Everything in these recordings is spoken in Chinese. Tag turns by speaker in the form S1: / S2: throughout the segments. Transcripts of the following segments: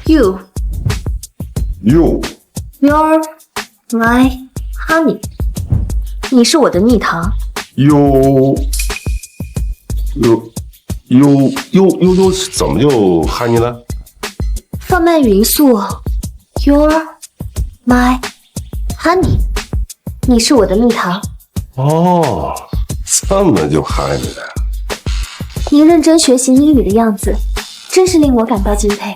S1: You,
S2: You,
S1: you're my honey。你是我的蜜糖。
S2: You 怎么就喊你了？
S1: 放慢语音速。You're my honey。你是我的蜜糖。
S2: 哦，这么就喊你了。
S1: 您认真学习英语的样子，真是令我感到敬佩。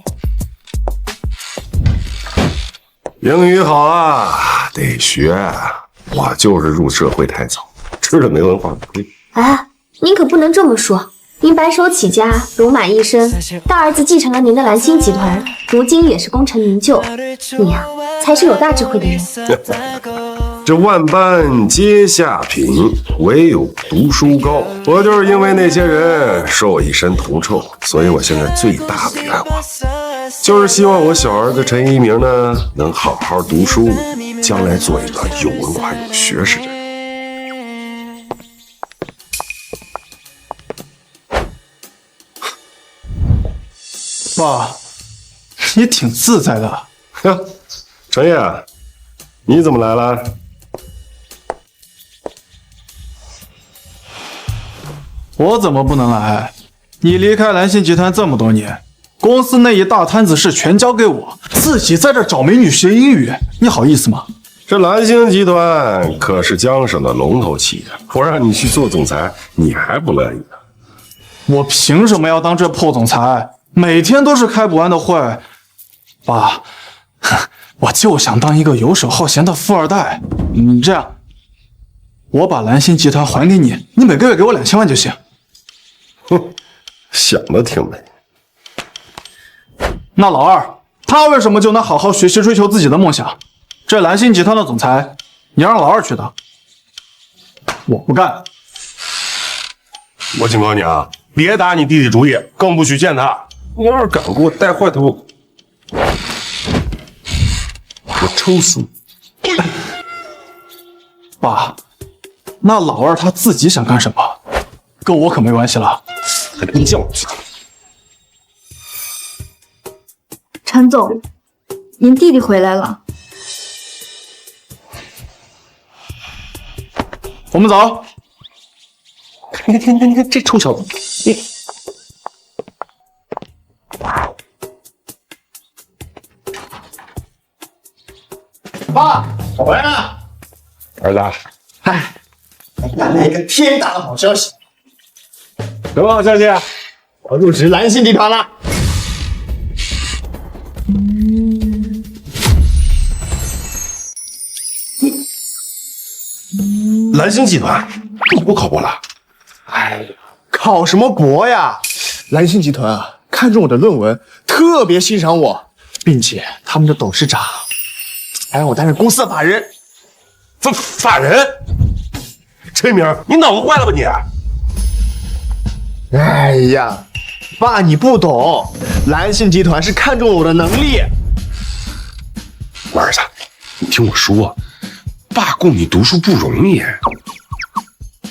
S2: 英语好啊，得学。我就是入社会太早，吃了没文化不亏。
S1: 哎，您可不能这么说。您白手起家，戎马一生，大儿子继承了您的蓝星集团，如今也是功成名就。你呀，才是有大智慧的人。
S2: 这万般皆下品，唯有读书高。我就是因为那些人受我一身铜臭，所以我现在最大的愿望，就是希望我小儿子陈一鸣呢，能好好读书，将来做一个有文化有学识的人。
S3: 爸，你挺自在的。
S2: 呀，陈烨，你怎么来了？
S3: 我怎么不能来？你离开蓝信集团这么多年，公司那一大摊子事全交给我，自己在这找美女学英语，你好意思吗？
S2: 这蓝星集团可是江省的龙头企业，我让你去做总裁，你还不乐意呢？
S3: 我凭什么要当这破总裁？每天都是开不完的会。爸，我就想当一个游手好闲的富二代。你这样，我把蓝星集团还给你，你每个月给我2000万就行。
S2: 哼，想的挺美。
S3: 那老二，他为什么就能好好学习追求自己的梦想？这蓝星集团的总裁，你让老二去当，我不干。
S2: 我警告你啊，别打你弟弟主意，更不许见他。你要是敢给我带坏头，我抽死你！
S3: 爸，那老二他自己想干什么，跟我可没关系了。
S2: 还真叫我去！
S1: 陈总，您弟弟回来了。
S3: 我们走。
S2: 你看，这臭小子！
S4: 爸，我回来了。
S2: 儿子，
S4: 嗨，带来一个天大的好消息！
S2: 什么好消息啊？
S4: 我入职蓝星集团了。
S2: 蓝星集团，你不考博了？
S4: 哎呀，考什么博呀？蓝星集团啊，看中我的论文，特别欣赏我，并且他们的董事长还让我担任公司的法人。
S2: 法人？陈明，你脑子坏了吧你？
S4: 哎呀，爸，你不懂，蓝星集团是看中我的能力。
S2: 我儿子，你听我说，爸供你读书不容易，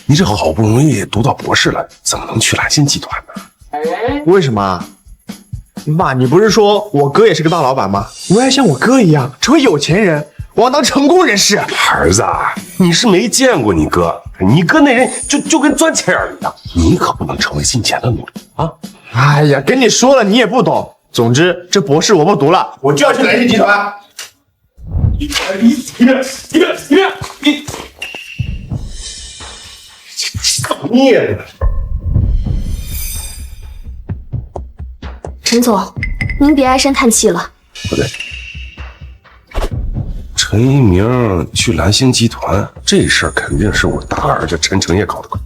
S2: 你这好不容易读到博士了，怎么能去蓝星集团呢？
S4: 为什么啊？爸，你不是说我哥也是个大老板吗？我也像我哥一样成为有钱人，我要当成功人士。
S2: 儿子，你是没见过你哥，你哥那人就跟钻钱儿一样，你可不能成为金钱的奴隶啊！
S4: 哎呀，跟你说了你也不懂。总之，这博士我不读了，我就要去蓝星集团。你
S2: 造孽的！
S1: 陈总，您别唉声叹气了。
S2: 不对，陈一鸣去蓝星集团这事儿肯定是我大儿子陈成业搞的鬼。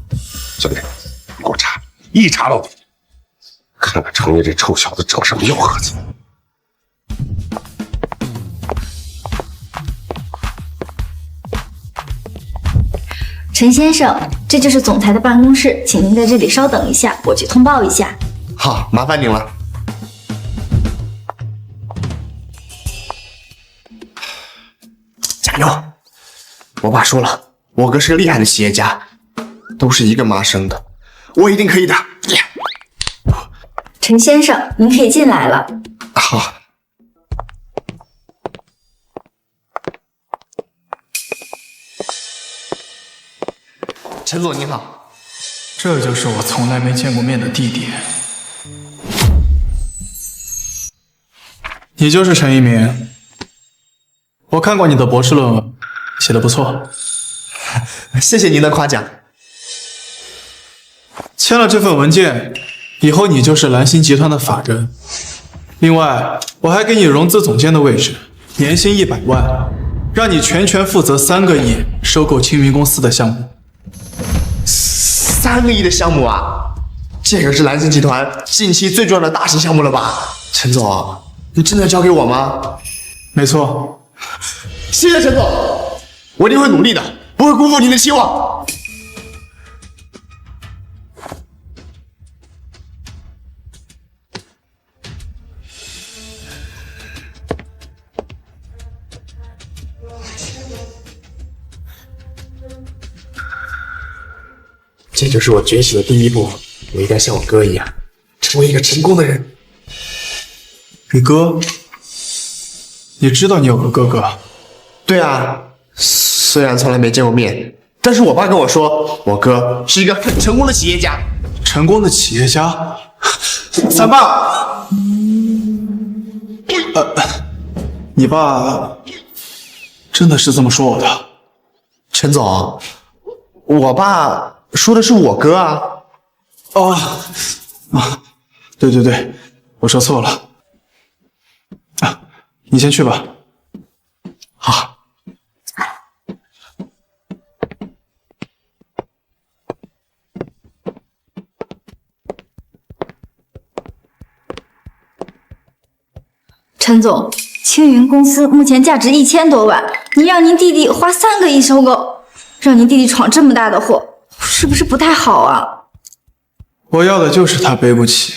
S2: 小弟，你给我查，一查到底，看看成业这臭小子整什么幺蛾子。
S5: 陈先生，这就是总裁的办公室，请您在这里稍等一下，我去通报一下。
S4: 好，麻烦您了。加油！我爸说了，我哥是个厉害的企业家，都是一个妈生的，我一定可以的。
S5: 陈先生，您可以进来了。
S4: 好，陈总您好。
S3: 这就是我从来没见过面的弟弟。你就是陈一鸣。我看过你的博士论文，写得不错。
S4: 谢谢您的夸奖。
S3: 签了这份文件，以后你就是蓝星集团的法人。另外，我还给你融资总监的位置，年薪100万，让你全权负责3个亿收购青云公司的项目。
S4: 3个亿的项目啊，这可是蓝星集团近期最重要的大型项目了吧？陈总，你真的交给我吗？
S3: 没错。
S4: 谢谢陈总，我一定会努力的，不会辜负您的期望。这就是我崛起的第一步，我应该像我哥一样，成为一个成功的人。
S3: 你哥？你知道你有个哥哥？
S4: 对啊，虽然从来没见过面，但是我爸跟我说，我哥是一个很成功的企业家。
S3: 成功的企业家？三爸，你爸真的是这么说我的？
S4: 陈总，我爸说的是我哥啊。
S3: 对对对，我说错了。你先去吧。
S4: 好。
S5: 陈总，青云公司目前价值1000多万，你让您弟弟花3个亿收购，让您弟弟闯这么大的祸，是不是不太好啊？
S3: 我要的就是他背不起。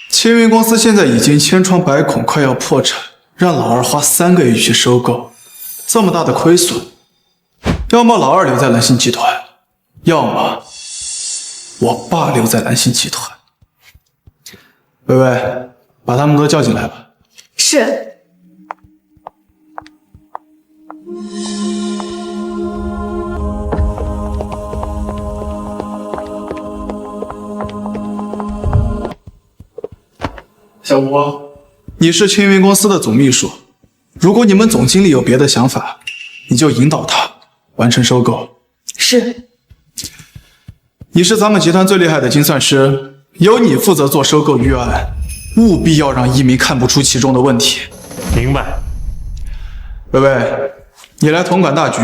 S3: 青云公司现在已经千疮百孔，快要破产，让老二花3个亿去收购，这么大的亏损，要么老二留在蓝星集团，要么我爸留在蓝星集团。薇薇，把他们都叫进来吧。
S5: 是。
S3: 小吴，你是青云公司的总秘书，如果你们总经理有别的想法，你就引导他完成收购。
S5: 是。
S3: 你是咱们集团最厉害的精算师，由你负责做收购预案，务必要让一鸣看不出其中的问题。
S6: 明白。
S3: 薇薇，你来统管大局，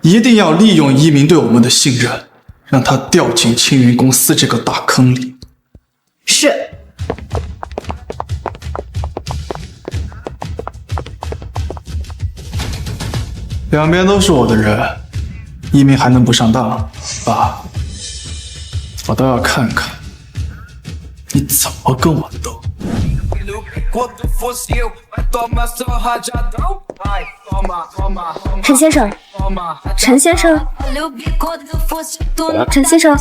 S3: 一定要利用一鸣对我们的信任，让他掉进青云公司这个大坑里。
S5: 是。
S3: 两边都是我的人，一鸣还能不上当？爸，我倒要看看你怎么跟我斗。
S1: 陈先生，陈先生，陈先生，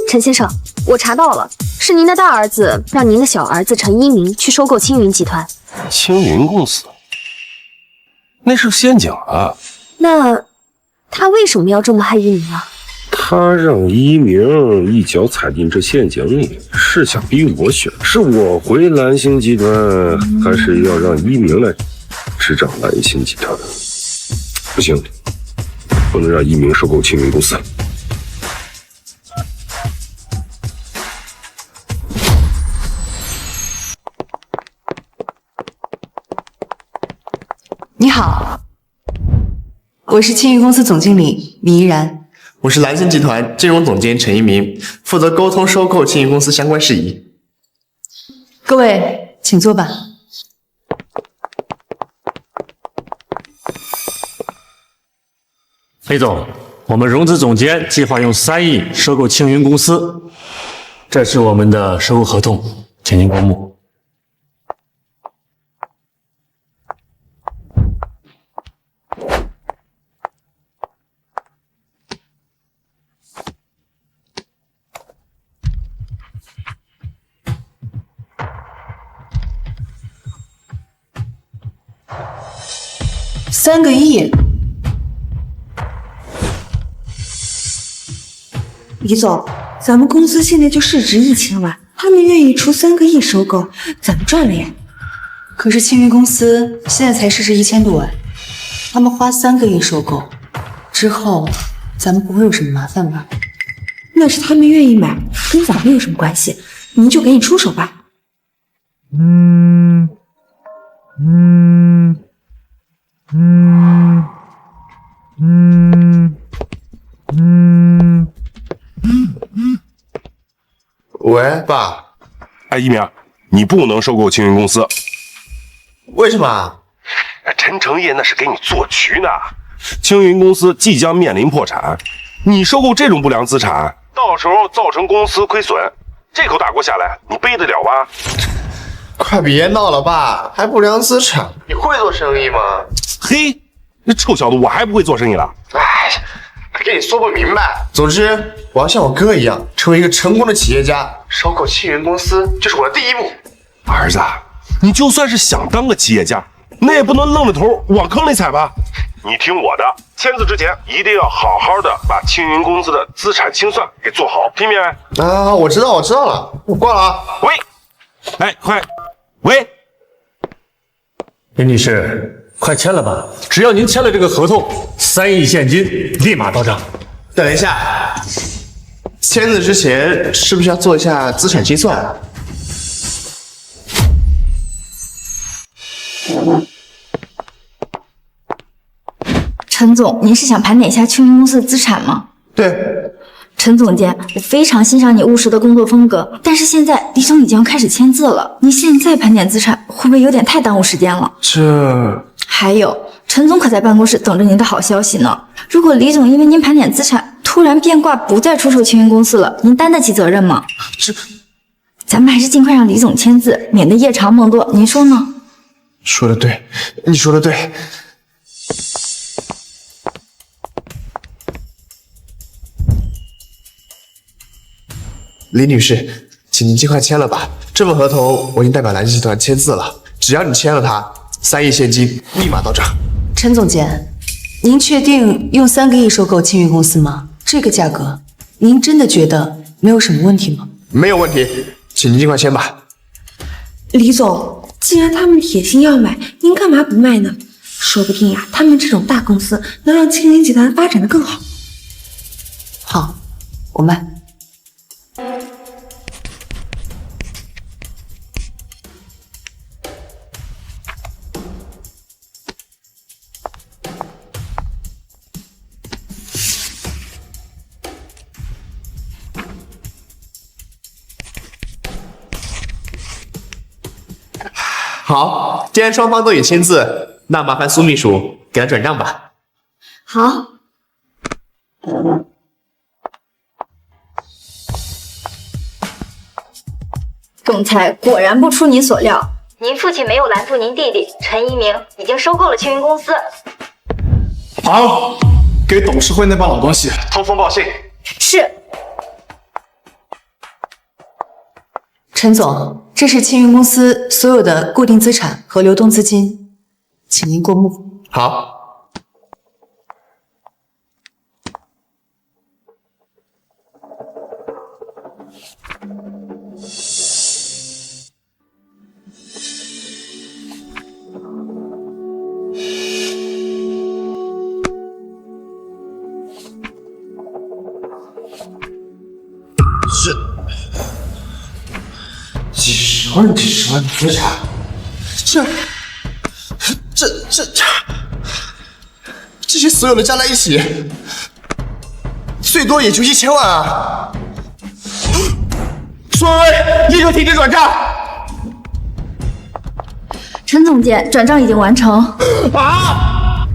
S1: 陈先生，我查到了，是您的大儿子让您的小儿子陈一鸣去收购青云集团。
S2: 青云公司，那是陷阱啊！
S1: 那他为什么要这么害一鸣啊？
S2: 他让一鸣一脚踩进这陷阱里，是想逼我选，是我回蓝星集团，还是要让一鸣来执掌蓝星集团？不行，不能让一鸣收购青云公司。
S7: 你好，我是青云公司总经理李依然。
S4: 我是蓝星集团金融总监陈一鸣，负责沟通收购青云公司相关事宜。
S7: 各位，请坐吧。
S6: 裴总，我们融资总监计划用3亿收购青云公司，这是我们的收购合同，请您过目。
S7: 3个亿，李总，咱们公司现在就市值1000万，他们愿意出3个亿收购，咱们赚了呀。
S8: 可是青云公司现在才市值1000多万，他们花3个亿收购之后，咱们不会有什么麻烦吧？
S7: 那是他们愿意买，跟咱们有什么关系？您就赶紧出手吧。
S4: 喂，爸。
S2: 哎，一鸣，你不能收购青云公司。
S4: 为什么？
S2: 陈成业那是给你做局呢。青云公司即将面临破产，你收购这种不良资产，到时候造成公司亏损，这口大锅下来，你背得了吧？
S4: 快别闹了，爸，还不良资产？你会做生意吗？
S2: 嘿，那臭小子，我还不会做生意了。
S4: 哎，跟你说不明白。总之，我要像我哥一样，成为一个成功的企业家。收购青云公司就是我的第一步。
S2: 儿子，你就算是想当个企业家，那也不能愣着头往坑里踩吧？你听我的，签字之前一定要好好的把青云公司的资产清算给做好，听明白？
S4: 啊，我知道了，我挂了啊。
S2: 喂，哎，快，喂，
S6: 林女士，快签了吧！只要您签了这个合同，3亿现金立马到账。
S4: 等一下，签字之前是不是要做一下资产清算？
S5: 陈总，您是想盘点一下青云公司的资产吗？
S4: 对。
S5: 陈总监，我非常欣赏你务实的工作风格，但是现在李总已经要开始签字了，您现在盘点资产会不会有点太耽误时间了？还有，陈总可在办公室等着您的好消息呢。如果李总因为您盘点资产突然变卦，不再出售青云公司了，您担得起责任吗？咱们还是尽快让李总签字，免得夜长梦多，您说呢？
S4: 说得对，你说得对。李女士，请您尽快签了吧。这份合同我已经代表蓝集团签字了，只要你签了它，3亿现金立马到账。
S7: 陈总监，您确定用3个亿收购青云公司吗？这个价格，您真的觉得没有什么问题吗？
S4: 没有问题，请您尽快签吧。
S7: 李总，既然他们铁心要买，您干嘛不卖呢？说不定呀，他们这种大公司能让青云集团发展的更好。
S8: 好，我卖。
S4: 好，既然双方都已签字，那麻烦苏秘书给他转账吧。
S1: 好。
S5: 总裁果然不出您所料，您父亲没有拦住您弟弟陈一鸣，已经收购了青云公司。
S3: 好，给董事会那帮老东西
S4: 通风报信。
S5: 是。
S7: 陈总，这是青云公司所有的固定资产和流动资金，请您过目。
S4: 好。几十万的资产，这些所有的加在一起，最多也就1000万啊！苏文威，立刻停止转账！
S5: 陈总监，转账已经完成。
S4: 啊！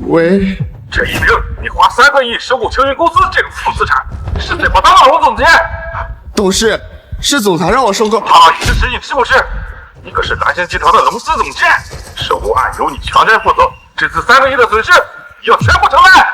S4: 喂，
S9: 陈一鸣，你花3个亿收购青云公司这种负资产，是怎么当了我总监？
S4: 董事，是总裁让我收购。
S9: 好意思是你是不是？你可是蓝星集团的龙司总监，收购案由你全权负责，这次3个亿的损失要全部承担。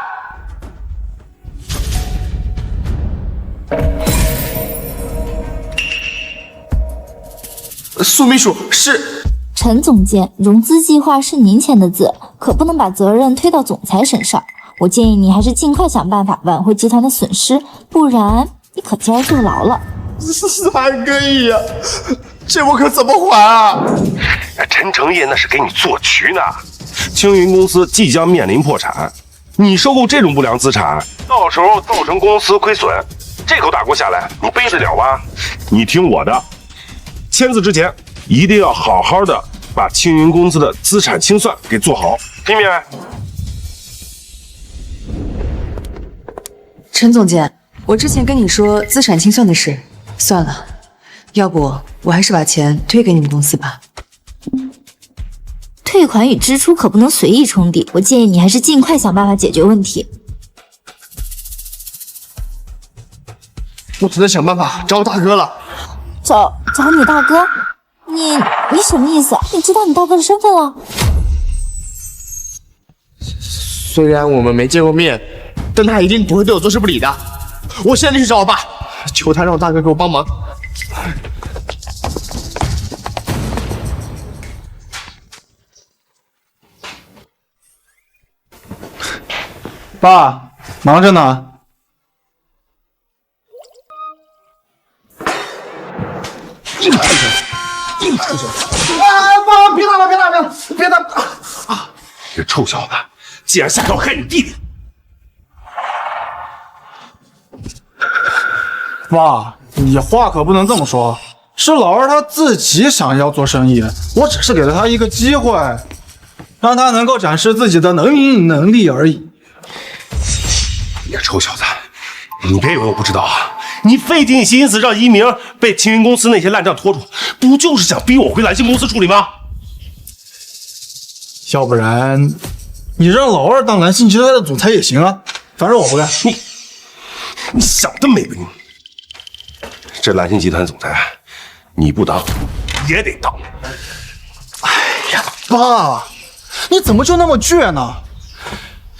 S4: 苏秘书是。
S10: 陈总监，融资计划是您签的字，可不能把责任推到总裁身上。
S5: 我建议你还是尽快想办法挽回集团的损失，不然你可就要坐牢了。
S4: 3个亿呀，这我可怎么还啊？
S2: 陈诚业那是给你做局呢。青云公司即将面临破产，你收购这种不良资产，到时候造成公司亏损，这口大锅下来，你背得了吗？你听我的，签字之前一定要好好的把青云公司的资产清算给做好，听明白？
S8: 陈总监，我之前跟你说资产清算的事，算了，要不我还是把钱退给你们公司吧。
S5: 退款与支出可不能随意冲抵，我建议你还是尽快想办法解决问题。
S4: 我只能想办法找大哥了。
S5: 找你大哥？你什么意思？你知道你大哥的身份了？
S4: 虽然我们没见过面，但他一定不会对我坐视不理的。我现在就去找我爸，求他让我大哥给我帮忙。
S3: 爸，忙着呢。
S4: 硬出手！爸，别打了！别打！
S2: 啊！这臭小子，竟然下手害你弟弟！
S3: 爸，你话可不能这么说。是老二他自己想要做生意，我只是给了他一个机会，让他能够展示自己的能力而已。
S2: 你个臭小子，你别以为我不知道啊！你费尽心思让一鸣被青云公司那些烂账拖住，不就是想逼我回蓝星公司处理吗？
S3: 要不然，你让老二当蓝星集团的总裁也行啊，反正我不干。
S2: 你想得美吧你！这蓝星集团总裁，你不当也得当。
S3: 哎呀，爸，你怎么就那么倔呢？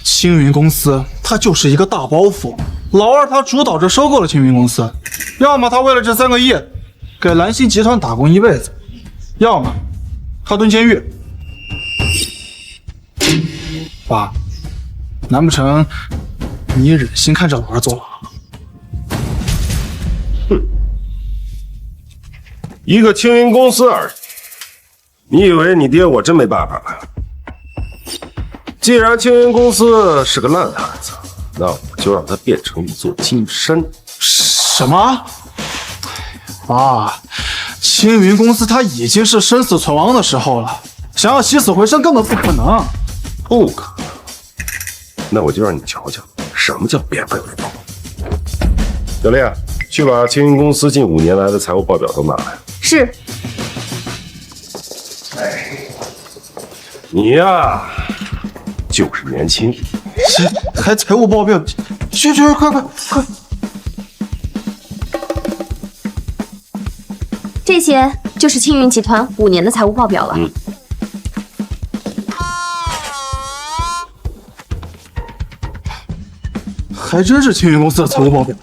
S3: 青云公司它就是一个大包袱，老二他主导着收购了青云公司，要么他为了这3个亿给蓝星集团打工一辈子，要么他蹲监狱。爸，难不成你忍心看着老二坐牢？
S2: 哼，一个青云公司而已，你以为你爹我真没办法了？既然青云公司是个烂摊子，那我就让它变成一座金山。
S3: 什么？爸，青云公司它已经是生死存亡的时候了，想要起死回生根本不可能。
S2: 不可能。那我就让你瞧瞧什么叫变废为宝。小丽，去把青云公司近5年来的财务报表都拿来。
S1: 是。
S2: 你呀，就是年轻。
S3: 还财务报表？去，快！
S1: 这些就是青云集团5年的财务报表了。
S3: 还真是青云公司的财务报表。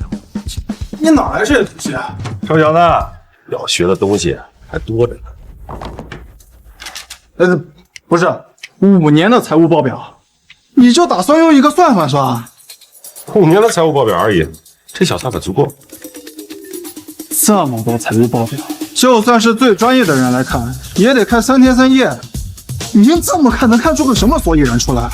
S3: 你哪来这些东西啊？
S2: 臭小子，要学的东西还多着呢。
S3: 不是5年的财务报表，你就打算用一个算法是吧
S2: ？5年的财务报表而已，这小算法足够。
S3: 这么多财务报表，就算是最专业的人来看，也得看3天3夜。你这么看，能看出个什么所以然出来？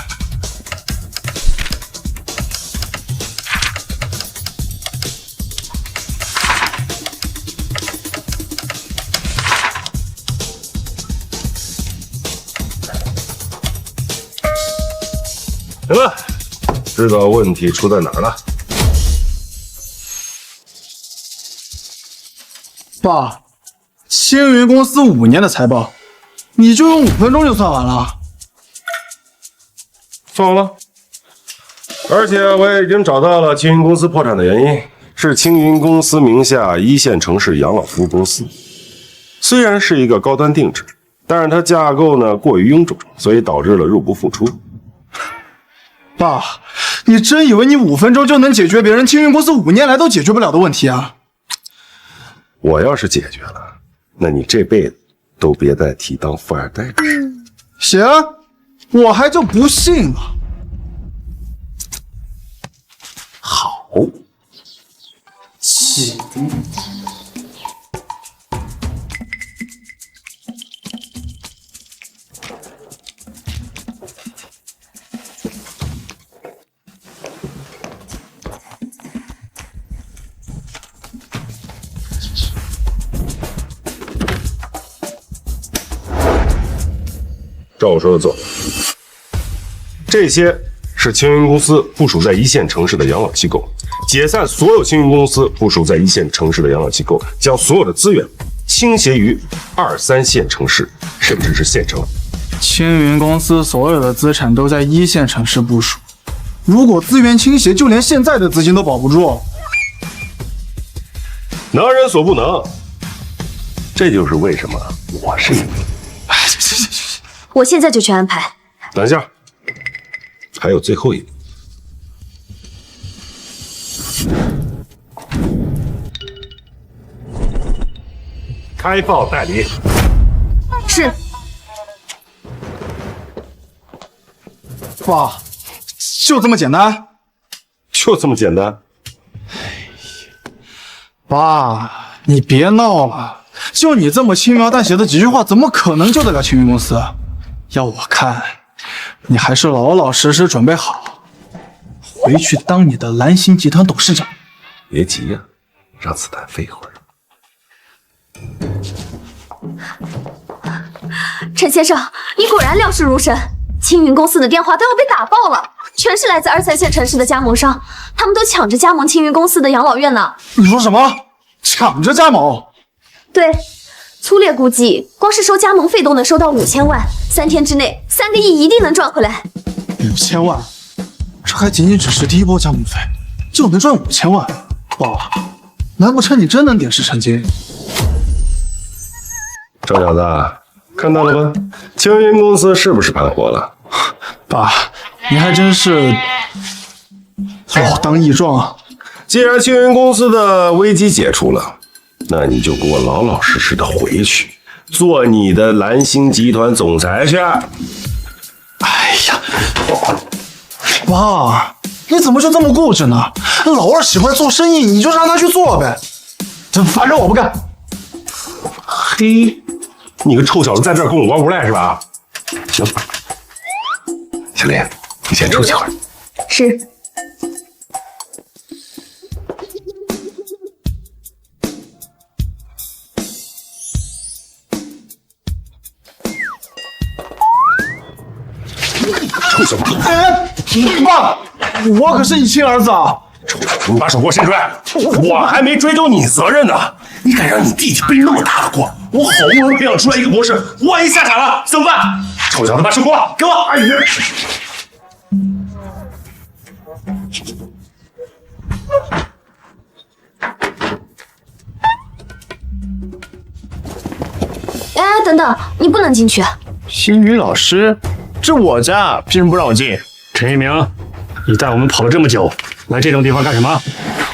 S2: 行了，知道问题出在哪儿了。
S3: 爸，青云公司5年的财报，你就用5分钟就算完了？
S2: 算了。而且我也已经找到了青云公司破产的原因，是青云公司名下1线城市养老服务公司。虽然是一个高端定制，但是它架构呢过于臃肿，所以导致了入不敷出。
S3: 爸，你真以为你5分钟就能解决别人青云公司5年来都解决不了的问题啊？
S2: 我要是解决了，那你这辈子都别再提当富二代的事。
S3: 行，我还就不信了。
S2: 照我说的做。这些是青云公司部署在一线城市的养老机构，解散所有青云公司部署在一线城市的养老机构，将所有的资源倾斜于2、3线城市，甚至是县城。
S3: 青云公司所有的资产都在1线城市部署，如果资源倾斜，就连现在的资金都保不住。
S2: 能人所不能，这就是为什么我是你。
S1: 我现在就去安排。
S2: 等一下，还有最后一个。开放代理。
S1: 是。
S3: 爸，就这么简单？
S2: 就这么简单。
S3: 爸，你别闹了，就你这么轻描淡写的几句话，怎么可能救得了青云公司？要我看，你还是老老实实准备好，回去当你的蓝星集团董事长。
S2: 别急呀，让子弹飞一会儿。
S1: 陈先生，你果然料事如神。青云公司的电话都要被打爆了，全是来自2、3线城市的加盟商，他们都抢着加盟青云公司的养老院呢。
S3: 你说什么？抢着加盟？
S1: 对，粗略估计，光是收加盟费都能收到5000万，3天之内3个亿一定能赚回来。
S3: 5000万？这还仅仅只是第一波加盟费，就能赚5000万？爸，难不成你真能点石成金？
S2: 赵小子，看到了吧？青云公司是不是盘活了？
S3: 爸，你还真是老当益壮啊！
S2: 既然青云公司的危机解除了，那你就给我老老实实的回去，做你的蓝星集团总裁去。
S3: 哎呀，爸，你怎么就这么固执呢？老二喜欢做生意，你就让他去做呗。反正我不干。
S2: 嘿，你个臭小子在这儿跟我玩无赖是吧？行，小林，你先出去会儿。
S1: 是。
S2: 臭小子！
S3: 爸，我可是你亲儿子啊！
S2: 臭小子，你把手给我伸出来！我还没追究你责任呢，你敢让你弟弟背那么大的锅？我好不容易培养出来一个博士，万一下场了怎么办？臭小子，把手给我，给我！哎呀！
S1: 哎，等等，你不能进去。
S4: 星宇老师，这我家，凭什么不让我进？
S6: 陈一鸣，你带我们跑了这么久，来这种地方干什么？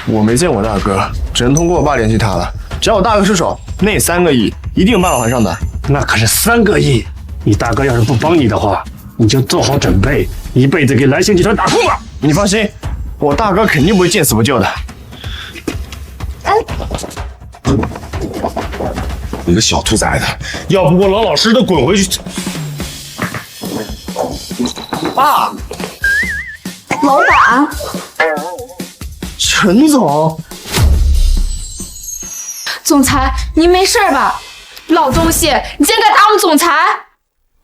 S4: 我没见我大哥，只能通过我爸联系他了。只要我大哥出手，那3个亿一定有办法还上的。
S6: 那可是3个亿，你大哥要是不帮你的话，你就做好准备，一辈子给蓝星集团打工吧。
S4: 你放心，我大哥肯定不会见死不救的。
S1: 哎，
S2: 你个小兔崽子，要不给我老老实实的滚回去！
S4: 爸，
S1: 老板，
S4: 陈总，
S7: 总裁，您没事吧？老东西，你竟然敢打我们总裁！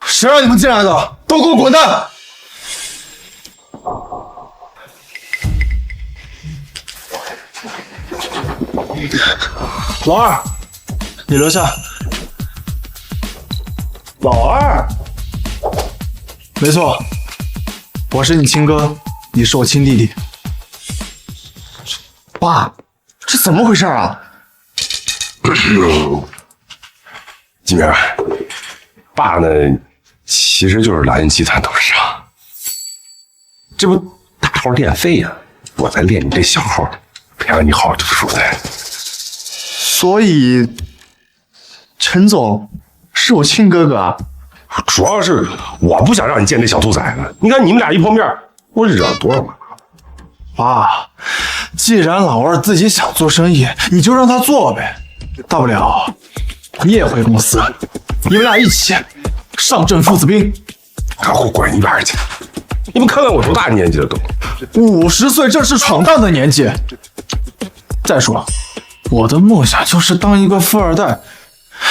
S3: 谁让你们进来的？都给我滚蛋！老二，你留下。
S4: 老二，
S3: 没错，我是你亲哥，你是我亲弟弟。
S4: 爸，这怎么回事啊？
S2: 金明，爸呢，其实就是蓝星集团董事长。这不大号练废呀，我在练你这小号，培养你好好读书的。
S4: 所以，陈总是我亲哥哥啊。
S2: 主要是我不想让你见那小兔崽子。你看你们俩一碰面，我惹了多少麻烦。
S3: 爸，既然老二自己想做生意，你就让他做呗，大不了你也回公司，你们俩一起上阵父子兵。
S2: 给我滚一边去！你们看看我多大年纪了都
S3: ，50岁正是闯荡的年纪。再说，我的梦想就是当一个富二代，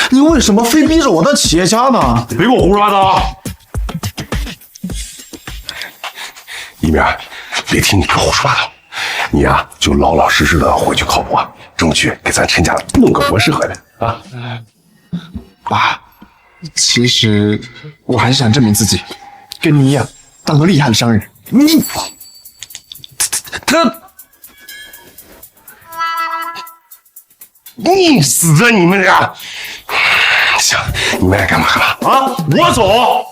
S3: 你为什么非逼着我当企业家呢？
S2: 别给我胡说八道！一鸣，别听你哥胡说八道，你呀就老老实实的回去考博，争取给咱陈家弄个博士回来啊！
S4: 爸，其实我还是想证明自己，跟你一样当个厉害的商人。
S2: 你死啊你们俩！行，你们爱干嘛干嘛啊！我走。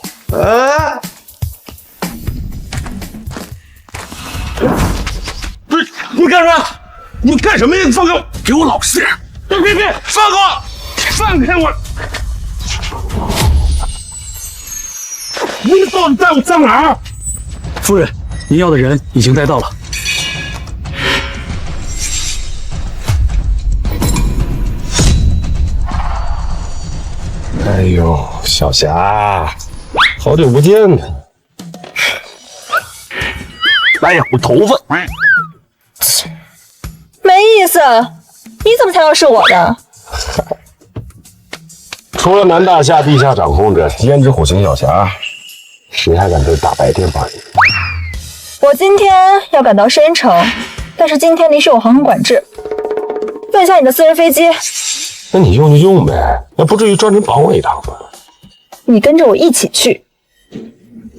S2: 不是你干什么？你干什么呀？放开我！给我老实点！别！放开我！放开我！你到底带我上哪儿？
S6: 夫人，您要的人已经带到了。
S2: 哎呦，小霞，好久不见呢！哎呀，我头发！
S5: 没意思，你怎么猜到是我的？
S2: 除了南大夏地下掌控者胭脂虎形小霞，谁还敢对大白天发言？
S5: 我今天要赶到申城，但是今天离市有航空管制。问一下你的私人飞机。
S2: 那你用就用呗，那不至于专程绑我一趟吧？
S5: 你跟着我一起去。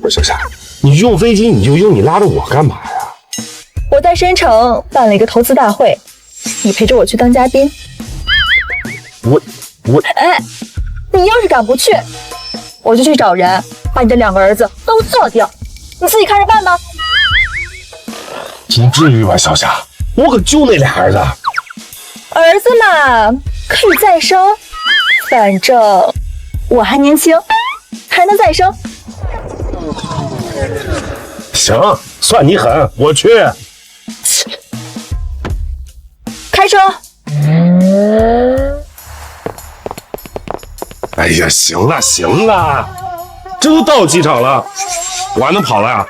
S2: 不是小霞，你用飞机你就用，你拉着我干嘛呀？
S5: 我在申城办了一个投资大会，你陪着我去当嘉宾。哎，你要是敢不去，我就去找人把你的2个儿子都做掉，你自己看着办吧。
S2: 你至于吧，小霞，我可就那俩儿子。
S5: 儿子嘛，可以再生，反正我还年轻，还能再生。
S2: 行，算你狠，我去。
S5: 开车。
S2: 哎呀，行了，这都到机场了，我还能跑了呀？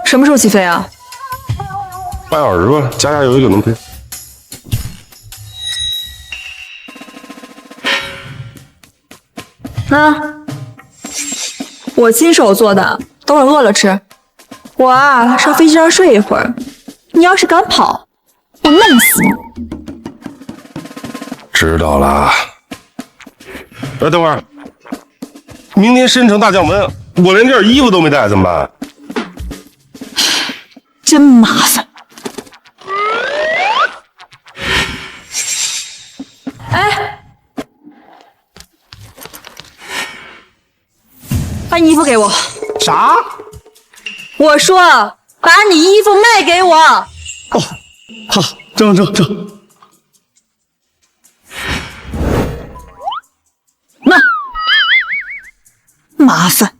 S7: 什么时候起飞啊？
S2: 半小时吧，加油就能飞。
S7: 我亲手做的，等会儿饿了吃。我啊，上飞机上睡一会儿。你要是敢跑，我弄死你！
S2: 知道了。等会儿，明天申城大将门，我连件衣服都没带，怎么办？
S7: 真麻烦。哎，把你衣服给我。
S4: 啥？
S7: 我说把你衣服卖给我。
S4: 哦，好，这。
S7: 那麻烦。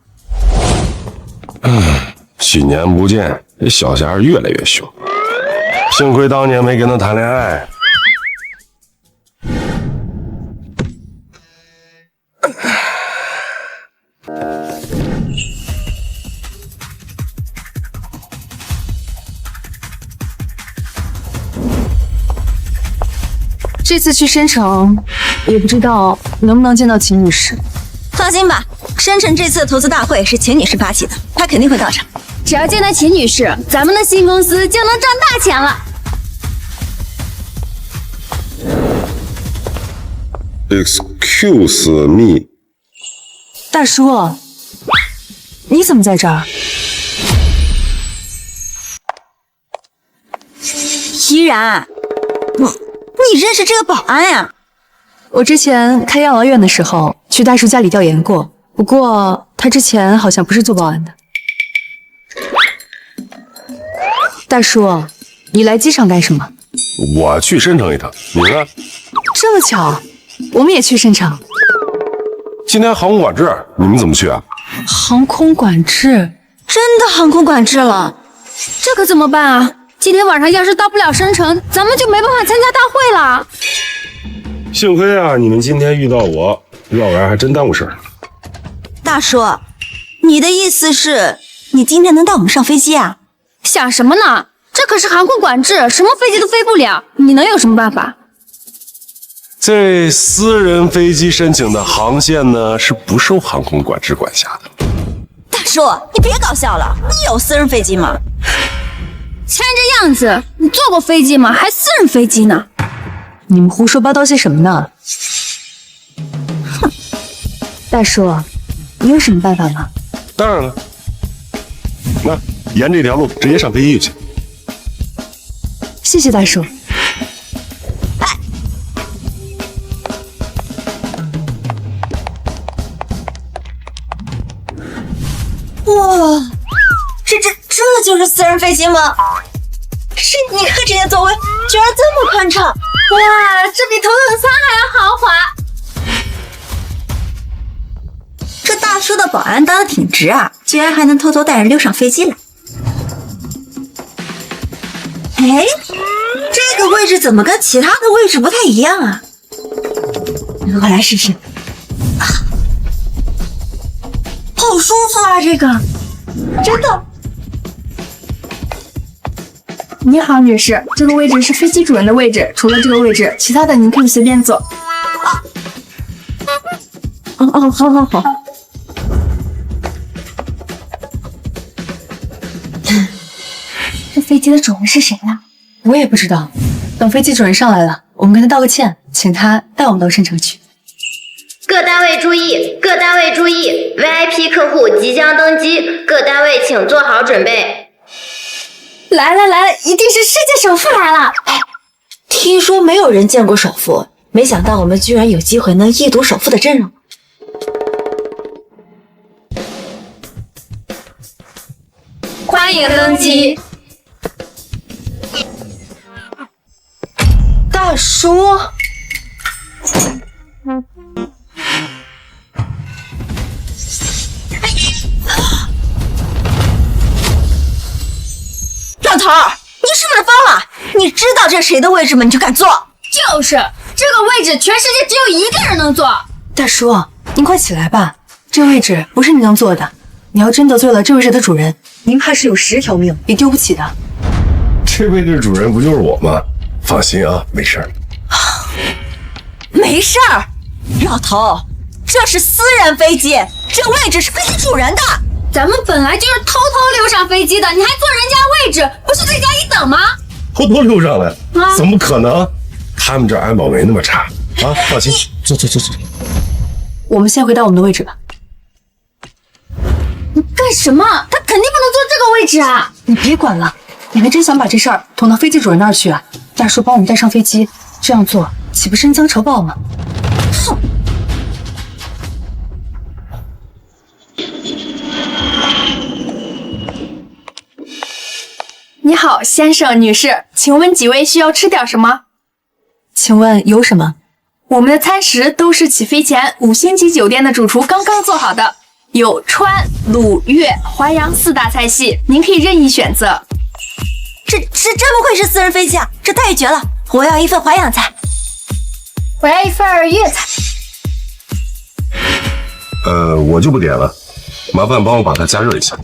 S2: 许年不见，这小霞越来越凶。幸亏当年没跟他谈恋爱。
S10: 这次去申城，也不知道能不能见到秦女士。
S5: 放心吧，申城这次的投资大会是钱女士发起的，她肯定会到场。
S1: 只要见到秦女士，咱们的新公司就能赚大钱了。
S2: Excuse me，
S10: 大叔，你怎么在这儿？
S5: 依然，你认识这个保安呀？
S10: 我之前开养老院的时候去大叔家里调研过，不过他之前好像不是做保安的。大叔，你来机场干什么？
S2: 我去申城一趟，你呢？
S10: 这么巧，我们也去申城。
S2: 今天航空管制，你们怎么去啊？
S10: 航空管制？
S5: 真的航空管制了？
S1: 这可怎么办啊？今天晚上要是到不了申城，咱们就没办法参加大会了。
S2: 幸亏啊，你们今天遇到我，要不然还真耽误事儿。
S5: 大叔，你的意思是，你今天能带我们上飞机啊？
S1: 想什么呢？这可是航空管制，什么飞机都飞不了，你能有什么办法？
S2: 这私人飞机申请的航线呢，是不受航空管制管辖的。
S5: 大叔，你别搞笑了，你有私人飞机吗？
S11: 看这样子，你坐过飞机吗？还私人飞机呢？
S10: 你们胡说八道些什么呢？哼，大叔，你有什么办法吗？
S2: 当然了，那沿这条路直接上飞机去。
S10: 谢谢大叔。
S5: 哇，这就是私人飞机吗？是，你看这些座位居然这么宽敞！
S11: 哇，这比头等舱还要豪华。
S5: 这大叔的保安当的挺直啊，居然还能偷偷带人溜上飞机来。哎，这个位置怎么跟其他的位置不太一样啊？我来试试。好舒服啊，这个真的。
S11: 你好，女士，这个位置是飞机主人的位置，除了这个位置，其他的您可以随便坐。
S5: 好。
S11: 这飞机的主人是谁呢？
S10: 我也不知道。等飞机主人上来了，我们跟他道个歉，请他带我们到圣城去。
S1: 各单位注意，各单位注意 ，VIP 客户即将登机，各单位请做好准备。
S11: 来了，一定是世界首富来了！
S5: 哎，听说没有人见过首富，没想到我们居然有机会能一睹首富的真容。
S11: 欢迎登机。
S5: 大叔，老头儿，你是不是疯了？你知道这是谁的位置吗？你就敢坐？
S11: 就是这个位置，全世界只有一个人能坐。
S10: 大叔，您快起来吧，这位置不是你能坐的。你要真得罪了这位置的主人，您怕是有10条命也丢不起的。
S2: 这位置主人不就是我吗？放心啊，没事儿。
S5: 没事儿，老头，这是私人飞机，这位置是飞机主人的。
S11: 咱们本来就是偷偷溜上飞机的，你还坐人家位置，不是罪加一等吗？
S2: 偷偷溜上来？怎么可能？他们这安保没那么差啊！放心，坐。
S10: 我们先回到我们的位置吧。
S11: 你干什么？他肯定不能坐这个位置啊！
S10: 你别管了，你还真想把这事儿捅到飞机主人那儿去啊？大叔帮我们带上飞机，这样做岂不是恩将仇报吗？
S5: 哼！
S11: 你好，先生、女士，请问几位需要吃点什么？
S10: 请问有什么？
S11: 我们的餐食都是起飞前5星级酒店的主厨刚刚做好的，有川、鲁、粤、淮扬4大菜系，您可以任意选择。
S5: 这真不愧是私人飞机啊，这太绝了！我要一份淮扬菜，
S11: 我要一份粤菜。
S2: 我就不点了，麻烦帮我把它加热一下。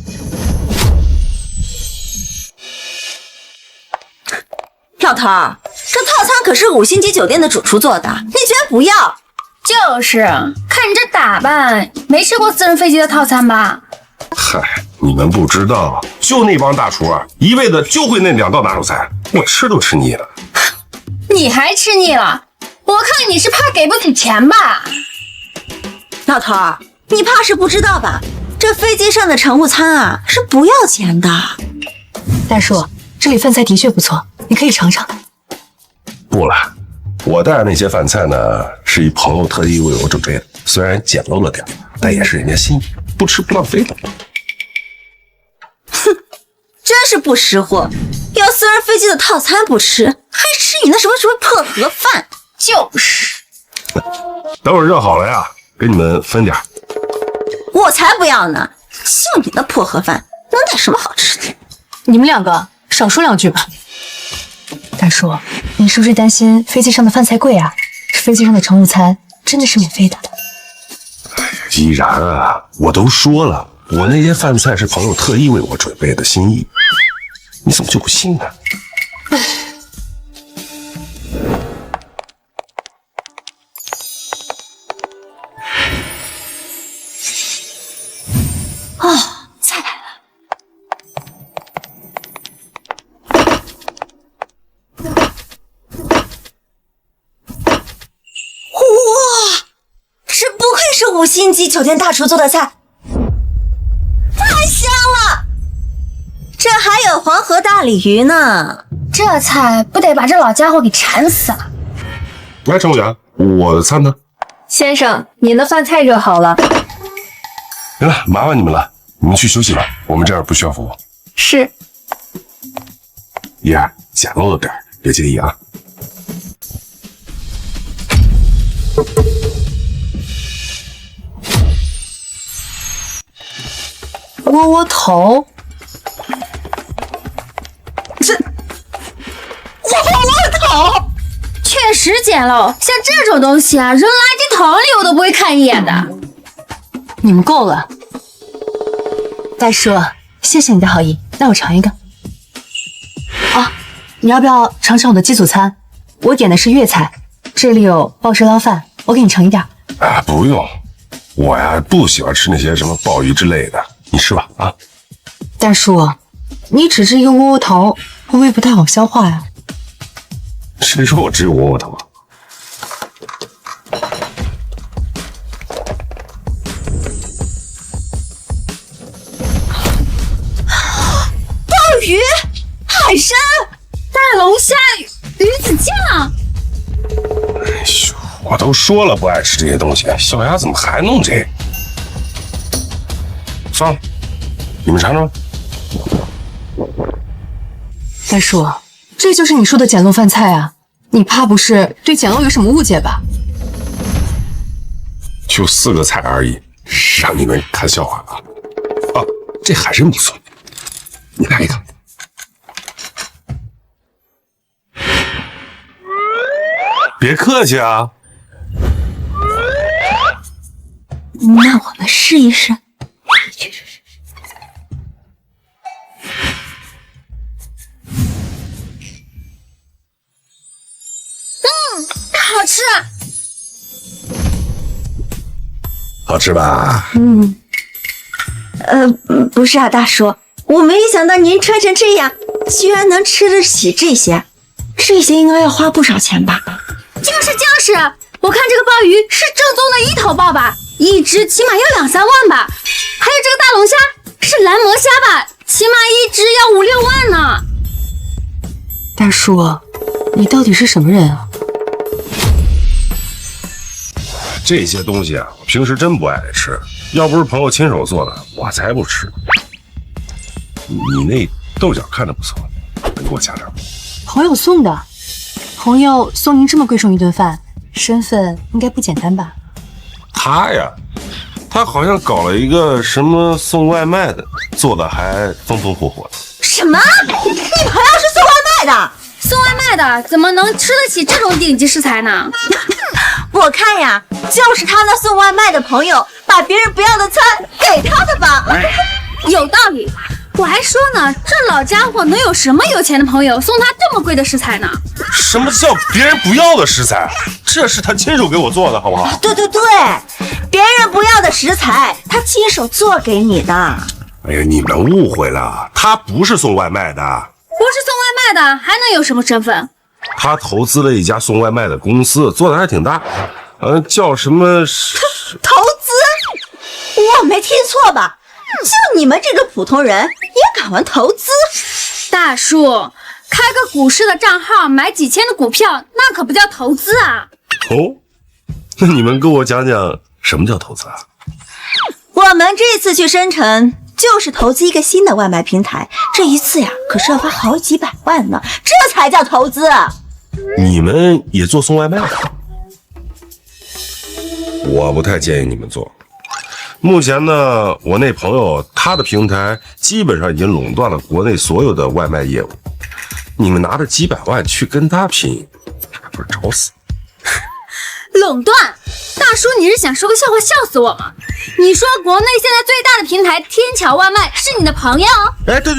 S5: 老头儿，这套餐可是5星级酒店的主厨做的，你居然不要？
S11: 就是看你这打扮，没吃过私人飞机的套餐吧？
S2: 嗨，你们不知道，就那帮大厨啊，一辈子就会那2道拿手菜，我吃都吃腻了。
S11: 你还吃腻了？我看你是怕给不起钱吧？
S5: 老头儿，你怕是不知道吧？这飞机上的乘务餐啊是不要钱的。
S10: 大叔，这里饭菜的确不错，你可以尝尝。
S2: 不了，我带的那些饭菜呢，是一朋友特意为我准备的，虽然简陋了点，但也是人家心意，不吃不浪费的。
S5: 哼，真是不识货，要私人飞机的套餐不吃，还吃你那什么破盒饭。
S11: 就是，
S2: 等会儿热好了呀，给你们分点。
S5: 我才不要呢！就你那破盒饭，能带什么好吃的？
S10: 你们2个少说2句吧。大叔，你是不是担心飞机上的饭菜贵啊？飞机上的乘务餐真的是免费的。
S2: 依然啊，我都说了，我那些饭菜是朋友特意为我准备的心意，你怎么就不信呢？
S5: 啊，
S12: 5星级酒店大厨做的菜，太香了！这还有黄河大鲤鱼呢，
S1: 这菜不得把这老家伙给馋死了。
S2: 来，乘务员，我的餐呢？
S10: 先生，您的饭菜热好了。
S2: 行了，麻烦你们了，你们去休息吧，我们这儿不需要服务。
S10: 是。
S2: 依然简陋了点，别介意啊。
S10: 窝窝头，
S11: 窝头确实简陋，像这种东西啊，扔垃圾桶里我都不会看一眼的。
S10: 你们够了。大叔，谢谢你的好意，那我尝一个。啊，你要不要尝尝我的鸡祖餐？我点的是粤菜，这里有鲍汁捞饭，我给你盛一点。
S2: 啊，不用，我呀不喜欢吃那些什么鲍鱼之类的，你吃吧啊。
S10: 大叔，你只是一个窝窝头，会不会不太好消化呀？
S2: 谁说我只有窝窝头啊？
S12: 鲍鱼、海参、
S11: 大龙虾、鱼子酱。
S2: 哎呦，我都说了不爱吃这些东西，小丫怎么还弄这？算了，你们尝尝吧。
S10: 大叔，这就是你说的简陋饭菜啊？你怕不是对简陋有什么误解吧？
S2: 就4个菜而已，让你们看笑话啊！啊，这海参不错，你来一个。别客气啊。
S12: 那我们试一试。
S11: 好吃。
S2: 好吃吧？
S12: 不是啊，大叔，我没想到您穿成这样，居然能吃得起这些，这些应该要花不少钱吧？
S11: 就是，我看这个鲍鱼是正宗的1头鲍吧，一只起码要2、3万吧。还有这个大龙虾是蓝魔虾吧，起码一只要5、6万呢。
S10: 大叔，你到底是什么人啊？
S2: 这些东西啊，我平时真不爱吃，要不是朋友亲手做的，我才不吃。你那豆角看着不错，给我加点。
S10: 朋友送的，朋友送您这么贵重一顿饭，身份应该不简单吧？
S2: 他呀，他好像搞了一个什么送外卖的，做的还风风火火的。
S12: 什么？你朋友是送外卖的？
S11: 送外卖的怎么能吃得起这种顶级食材呢？
S12: 我看呀，就是他那送外卖的朋友把别人不要的餐给他的吧。
S11: 有道理。我还说呢，这老家伙能有什么有钱的朋友送他这么贵的食材呢？
S2: 什么叫别人不要的食材？这是他亲手给我做的，好不好？
S12: 对，别人不要的食材，他亲手做给你的。
S2: 哎呀，你们误会了，他不是送外卖的。
S11: 不是送外卖的，还能有什么身份？
S2: 他投资了一家送外卖的公司，做的还挺大，叫什么？
S12: 投资？我没听错吧？就你们这个普通人也敢玩投资？
S11: 大叔，开个股市的账号买几千的股票，那可不叫投资啊！
S2: 哦，那你们跟我讲讲什么叫投资啊？
S12: 我们这次去深圳就是投资一个新的外卖平台，这一次呀可是要花好几百万呢，这才叫投资。
S2: 你们也做送外卖的？我不太建议你们做。目前呢，我那朋友他的平台基本上已经垄断了国内所有的外卖业务，你们拿着几百万去跟他拼，不是找死？
S11: 垄断？大叔，你是想说个笑话笑死我吗？你说国内现在最大的平台天桥外卖是你的朋友？
S2: 哎，对，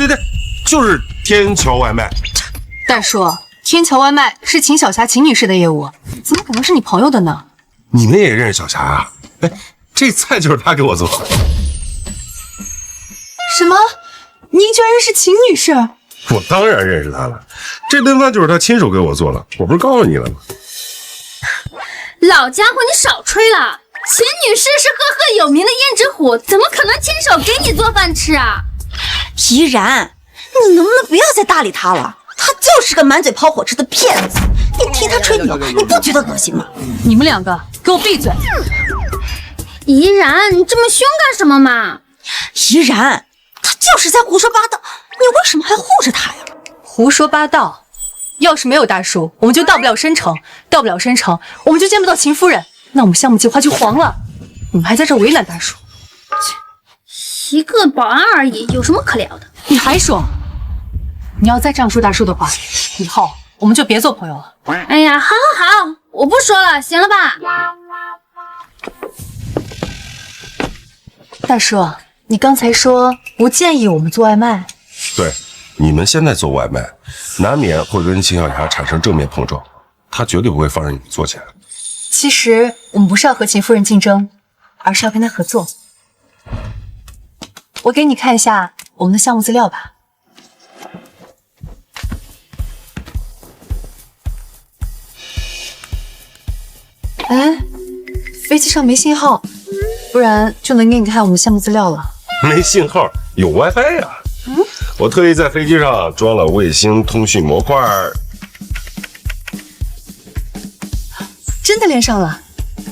S2: 就是天桥外卖。
S10: 大叔，天桥外卖是秦小霞秦女士的业务，怎么可能是你朋友的呢？
S2: 你们也认识小霞啊？哎，这菜就是他给我做的。
S10: 什么？您居然认识秦女士？
S2: 我当然认识她了，这顿饭就是她亲手给我做的，我不是告诉你了吗？
S11: 老家伙，你少吹了！秦女士是赫赫有名的胭脂虎，怎么可能亲手给你做饭吃啊？
S12: 怡然，你能不能不要再搭理他了？他就是个满嘴跑火车的骗子，你听他吹牛，你不觉得恶心吗？
S10: 你们两个给我闭嘴！
S11: 怡然，你这么凶干什么嘛？
S12: 怡然，他就是在胡说八道，你为什么还护着他呀？
S10: 胡说八道！要是没有大叔，我们就到不了深城，到不了深城，我们就见不到秦夫人，那我们项目计划就黄了。你们还在这为难大叔？
S11: 一个保安而已，有什么可聊的？
S10: 你还说？你要再这样说大叔的话，以后我们就别做朋友了。
S11: 哎呀，好，我不说了，行了吧？
S10: 大叔，你刚才说不建议我们做外卖。
S2: 对，你们现在做外卖，难免会跟秦小霞产生正面碰撞，她绝对不会放任你们做起来。
S10: 其实我们不是要和秦夫人竞争，而是要跟她合作。我给你看一下我们的项目资料吧。哎，飞机上没信号，不然就能给你看我们项目资料了。
S2: 没信号，有 WiFi 呀。我特意在飞机上装了卫星通讯模块。
S10: 真的连上了。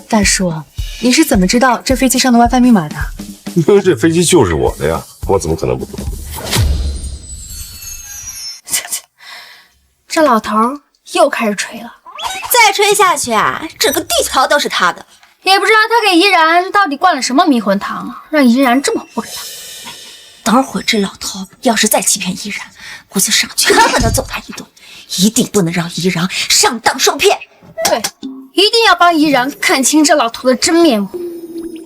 S10: 大叔，你是怎么知道这飞机上的 WiFi 密码的？
S2: 因为这飞机就是我的呀，我怎么可能不知道？
S11: 这老头又开始吹了。
S12: 再吹下去啊，整个地球都是他的。
S11: 也不知道他给怡然到底灌了什么迷魂汤，让怡然这么不给他。
S12: 等会儿这老头要是再欺骗怡然，我就上去狠狠地揍他一顿，一定不能让怡然上当受骗。
S11: 对，一定要帮怡然看清这老头的真面目。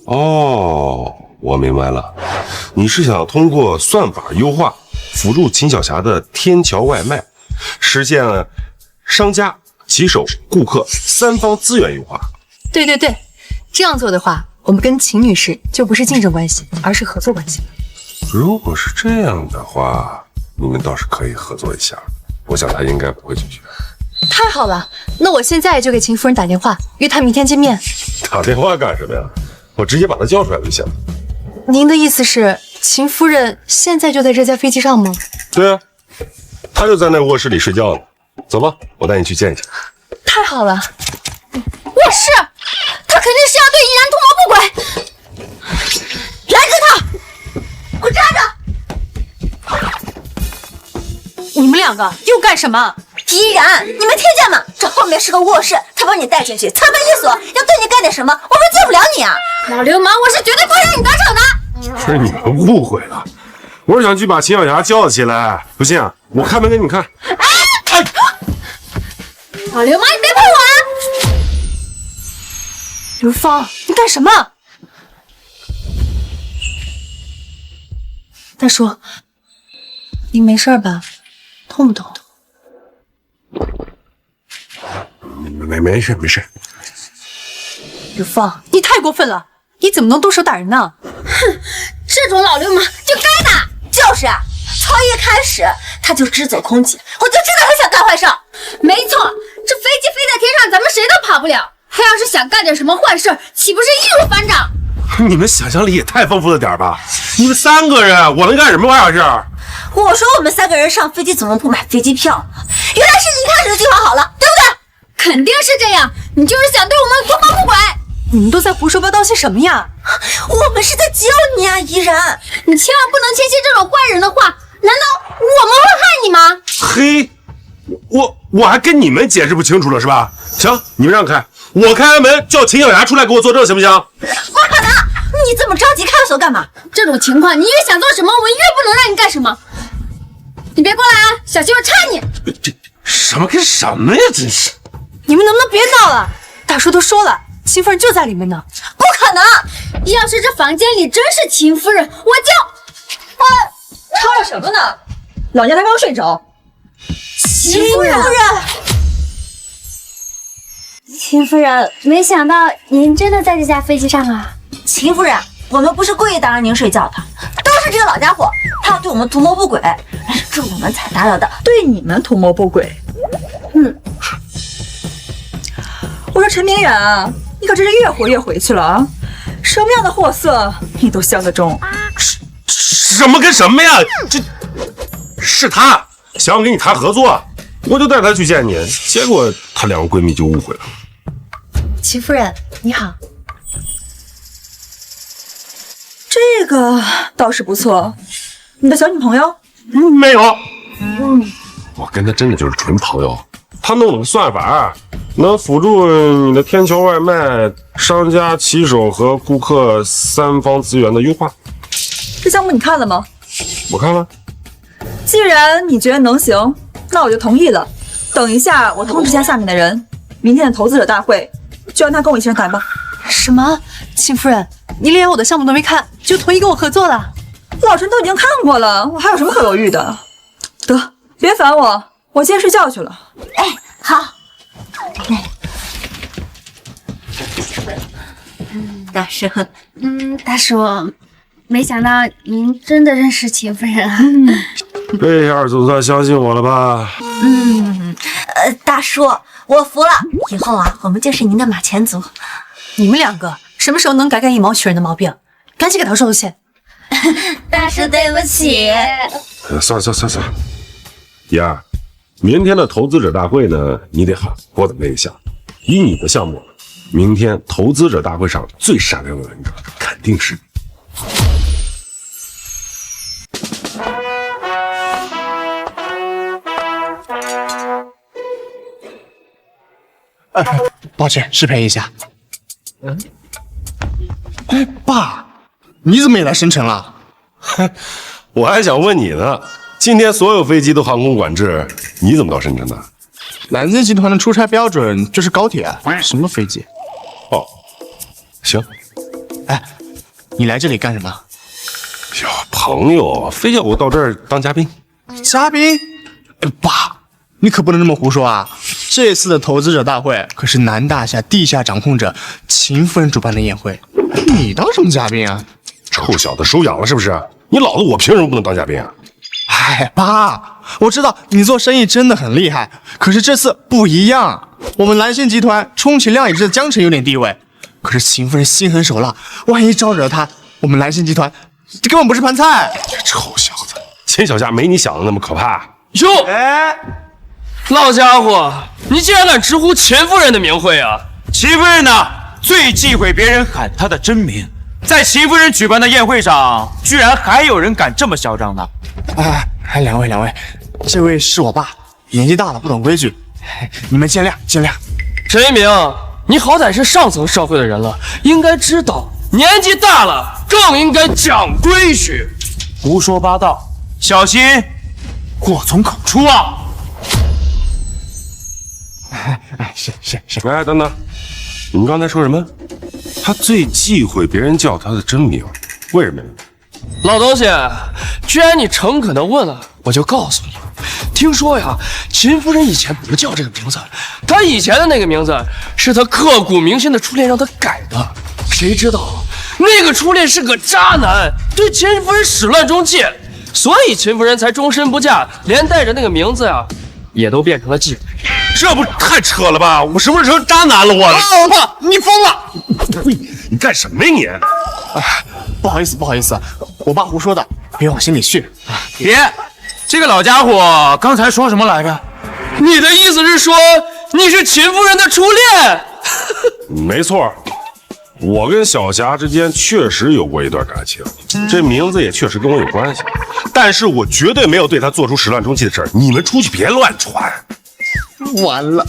S2: 哦，我明白了，你是想通过算法优化辅助秦小霞的天桥外卖，实现了商家、骑手、顾客三方资源优化。
S10: 对，这样做的话，我们跟秦女士就不是竞争关系，而是合作关系了。
S2: 如果是这样的话，你们倒是可以合作一下，我想她应该不会拒绝。
S10: 太好了，那我现在就给秦夫人打电话，约她明天见面。
S2: 打电话干什么呀？我直接把她叫出来就行了。
S10: 您的意思是，秦夫人现在就在这架飞机上吗？
S2: 对啊，她就在那卧室里睡觉呢。走吧，我带你去见一下。
S10: 太好了。
S11: 卧室，他肯定是要对怡然图谋不轨。
S12: 拦住他！给我站着！
S10: 你们两个又干什么？
S12: 怡然，你没听见吗？这后面是个卧室，他把你带进去，侧门一锁，要对你干点什么，我们见不了你啊！
S11: 老流氓，我是绝对不会让你得逞的。
S2: 是你们误会了，我是想去把秦小霞叫起来。不信啊，我开门给你们看。
S11: 老流氓，你别碰我啊！
S10: 刘芳，你干什么？大叔，您没事吧？痛不痛？
S2: 没事。
S10: 刘芳，你太过分了！你怎么能动手打人呢？
S11: 哼，这种老流氓就该打。
S12: 就是啊，从一开始他就只走空气，我就知道他想干坏事。
S11: 没错，这飞机飞在天上，咱们谁都跑不了。他要是想干点什么坏事，岂不是易如反掌？
S2: 你们想象力也太丰富了点吧！你们3个人，我能干什么坏事？
S12: 我说我们3个人上飞机怎么不买飞机票呢？原来是你一开始就计划好了，对不对？
S11: 肯定是这样，你就是想对我们图谋不轨。
S10: 你们都在胡说八道些什么呀？
S12: 我们是在救你啊，怡然！
S11: 你千万不能轻信这种坏人的话，难道我们会害你吗？
S2: 嘿，我还跟你们解释不清楚了是吧？行，你们让开，我开门叫秦小霞出来给我作证，行不行？
S12: 不可能！你这么着急开锁干嘛？
S11: 这种情况，你越想做什么，我们越不能让你干什么。你别过来啊，小心我插你！
S2: 这什么跟什么呀？真是！
S10: 你们能不能别闹了？大叔都说了，秦夫人就在里面呢。
S12: 不可能！
S11: 要是这房间里真是秦夫人，我就……
S13: 吵吵什么呢？老娘才刚睡着。
S12: 秦夫人，
S11: 秦夫人，没想到您真的在这架飞机上啊！
S12: 秦夫人，我们不是故意打扰您睡觉的，都是这个老家伙，他要对我们图谋不轨，这我们才打扰的。
S13: 对你们图谋不轨？我说陈明远啊，你可真是越活越回去了啊！什么样的货色你都相得中。
S2: 什么跟什么呀？这是她想跟你谈合作，我就带她去见你，结果她两个闺蜜就误会了。
S10: 秦夫人，你好。
S13: 这个倒是不错，你的小女朋友？
S2: 没有。我跟她真的就是纯朋友。她弄了个算法，能辅助你的天桥外卖、商家骑手和顾客三方资源的优化。
S13: 这项目你看了吗？
S2: 我看了。
S13: 既然你觉得能行，那我就同意了。等一下，我通知一下下面的人，明天的投资者大会就让他跟我一起上台吧。
S10: 什么？秦夫人，你连我的项目都没看，就同意跟我合作了？
S13: 老陈都已经看过了，我还有什么可犹豫的？得，别烦我，我先睡觉去了。
S12: 哎，好。大叔，
S11: 大叔，没想到您真的认识秦夫人啊！
S2: 这下总算相信我了吧？
S12: 大叔，我服了，以后啊，我们就是您的马前卒。
S10: 你们两个什么时候能改改以貌取人的毛病？赶紧给他收钱。
S11: 大叔，对不起。
S2: 算了，妍儿，明天的投资者大会呢，你得好好的问一下。以你的项目，明天投资者大会上最闪亮的人肯定是你。
S4: 抱歉，失陪一下。哎，爸，你怎么也来深圳了？
S2: 我还想问你呢，今天所有飞机都航空管制，你怎么到深圳的？
S4: 蓝森集团的出差标准就是高铁，什么飞机？
S2: 哦，行。
S4: 哎，你来这里干什么？
S2: 哟，朋友非叫我到这儿当嘉宾。
S4: 嘉宾？爸，你可不能这么胡说啊！这次的投资者大会可是南大厦地下掌控者秦夫人主办的宴会，你当什么嘉宾啊？
S2: 臭小子，手痒了是不是？你老子我凭什么不能当嘉宾啊？
S4: 哎，爸，我知道你做生意真的很厉害，可是这次不一样。我们蓝星集团充其量也是在江城有点地位，可是秦夫人心狠手辣，万一招惹她，我们蓝星集团这根本不是盘菜。
S2: 臭小子，秦小佳没你想的那么可怕。
S14: 哟，
S4: 哎，
S14: 老家伙，你竟然敢直呼秦夫人的名讳啊！
S15: 秦夫人呢，最忌讳别人喊她的真名，在秦夫人举办的宴会上，居然还有人敢这么嚣张呢！
S4: 哎，两位，这位是我爸，年纪大了不懂规矩，你们见谅。
S14: 陈一鸣，你好歹是上层社会的人了，应该知道年纪大了更应该讲规矩。
S15: 胡说八道，小心祸从口出啊！
S4: 是。
S2: 哎，等等，你们刚才说什么？他最忌讳别人叫他的真名，为什么呀？
S14: 老东西，既然你诚恳的问了，我就告诉你，听说呀，秦夫人以前不叫这个名字，她以前的那个名字是她刻骨铭心的初恋让她改的。谁知道那个初恋是个渣男，对秦夫人始乱终弃，所以秦夫人才终身不嫁，连带着那个名字呀，也都变成了忌讳。
S2: 这不太扯了吧？我什么时候成渣男了？我
S4: 爸，你疯了！
S2: 你干什么呀你？
S4: 不好意思，我爸胡说的，别往心里去。
S15: 别，这个老家伙刚才说什么来着？
S14: 你的意思是说你是秦夫人的初恋？
S2: 没错，我跟小霞之间确实有过一段感情，这名字也确实跟我有关系，但是我绝对没有对她做出始乱终弃的事儿。你们出去别乱传。
S4: 完了，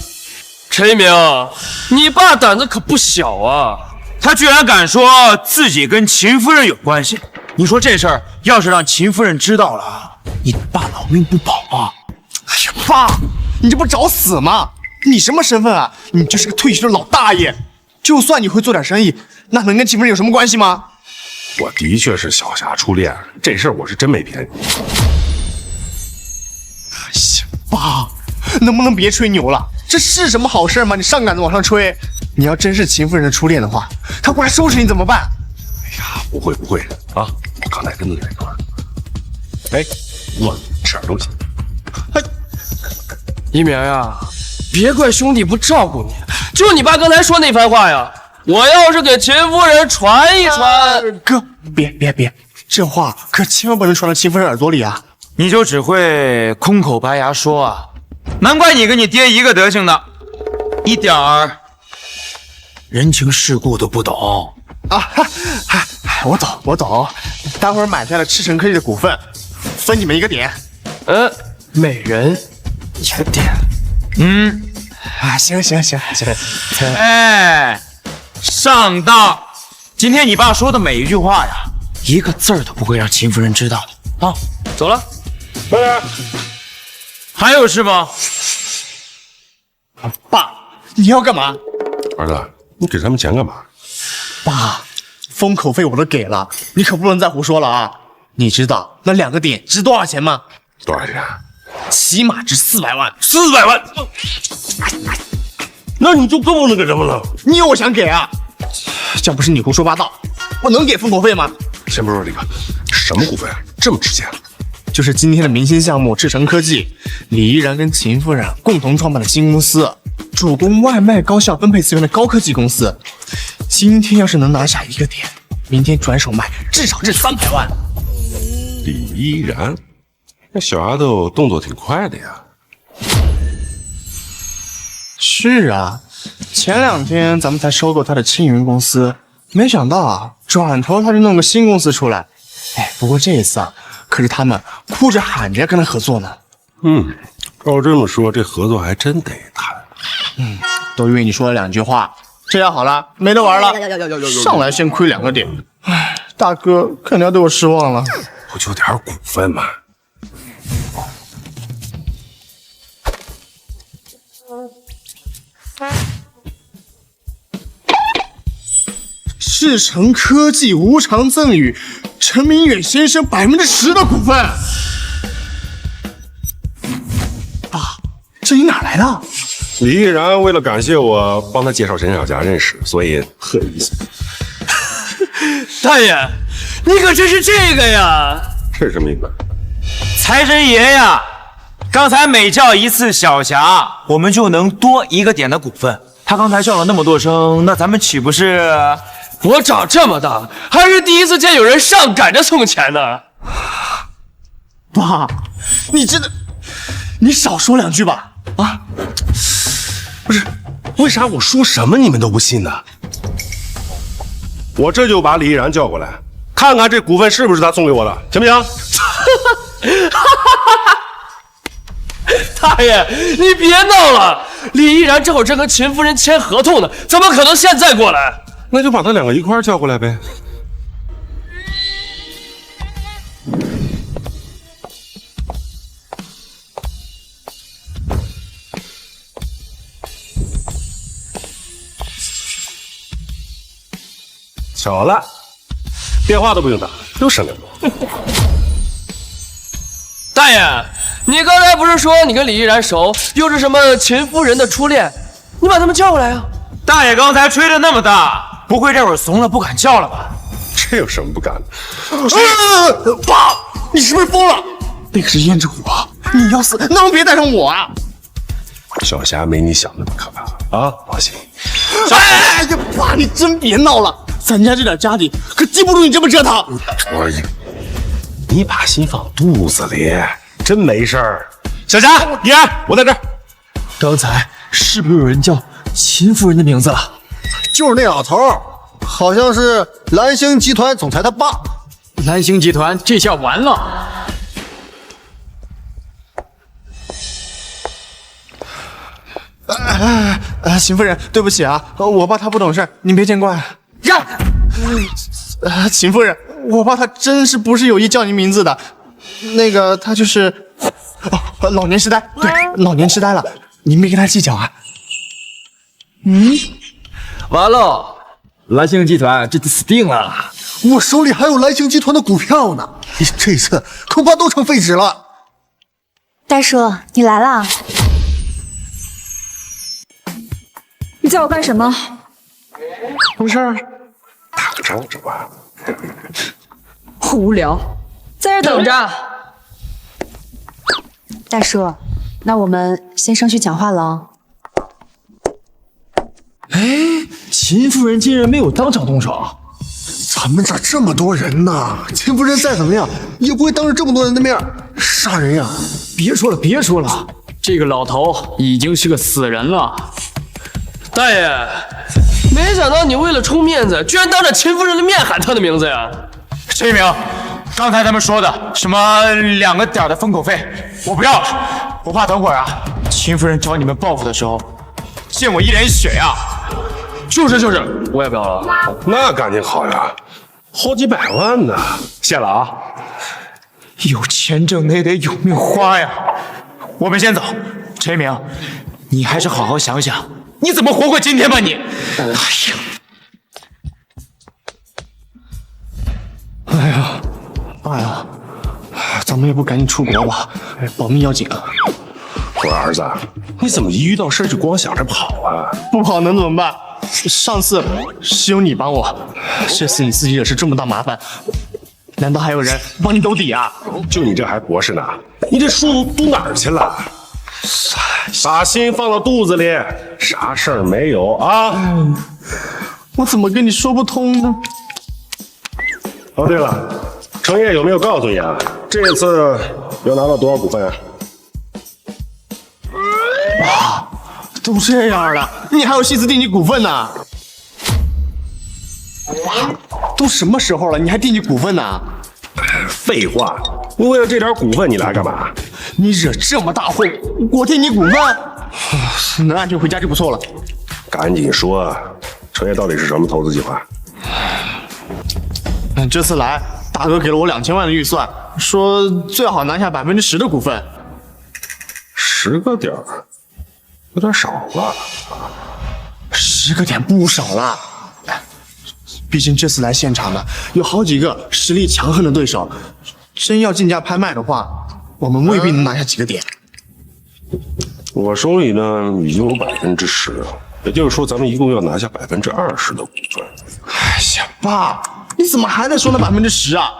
S14: 陈一鸣，你爸胆子可不小啊！
S15: 他居然敢说自己跟秦夫人有关系，你说这事儿要是让秦夫人知道了，你爸老命不保啊！
S4: 哎呀，爸，你这不找死吗？你什么身份啊？你就是个退休的老大爷，就算你会做点生意，那能跟秦夫人有什么关系吗？
S2: 我的确是小霞初恋，这事儿我是真没骗你。
S4: 哎呀，爸，能不能别吹牛了？这是什么好事吗？你上赶着往上吹。你要真是秦夫人的初恋的话，她过来收拾你怎么办？
S2: 哎呀，不会啊！我刚才跟着在一块儿。哎，我吃点东西。
S14: 一鸣呀，别怪兄弟不照顾你，就你爸刚才说那番话呀，我要是给秦夫人传一传，
S4: 哥，别，这话可千万不能传到秦夫人耳朵里啊！
S15: 你就只会空口白牙说啊？难怪你跟你爹一个德行的，一点儿人情世故都不懂
S4: 啊！我懂，待会儿买下了赤城科技的股份，分你们1个点。
S14: 每人1个点。
S4: 行。
S15: 哎，上当！今天你爸说的每一句话呀，一个字儿都不会让秦夫人知道的啊！
S14: 走了，
S2: 慢点。
S15: 还有事吗？
S4: 爸，你要干嘛？
S2: 儿子，你给咱们钱干嘛？
S4: 爸，封口费我都给了，你可不能再胡说了啊！你知道那2个点值多少钱吗？
S2: 多少钱？
S4: 起码值400万。
S2: 400万？那你就更不能给咱们了。
S4: 你有我想给啊！要不是你胡说八道，我能给封口费吗？
S2: 先不说这个，什么股份啊？这么值钱？
S4: 就是今天的明星项目赤城科技，李依然跟秦夫人共同创办的新公司，主攻外卖高效分配资源的高科技公司。今天要是能拿下1个点，明天转手卖至少是300万。
S2: 李依然，那小丫头动作挺快的呀。
S4: 是啊，前2天咱们才收购她的青云公司，没想到啊，转头她就弄个新公司出来。不过这一次啊，可是他们哭着喊着要跟他合作呢。
S2: 照这么说，这合作还真得谈。
S4: 都因为你说了2句话，这样好了，没得玩了。上来先亏2个点，大哥肯定要对我失望了。
S2: 不就点股份吗？
S4: 赤城科技无偿赠与陈明远先生10%的股份。爸，这你哪来的？
S2: 李依然为了感谢我帮他介绍沈小佳认识，所以特意送。
S14: 大爷，你可真是这个呀！
S2: 这是什么意思？
S15: 财神爷呀，刚才每叫一次小霞，我们就能多1个点的股份。他刚才叫了那么多声，那咱们岂不是？
S14: 我长这么大还是第一次见有人上赶着送钱呢。
S4: 爸，你真的，你少说2句吧。啊，
S2: 不是，为啥我说什么你们都不信呢？我这就把李依然叫过来，看看这股份是不是他送给我的，行不行？
S14: 大爷，你别闹了！李依然正好正和秦夫人签合同呢，怎么可能现在过来？
S2: 那就把他2个一块叫过来呗。巧了，电话都不用打，又省2多。
S14: 大爷，你刚才不是说你跟李依然熟，又是什么秦夫人的初恋？你把他们叫过来啊！
S15: 大爷刚才吹的那么大，不会这会儿怂了不敢叫了吧？
S2: 这有什么不敢的？
S4: 爸，你是不是疯了？那个是胭脂虎啊！你要死，能别带上我啊！
S2: 小霞没你想那么可怕啊！放心。
S4: 哎呀，爸，你真别闹了，咱家这点家底可经不住你这么折腾。
S2: 你把心放肚子里，真没事儿。小霞，依然，我在这儿。
S16: 刚才是不是有人叫秦夫人的名字了？
S17: 就是那老头，好像是蓝星集团总裁他爸。
S16: 蓝星集团这下完了。
S4: 秦夫人，对不起啊，我爸他不懂事，您别见怪。
S16: 让！
S4: 秦夫人，我爸他真是不是有意叫您名字的，那个他就是老年痴呆，对，老年痴呆了，您别跟他计较啊。
S16: 完了，蓝星集团这就死定了。
S17: 我手里还有蓝星集团的股票呢，这次恐怕都成废纸了。
S5: 大叔，你来了。
S13: 你叫我干什么？
S2: 没事儿，打个招呼吧。
S13: 无聊，在这等着。
S10: 大叔，那我们先上去讲话了哦。
S16: 秦夫人竟然没有当场动手。
S17: 咱们这儿这么多人呢，秦夫人再怎么样也不会当着这么多人的面杀人呀！
S16: 别说了，别说了，这个老头已经是个死人了。
S14: 大爷，没想到你为了充面子，居然当着秦夫人的面喊她的名字呀！
S15: 陈一鸣，刚才他们说的什么2个点的封口费，我不要了，我怕等会儿啊，秦夫人找你们报复的时候，溅我一脸血呀！
S14: 就是，我也不要了。
S2: 那感情好呀，好几百万呢。
S15: 谢了啊，有钱挣的也得有命花呀。我们先走，陈一鸣，你还是好好想想，你怎么活过今天吧你。
S4: 哎呀，咱们也不赶紧出国吧，保命要紧啊。
S2: 我儿子，你怎么一遇到事就光想着跑啊？
S4: 不跑能怎么办？上次是有你帮我，这次你自己惹是这么大麻烦，难道还有人帮你兜底啊？
S2: 就你这还博士呢？你这书读哪儿去了？把心放到肚子里，啥事儿没有啊？
S4: 我怎么跟你说不通呢？
S2: 哦，对了，程烨有没有告诉你啊？这次要拿到多少股份啊？
S4: 哇，都这样了，你还有心思定你股份呢？都什么时候了，你还定你股份呢？
S2: 废话，你为了这点股份你来干嘛？
S4: 你惹这么大祸，我定你股份，能安全回家就不错了。
S2: 赶紧说，程烨到底是什么投资计划？
S4: 这次来，大哥给了我2000万的预算，说最好拿下10%的股份。
S2: 10个点儿，有点少了。
S4: 10个点不少了，毕竟这次来现场的有好几个实力强横的对手，真要竞价拍卖的话，我们未必能拿下几个点。
S2: 我手里呢已经有10%，也就是说咱们一共要拿下20%的股份。
S4: 哎呀，爸，你怎么还在说那10%啊？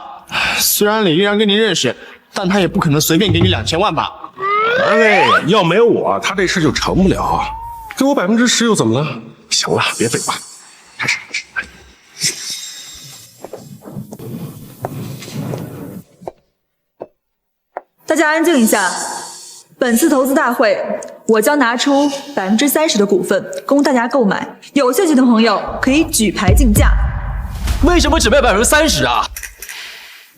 S4: 虽然李玉然跟你认识，但他也不可能随便给你2000万吧？
S2: 儿子，要没有我，他这事就成不了。给我10%又怎么了？行了，别废话，开始。
S13: 大家安静一下，本次投资大会，我将拿出30%的股份供大家购买，有兴趣的朋友可以举牌竞价。
S14: 为什么只卖30%啊？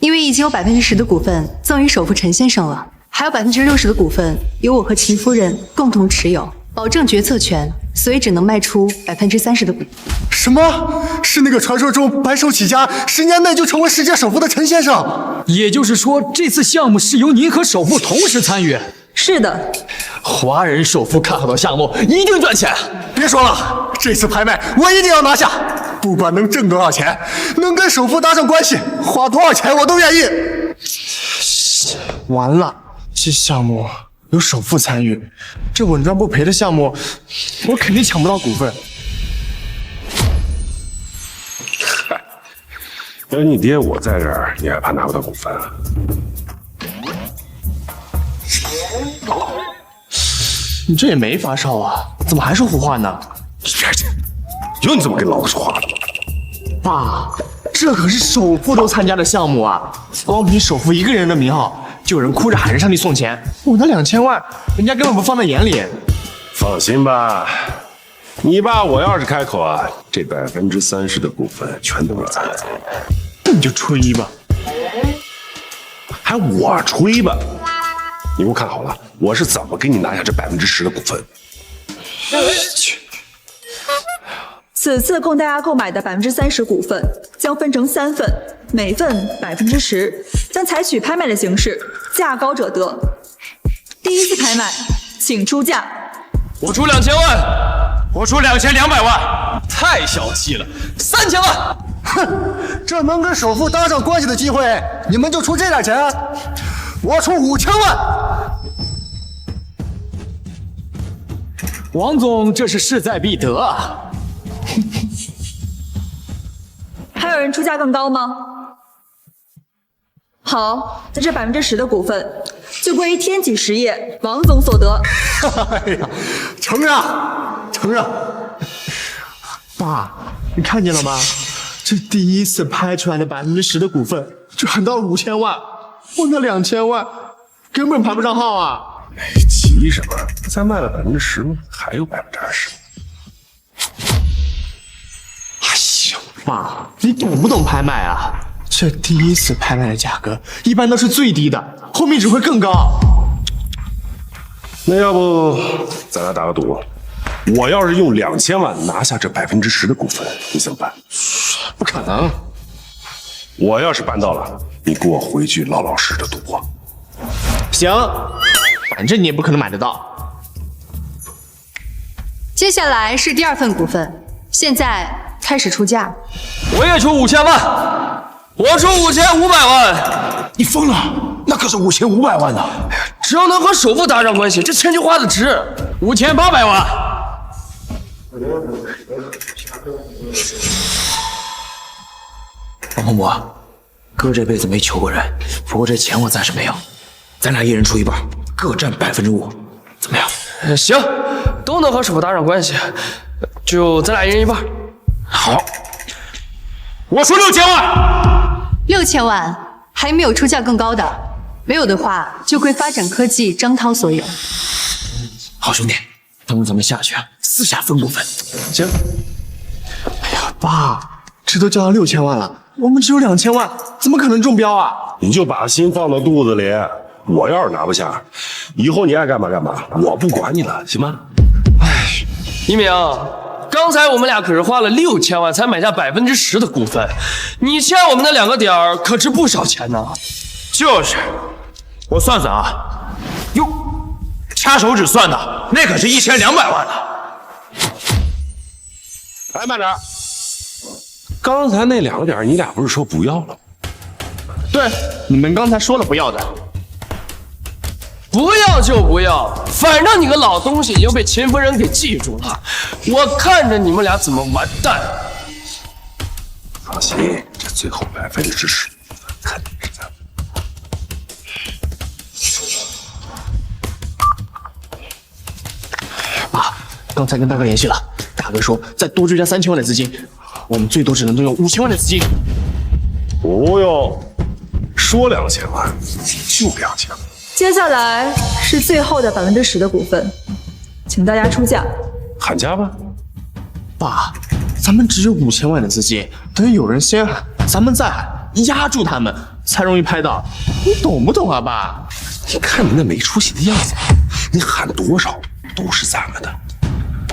S10: 因为已经有10%的股份赠与首富陈先生了，还有60%的股份由我和秦夫人共同持有，保证决策权，所以只能卖出30%的股份。
S17: 什么？是那个传说中白手起家10年内就成为世界首富的陈先生？
S16: 也就是说，这次项目是由您和首富同时参与？
S13: 是的。
S16: 华人首富看好的项目一定赚钱。
S17: 别说了，这次拍卖我一定要拿下，不管能挣多少钱，能跟首富搭上关系，花多少钱我都愿意。
S4: 完了，这项目有首富参与，这稳赚不赔的项目，我肯定抢不到股份。
S2: 有你爹我在这儿，你还怕拿不到股份啊？
S4: 你这也没发烧啊，怎么还说胡话呢？
S2: 有你这么跟老子说话的吗？
S4: 爸，这可是首富都参加的项目啊！光凭首富一个人的名号，就有人哭着喊着上去送钱。我那2000万，人家根本不放在眼里。
S2: 放心吧，你爸我要是开口啊，这30%的股份全都是咱的。
S4: 那你就吹吧，
S2: 还我吹吧？你给我看好了，我是怎么给你拿下这10%的股份？
S13: 此次供大家购买的30%股份将分成3份，每份10%，将采取拍卖的形式，价高者得。第一次拍卖，请出价。
S14: 我出2000万，
S15: 我出2200万，
S14: 太小气了，3000万。
S17: 哼，这能跟首富搭上关系的机会，你们就出这点钱？我出5000万。
S16: 王总，这是势在必得啊！
S13: 还有人出价更高吗？好，那这10%的股份就归于天启实业王总所得。
S17: 哎呀，承让，承让。
S4: 爸，你看见了吗？这第一次拍出来的10%的股份，赚到5000万，我那2000万根本排不上号啊！
S2: 急什么？再卖了10%，还有20%。
S4: 哎呀，爸，你懂不懂拍卖啊？这第一次拍卖的价格一般都是最低的，后面只会更高。
S2: 那要不咱俩打个赌？我要是用2000万拿下这10%的股份，你怎么办？
S4: 不可能！
S2: 我要是办到了，你给我回去老老实实的赌我。
S4: 行，反正你也不可能买得到。
S10: 接下来是第2份股份，现在开始出价。
S14: 我也出5000万，我出5500万。
S17: 你疯了？那可是5500万呢！
S14: 只要能和首富搭上关系，这钱就花得值。
S16: 5800万。
S15: 王洪博，哥这辈子没求过人，不过这钱我暂时没有，咱俩一人出一半，各占5%，怎么样？
S14: 行，都能和首富搭上关系，就咱俩一人一半。
S15: 好，我出6000万。
S10: 6000万，还没有出价更高的，没有的话就归发展科技张涛所有。
S15: 好兄弟，等咱们下去私下分股份。
S4: 行。哎呀，爸，这都交到6000万了，我们只有2000万，怎么可能中标啊？
S2: 你就把心放到肚子里，我要是拿不下，以后你爱干嘛干嘛，我不管你了，行吗？
S14: 哎，一鸣，刚才我们俩可是花了6000万才买下10%的股份，你欠我们的2个点儿可值不少钱呢。
S15: 就是，我算算啊，哟，掐手指算的，那可是1200万呢。
S2: 哎，慢点，刚才那2个点你俩不是说不要了？
S4: 对，你们刚才说了不要的。
S14: 不要就不要，反正你个老东西已经被秦夫人给记住了，我看着你们俩怎么完蛋。
S2: 放心，这最后10%，肯定是咱们。
S4: 爸，刚才跟大哥联系了，大哥说再多追加3000万的资金，我们最多只能动用5000万的资金。
S2: 不用，说2000万就2000万。
S13: 接下来是最后的10%的股份，请大家出价。
S2: 喊价吧。
S4: 爸，咱们只有5000万的资金，等有人先喊，咱们再喊，压住他们，才容易拍到。你懂不懂啊，爸？
S2: 你看你那没出息的样子，你喊多少都是咱们的。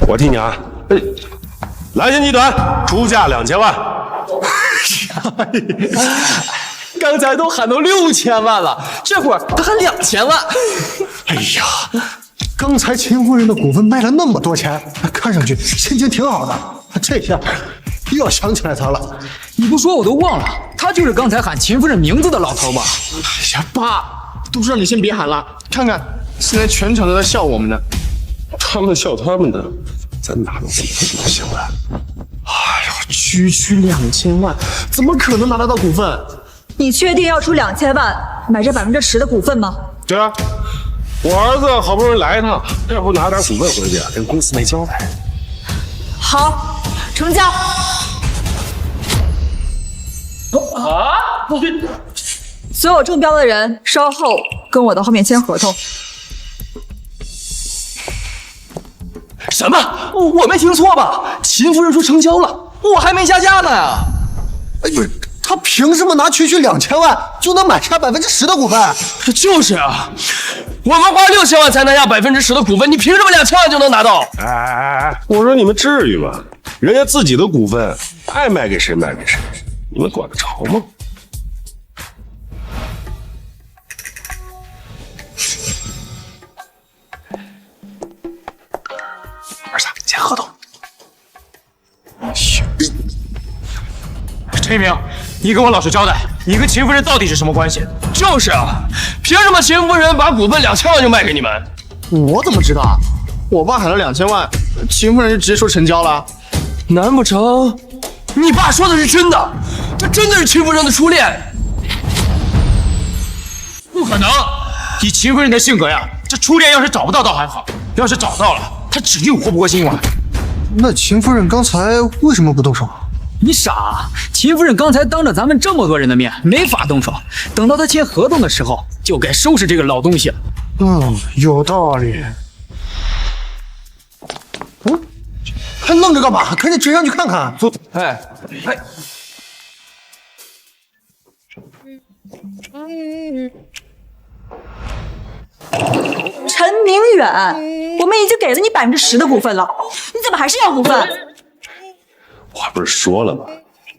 S2: 我替你啊，蓝星集团出价2000万。
S3: 刚才都喊到6000万了，这会儿他喊2000万。
S17: 哎呀，刚才秦夫人的股份卖了那么多钱，看上去心情挺好的，这下又要想起来他了。
S16: 你不说我都忘了，他就是刚才喊秦夫人名字的老头吧？
S4: 哎呀，爸，都是让你先别喊了，看看现在全场都在笑我们呢。
S2: 他们笑他们的，咱拿到股份就行了。
S4: 哎呦，区2000万，怎么可能拿得到股份？
S13: 你确定要出2000万买这10%的股份吗？
S2: 对啊，我儿子好不容易来一趟，要不拿点股份回去，跟公司没交代。
S13: 好，成交。
S14: 啊！
S13: 所有中标的人稍后跟我到后面签合同。
S14: 什么？我没听错吧？秦夫人说成交了，我还没下架呢呀！
S17: 哎，不是。他凭什么拿区2000万就能买下10%的股份？
S14: 就是啊，我们花6000万才拿下10%的股份，你凭什么2000万就能拿到？
S2: 哎，我说你们至于吗？人家自己的股份爱卖给谁卖给谁，你们管得着吗？
S15: 儿子，签合同。陈一鸣，你跟我老实交代，你跟秦夫人到底是什么关系？
S14: 就是啊，凭什么秦夫人把股份2000万就卖给你们？
S4: 我怎么知道啊？我爸喊了2000万，秦夫人就直接说成交了。
S14: 难不成你爸说的是真的？这真的是秦夫人的初恋？
S15: 不可能！以秦夫人的性格呀，这初恋要是找不到倒还好，要是找到了，她指定活不过今晚。
S17: 那秦夫人刚才为什么不动手？
S16: 你傻！秦夫人刚才当着咱们这么多人的面没法动手，等到她签合同的时候，就该收拾这个老东西了。
S17: 有道理。还愣着干嘛？赶紧追上去看看！
S14: 哎。
S13: 陈明远，我们已经给了你10%的股份了，你怎么还是要股份？
S2: 我不是说了吗？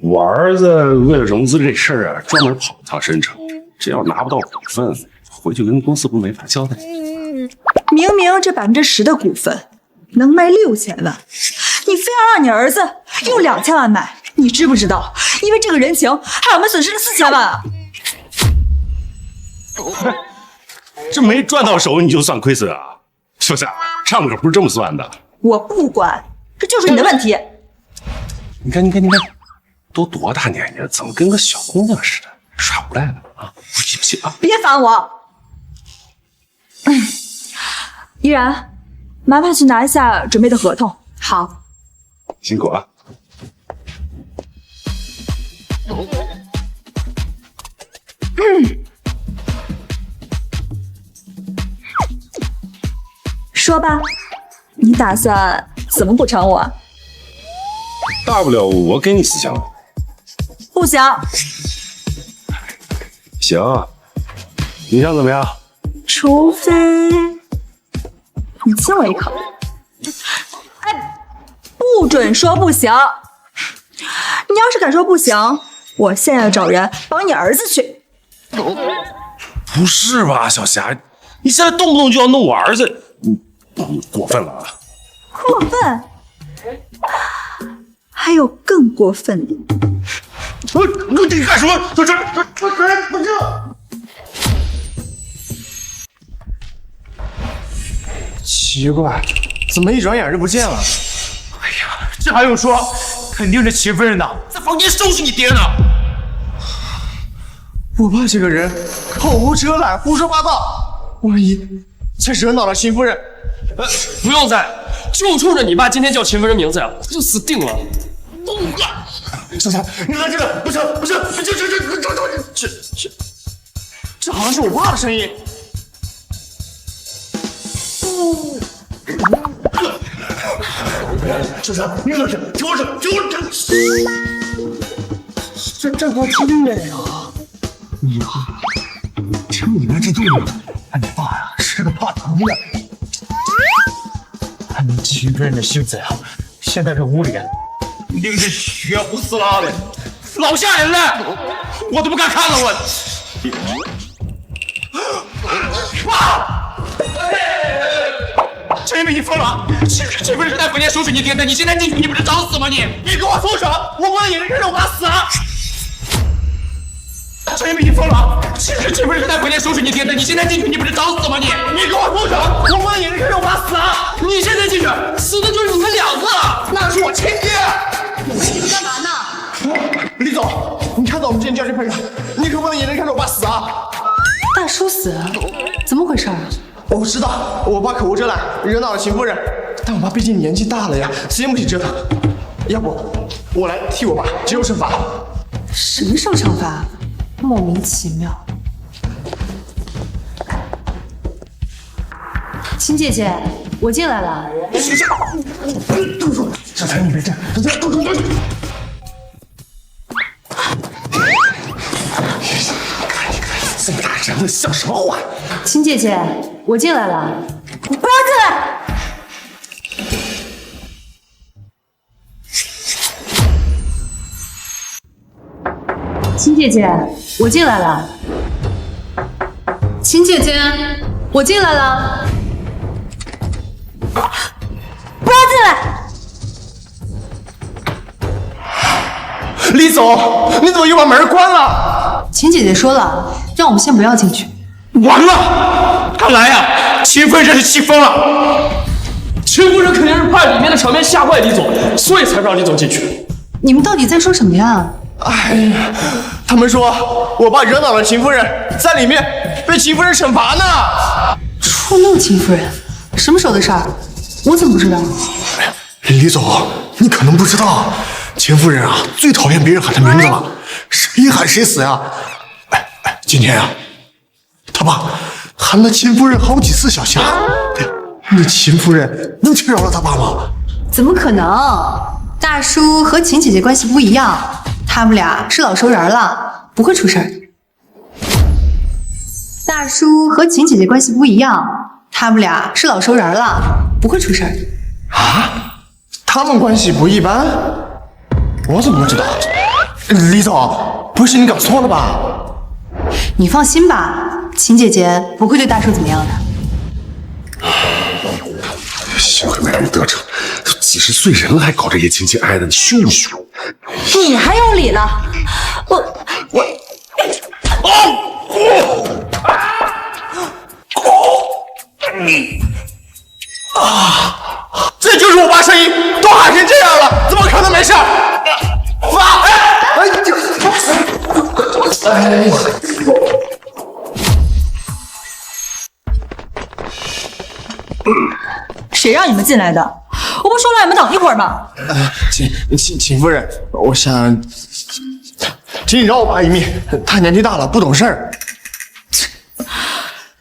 S2: 我儿子为了融资这事儿啊，专门跑一趟深城，这要拿不到股份，回去跟公司不没法交代。
S13: 明明这10%的股份能卖6000万，你非要让你儿子用2000万买，你知不知道？因为这个人情，害我们损失了4000万啊！
S2: 这没赚到手你就算亏损啊？小夏，账可不是这么算的。
S13: 我不管，这就是你的问题。
S2: 你看，都多大年纪了，怎么跟个小姑娘似的，耍无赖了啊？不行啊！
S13: 别烦我。依然，麻烦去拿一下准备的合同。
S11: 好，
S2: 辛苦啊。
S13: 说吧，你打算怎么补偿我？
S2: 大不了我给你4000万。
S13: 不行。
S2: 行，你想怎么样？
S13: 除非你亲我一口。哎，不准说不行！你要是敢说不行，我现在找人帮你儿子去。
S2: 不是吧，小霞，你现在动不动就要弄我儿子，你过分了啊！
S13: 过分？还有更过分的。
S2: 你干什么？这不是。
S4: 奇怪，怎么一转眼就不见了？
S15: 哎呀，这还用说？肯定是秦夫人的，在房间收拾你爹呢。
S4: 我爸这个人口无遮拦，胡说八道，万一再惹恼了秦夫人，
S14: 不用再，就冲着你爸今天叫秦夫人名字呀，他就死定了。
S4: 小霞，你来这个，不行，这好像是我爸的声音。小霞，你冷静，听我说，这个听着呀。你爸，听你们这动静，看你爸呀是个怕疼的。看你秦夫人的性子呀，现在这屋里一定是血呼撕拉的，老吓人了，我都不敢看了我。爸，陈一鸣，你疯了！秦夫人是在房间收拾你爹的，你现在进去，你不是找死吗？你给我松手！我不能眼睁睁让我爸死啊！陈一鸣，你疯了！秦夫人是在房间收拾你爹的，你现在进去，你不是找死吗？你给我松手！我不能眼睁睁让我爸死啊！
S14: 你现在进去，死的就是你们2个，
S4: 那是我亲爹！
S11: 你干嘛呢？
S4: 李总，你看到我们之前交接配合，你可不能眼睁看着我爸死啊！
S10: 大叔死，怎么回事啊？
S4: 我知道，我爸口无遮拦，惹恼了秦夫人，但我爸毕竟年纪大了呀，经不起折腾。要不我来替我爸接受惩罚？
S10: 什么受惩罚？莫名其妙。秦姐姐，我进来了。
S4: 小才，你别这样，动手！这么大人了，像什么话？
S10: 秦姐姐，我进来了。
S13: 你不要进来！
S10: 秦姐姐，我进来了。秦姐姐，我进来了。
S13: 不要进来！
S4: 李总，你怎么又把门关了？
S10: 秦姐姐说了，让我们先不要进去。
S15: 完了，看来呀，秦夫人这是气疯了。
S14: 秦夫人肯定是怕里面的场面吓坏李总，所以才让李总进去。
S10: 你们到底在说什么呀？
S4: 哎呀，他们说我爸惹恼了秦夫人，在里面被秦夫人惩罚呢。
S10: 触怒秦夫人？什么时候的事儿？我怎么不知道？
S17: 李总，你可能不知道，秦夫人啊最讨厌别人喊她名字了，谁喊谁死呀！今天啊，他爸喊了秦夫人好几次小夏，那秦夫人能去饶了他爸吗？
S10: 怎么可能？大叔和秦姐姐关系不一样，他们俩是老熟人了，不会出事儿。大叔和秦姐姐关系不一样，他们俩是老熟人了，不会出事儿。
S4: 啊？他们关系不一般？我怎么不知道？李总，不是你搞错了吧？
S10: 你放心吧，秦姐姐不会对大叔怎么样的。
S2: 幸亏没让你得逞，都几十岁人了还搞这些情情爱爱的，你凶不凶？
S11: 你还有理了？
S4: 这就是我爸声音，都喊成这样了，怎么可能没事？爸，
S13: 谁让你们进来的？我不说了，你们等一会儿吗？
S4: 秦夫人，我想，请你饶我爸一命，他年纪大了，不懂事儿。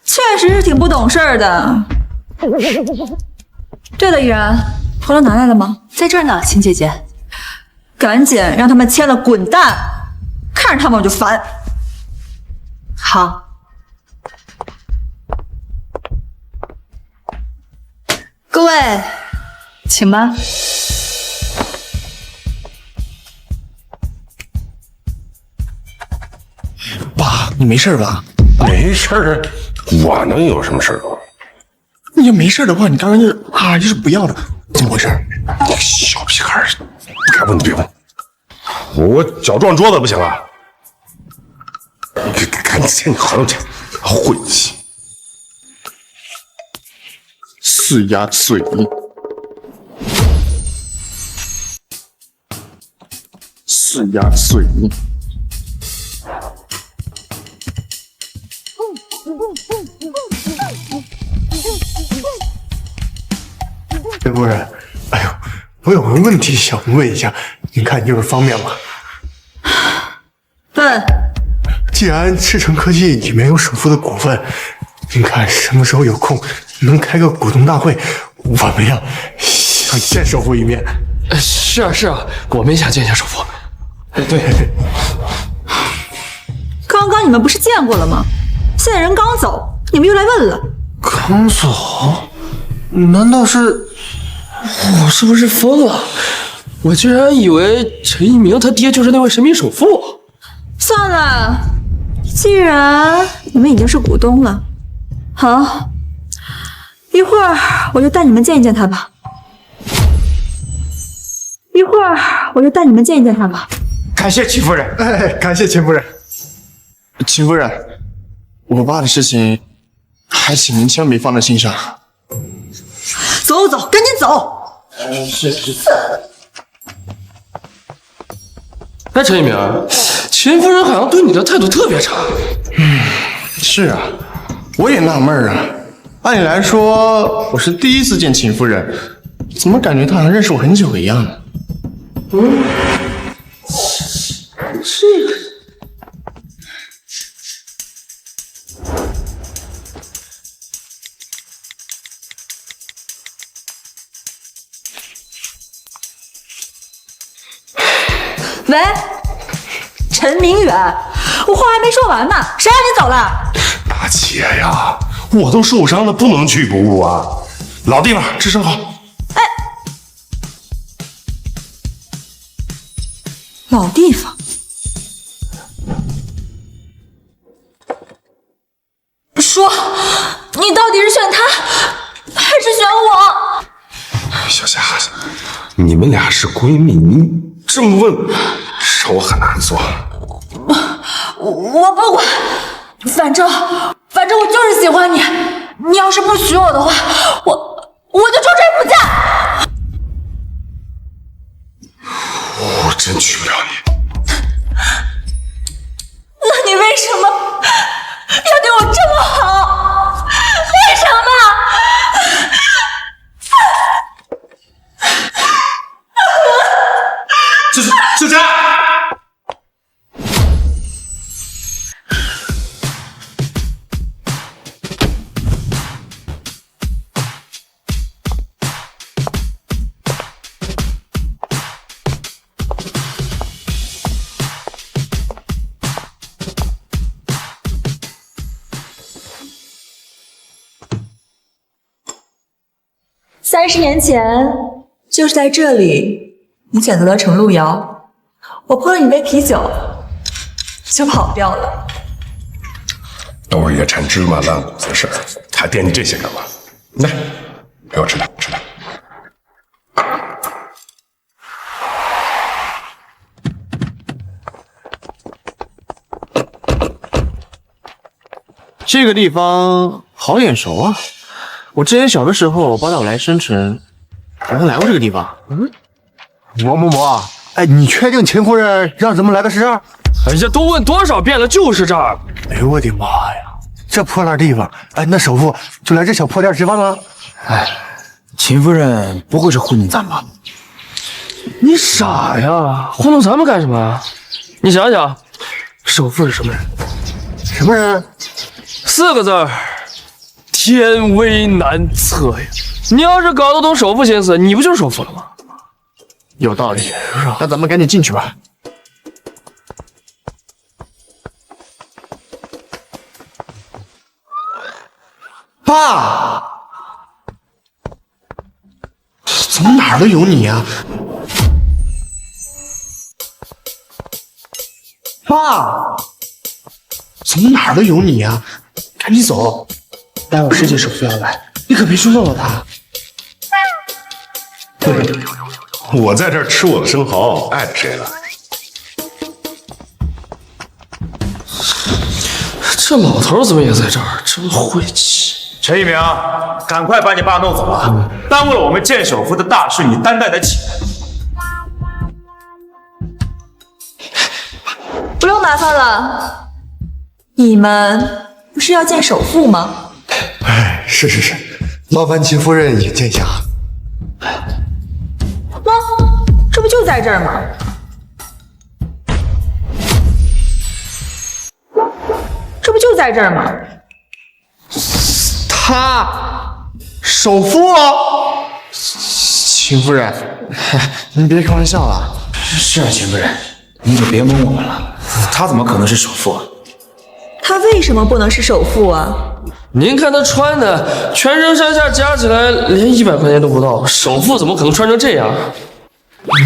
S13: 确实是挺不懂事儿的。对了，依然，头都拿来了吗？
S10: 在这儿呢，秦姐姐。
S13: 赶紧让他们签了滚蛋，看着他们我就烦。
S10: 好。各位，请吧。
S4: 爸，你没事吧？
S2: 没事，我能有什么事啊？
S4: 你要没事的话，你刚刚就是啊，就是不要的，怎么回事？
S2: 你个小屁孩，不该问的别问。我脚撞桌子不行啊！你赶紧签你合同去，晦气！
S4: 是呀，水泥。是呀，水泥。
S17: 陈夫人，哎呦，我有个问题想问一下，您看就是方便吗？
S13: 问。
S17: 既然赤诚科技里面有首富的股份，您看什么时候有空能开个股东大会，我们呀想见首富一面。
S14: 是啊是啊，我们也想见见首富。
S17: 对。
S13: 刚刚你们不是见过了吗？现在人刚走，你们又来问了。
S14: 刚走？难道是我是不是疯了？我居然以为陈一鸣他爹就是那位神秘首富。
S13: 算了，既然你们已经是股东了，好，一会儿我就带你们见一见他吧。一会儿我就带你们见一见他吧。
S4: 感谢秦夫人，
S17: 哎，感谢秦夫人。
S4: 秦夫人，我爸的事情，还请您千万别放在心上。
S13: 走走，赶紧走。
S4: 是。
S14: 哎，陈一鸣，秦夫人好像对你的态度特别差。
S4: 是啊，我也纳闷啊。按理来说，我是第一次见秦夫人，怎么感觉她好像认识我很久一样呢？
S14: 这个。
S13: 喂，陈明远，我话还没说完呢，谁让你走了？
S2: 大姐呀，我都受伤了，不能去不顾啊！老地方，吃生蚝。
S13: 哎，老地方，说，你到底是选他，还是选我？
S2: 小夏，你们俩是闺蜜，你这么问，让我很难做。
S13: 我不管，反正我就是喜欢你。你要是不娶我的话，我就终身不嫁。
S2: 我真娶不了你。
S13: 那你为什么要对我这么好？为什么？
S15: 志佳。
S13: 30年前，就是在这里，你选择了程路遥，我泼了你杯啤酒，就跑掉了。
S2: 都是些陈芝麻烂谷子的事儿，还惦记这些干嘛？来，给我吃点，吃点。
S4: 这个地方好眼熟啊！我之前小的时候报道来生辰，好像来过这个地方。
S17: 王嬷嬷，哎，你确定秦夫人让咱们来的是这儿？
S14: 哎呀，都问多少遍了，就是这儿。
S17: 哎呦我的妈呀，这破烂地方，哎，那首富就来这小破店吃饭了？
S16: 哎，秦夫人不会是糊弄咱吧？
S14: 你傻呀，糊弄咱们干什么啊？你想想，首富是什么人？
S17: 什么人
S14: ？4个字儿。天威难测呀！你要是搞得懂首富心思，你不就是首富了吗？
S4: 有道理，那咱们赶紧进去吧。爸，怎么哪儿都有你呀？爸，怎么哪儿都有你呀？赶紧走。待会儿世界首富要来，你可别去漏了他。
S2: 我在这儿吃我的生蚝，碍着谁了？
S14: 这老头怎么也在这儿？真晦气！
S15: 陈一鸣，赶快把你爸弄走了，耽误了我们见首富的大事，你担待得起？
S13: 不用麻烦了，你们不是要见首富吗？
S17: 哎，是，麻烦秦夫人引荐下。
S13: 喏，这不就在这儿吗？这不就在这儿吗？
S4: 他首富了，秦夫人，您别开玩笑了。
S16: 是啊，秦夫人，您就别蒙我们了。他怎么可能是首富？
S13: 他为什么不能是首富啊？
S14: 您看他穿的，全身上下加起来连100块钱都不到，首富怎么可能穿成这样？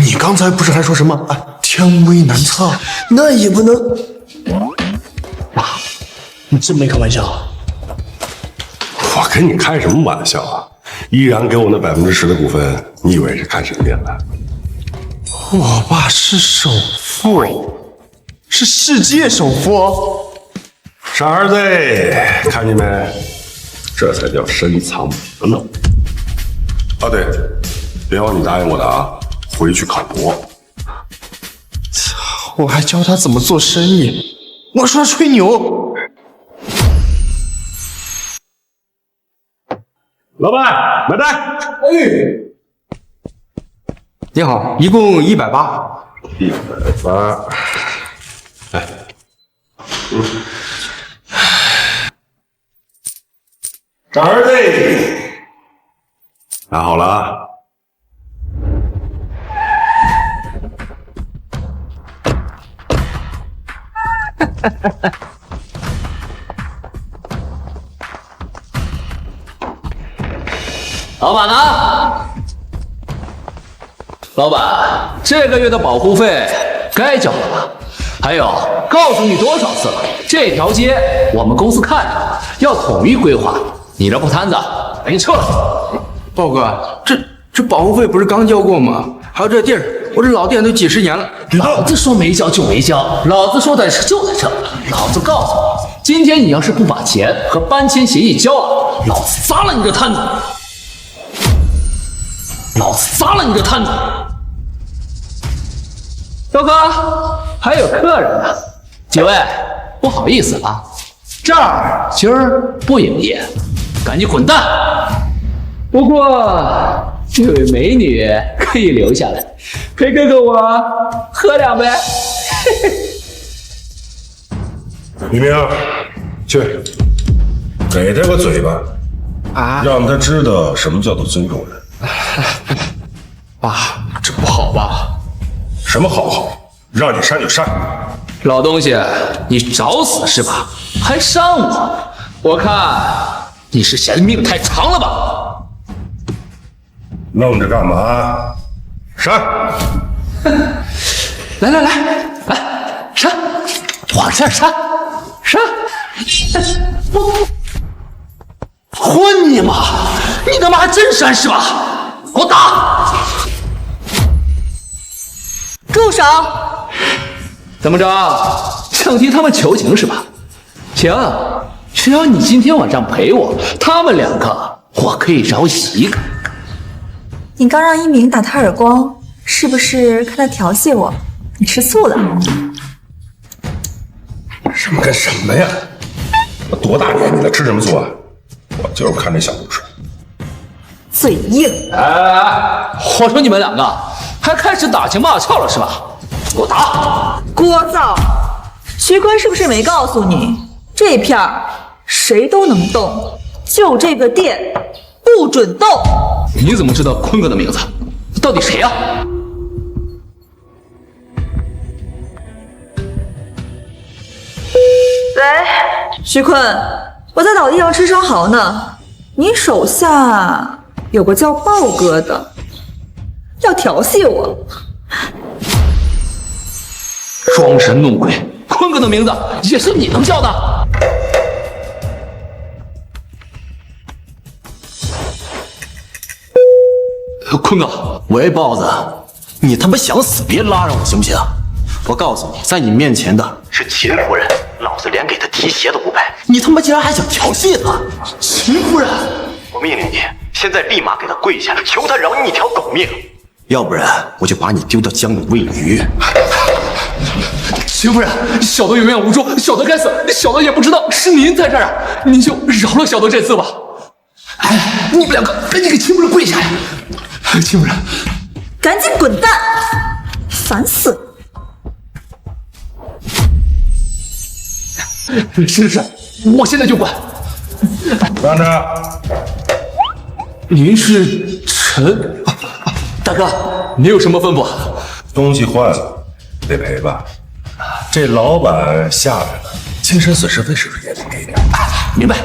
S17: 你刚才不是还说什么啊？天威难测，
S4: 那也不能。爸，你真没开玩笑？
S2: 我跟你开什么玩笑啊！依然给我那10%的股份，你以为是看谁脸了？
S4: 我爸是首富，是世界首富。
S2: 傻儿子，看见没？这才叫深藏不露。啊，对，别忘你答应我的啊，回去考博。
S4: 我还教他怎么做生意，我说他吹牛。
S2: 老板，买单。
S16: 哎，你好，一共180。
S2: 180。哎，傻儿子，拿好了啊。
S18: 老板呢？老板，这个月的保护费该交了吧？还有，告诉你多少次了，这条街我们公司看着了，要统一规划。你这破摊子，赶紧撤了。
S16: 豹哥，这保护费不是刚交过吗？还有这地儿，我这老店都几10年了。
S18: 老子说没交就没交，老子说在撤就得撤。老子告诉你，今天你要是不把钱和搬迁协议交了，老子砸了你这摊子！老子砸了你这摊子！周哥，还有客人呢。几位，不好意思啊，这儿今儿不营业，赶紧滚蛋。不过这位美女可以留下来，陪哥哥我喝两杯。
S2: 黎明，去给他个嘴巴啊，让他知道什么叫做尊重人。
S14: 爸，这不好吧？
S2: 什么好？让你删就删。
S18: 老东西，你找死是吧？还删我？我看你是嫌命太长了吧？
S2: 弄着干嘛？删！
S18: 来，删！往这删！删！我混你妈！你他妈还真删是吧？给我打！
S13: 住手！
S18: 怎么着？想替他们求情是吧？行，只要你今天晚上陪我，他们两个我可以饶一个。
S13: 你刚让一鸣打他耳光，是不是看他调戏我？你吃醋了？
S2: 什么跟什么呀？我多大年纪了，吃什么醋啊？我就是看这小故事。
S13: 嘴硬！
S18: 哎，我说你们两个还开始打情骂俏了是吧？给我打！
S13: 聒噪！徐坤是不是没告诉你，这片儿谁都能动，就这个店不准动？
S18: 你怎么知道坤哥的名字？到底谁呀？
S13: 喂，徐坤，我在岛地上吃生蚝呢。你手下有个叫豹哥的，要调戏我。
S18: 装神弄鬼，坤哥的名字也是你能叫的？坤哥，
S19: 喂，豹子，你他妈想死别拉上我行不行？我告诉你，在你面前的是秦夫人，老子连给她提鞋都不配，你他妈竟然还想调戏她！秦夫人，我命令你现在立马给她跪下，求她饶你一条狗命，要不然我就把你丢到江里喂鱼。
S18: 秦夫人，小的有眼无珠，小的该死，小的也不知道是您在这儿啊，您就饶了小的这次吧。哎，你们两个赶紧给秦夫人跪下呀！秦夫人，
S13: 赶紧滚蛋！烦死了！
S18: 是，我现在就滚。
S2: 站着！
S18: 您是陈大哥，您有什么吩咐？
S2: 东西坏了，得赔吧？这老板下来了，精神损失费是不是也得给点？
S18: 明白，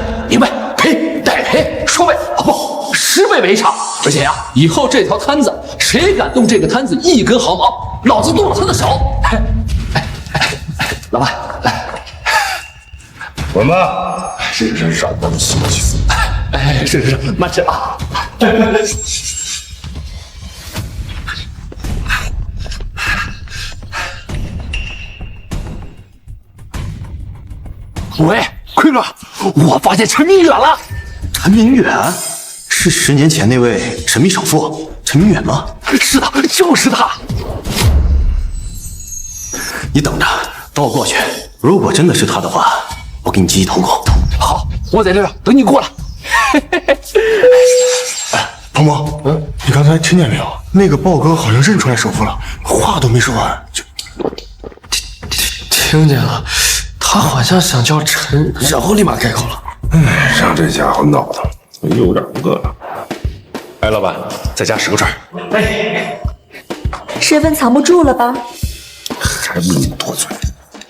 S18: 赔得赔，双倍啊不，10倍为差。而且呀，以后这条摊子谁敢动这个摊子一根毫毛，老子剁了他的手。老板，来，
S2: 滚吧！是让他们心去。
S18: 哎，是，慢吃啊。
S19: 喂，坤哥，我发现陈明远了。陈明远是10年前那位神秘首富陈明远吗？
S18: 是的，就是他。
S19: 你等着，等我过去。如果真的是他的话，我给你记一头功。
S18: 好，我在这儿等你过来。
S17: 鹏鹏，你刚才听见没有？那个豹哥好像认出来首富了，话都没说完就……
S14: 听见了。他好像想叫陈，然后立马改口了。
S2: 哎，让这家伙闹腾，有点不乐了。哎，老板，再加10个串。
S13: 哎，身份藏不住了吧？
S2: 还不你多嘴。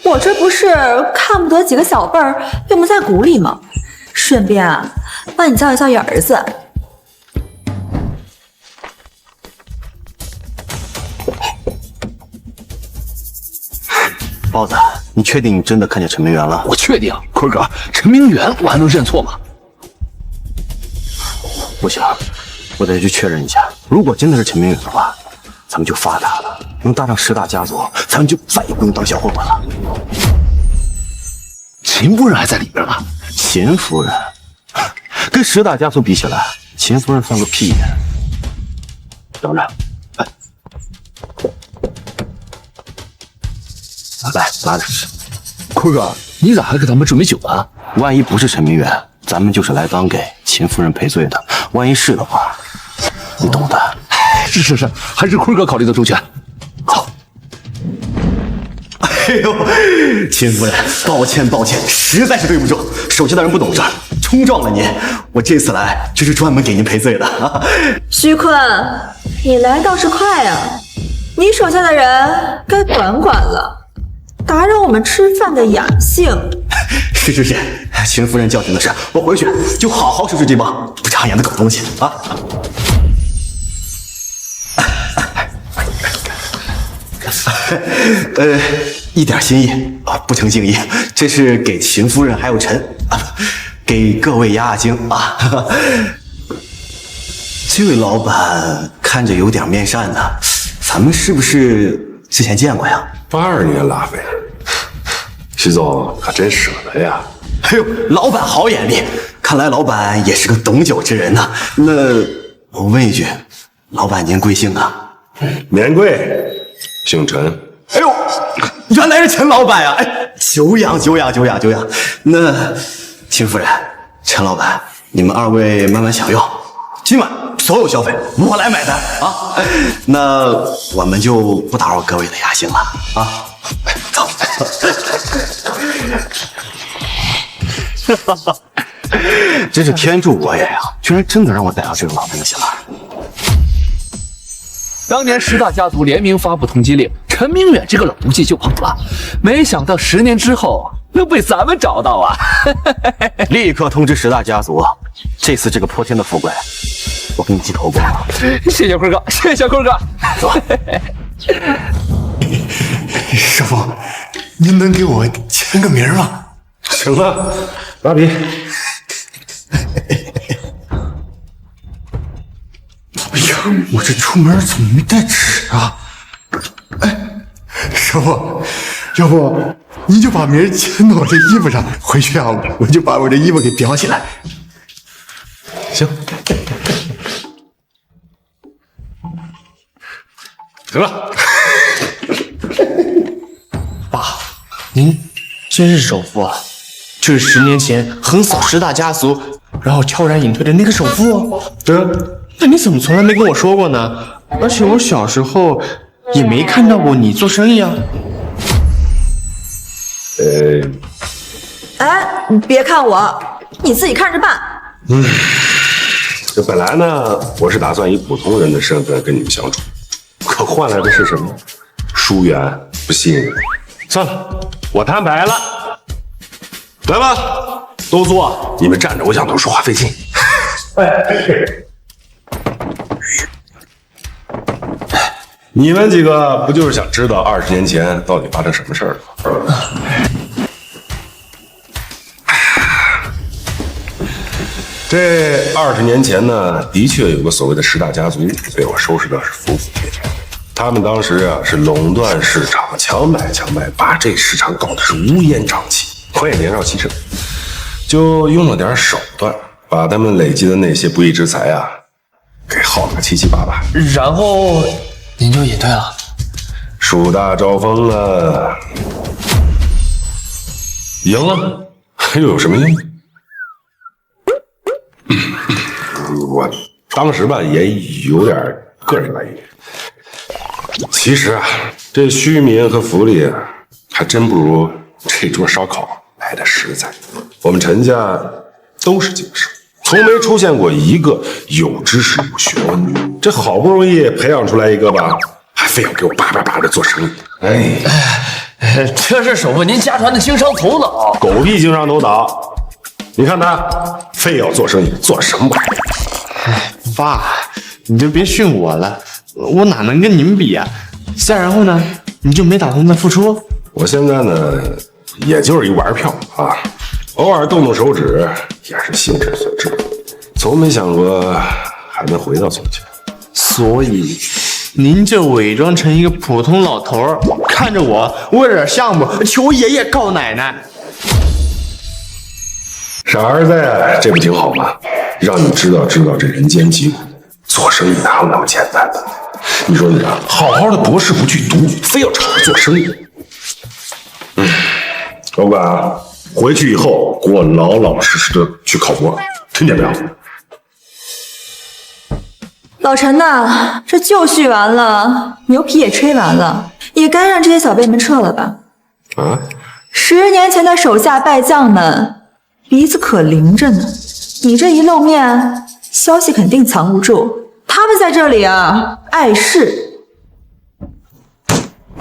S13: 我这不是看不得几个小辈儿病不在骨里吗？顺便啊，帮你教育教育儿子。
S19: 包子，你确定你真的看见陈明远了？
S18: 我确定。坤哥，陈明远我还能认错吗？
S19: 不行，我得去确认一下。如果真的是陈明远的话，咱们就发达了，能搭上10大家族，咱们就再也不用当小混混了。秦夫人还在里边呢。秦夫人跟10大家族比起来，秦夫人算个屁呀！等着，哎，来拿着。
S18: 坤哥，你咋还给咱们准备酒啊？
S19: 万一不是陈明远，咱们就是来当给秦夫人赔罪的。万一是的话，你懂的。
S18: 是，还是坤哥考虑的周全。走。
S19: 哎呦，秦夫人，抱歉，实在是对不住，手下的人不懂事，冲撞了您。我这次来就是专门给您赔罪的啊。
S13: 徐坤，你来倒是快啊！你手下的人该管管了，打扰我们吃饭的雅兴。
S19: 是，秦夫人教训的是，我回去就好好收拾这帮不长眼的狗东西啊。一点心意啊，不成敬意，这是给秦夫人还有臣啊，给各位压压惊啊。这位老板看着有点面善呢，咱们是不是之前见过呀
S2: ？82年拉菲，徐总可真舍得呀！
S19: 哎呦，老板好眼力，看来老板也是个懂酒之人呐。那我问一句，老板您贵姓啊？
S2: 免贵，姓陈。
S19: 哎呦，原来是陈老板呀！哎，久仰。那秦夫人、陈老板，你们二位慢慢享用，今晚所有消费我来买单啊！那我们就不打扰各位的雅兴了啊！走。真是天助我也呀！居然真的让我逮到这个老东西了。
S18: 当年10大家族联名发布通缉令，陈明远这个老东西就跑了，没想到10年之后能被咱们找到啊！
S19: 立刻通知10大家族，这次这个泼天的富贵，我给你记头功了。
S18: 谢谢坤哥，谢谢坤哥。
S19: 走。
S17: 师傅，您能给我签个名吗？
S2: 行了，拿笔。
S17: 哎呀，我这出门怎么没带纸啊？哎，师傅，要不您就把名签到我这衣服上，回去啊，我就把我这衣服给裱起来。
S2: 行，行了。
S4: 爸，您真是首富啊！就是10年前横扫10大家族，然后悄然隐退的那个首富。
S2: 对啊。
S4: 那你怎么从来没跟我说过呢？而且我小时候也没看到过你做生意啊。
S13: 哎，你别看我，你自己看着办。
S2: 这本来呢，我是打算以普通人的身份跟你们相处，可换来的是什么？疏远，不信任。算了，我摊牌了。来吧，都坐。你们站着，我想多说话费劲。你们几个不就是想知道20年前到底发生什么事儿了吗？这20年前呢，的确有个所谓的10大家族被我收拾的是服服帖帖。他们当时啊是垄断市场，强买，把这市场搞得是乌烟瘴气。我也年少气盛，就用了点手段，把他们累积的那些不义之财啊，给耗了个七七八八。
S14: 然后您就隐退了，
S2: 树大招风了，赢了，又有什么用？我当时吧也有点个人原因。其实啊，这虚名和福利啊，还真不如这桌烧烤来的实在。我们陈家都是经商，从没出现过一个有知识有学问的。这好不容易培养出来一个吧，还非要给我叭的做生意。
S14: 这是首富您家传的经商头脑。
S2: 狗屁经商头脑！你看他非要做生意，做什么玩意儿？
S4: 爸，你就别训我了，我哪能跟你们比啊？再然后呢，你就没打算再付出？
S2: 我现在呢，也就是一玩票啊，偶尔动手指也是心之所至，从没想过还能回到从前。
S4: 所以，您就伪装成一个普通老头儿，看着我为了点项目求爷爷告奶奶。
S2: 傻儿子呀，这不挺好吗？让你知道这人间疾苦，做生意哪有那么简单的？你说你啊，好好的博士不去读，非要吵着做生意。老板啊，回去以后给我老老实实的去考公，听见没有？
S13: 老陈呐，这旧续完了，牛皮也吹完了，也该让这些小辈们撤了吧？
S2: 啊
S13: ？10年前的手下败将们鼻子可灵着呢，你这一露面，消息肯定藏不住。他们在这里啊，碍事。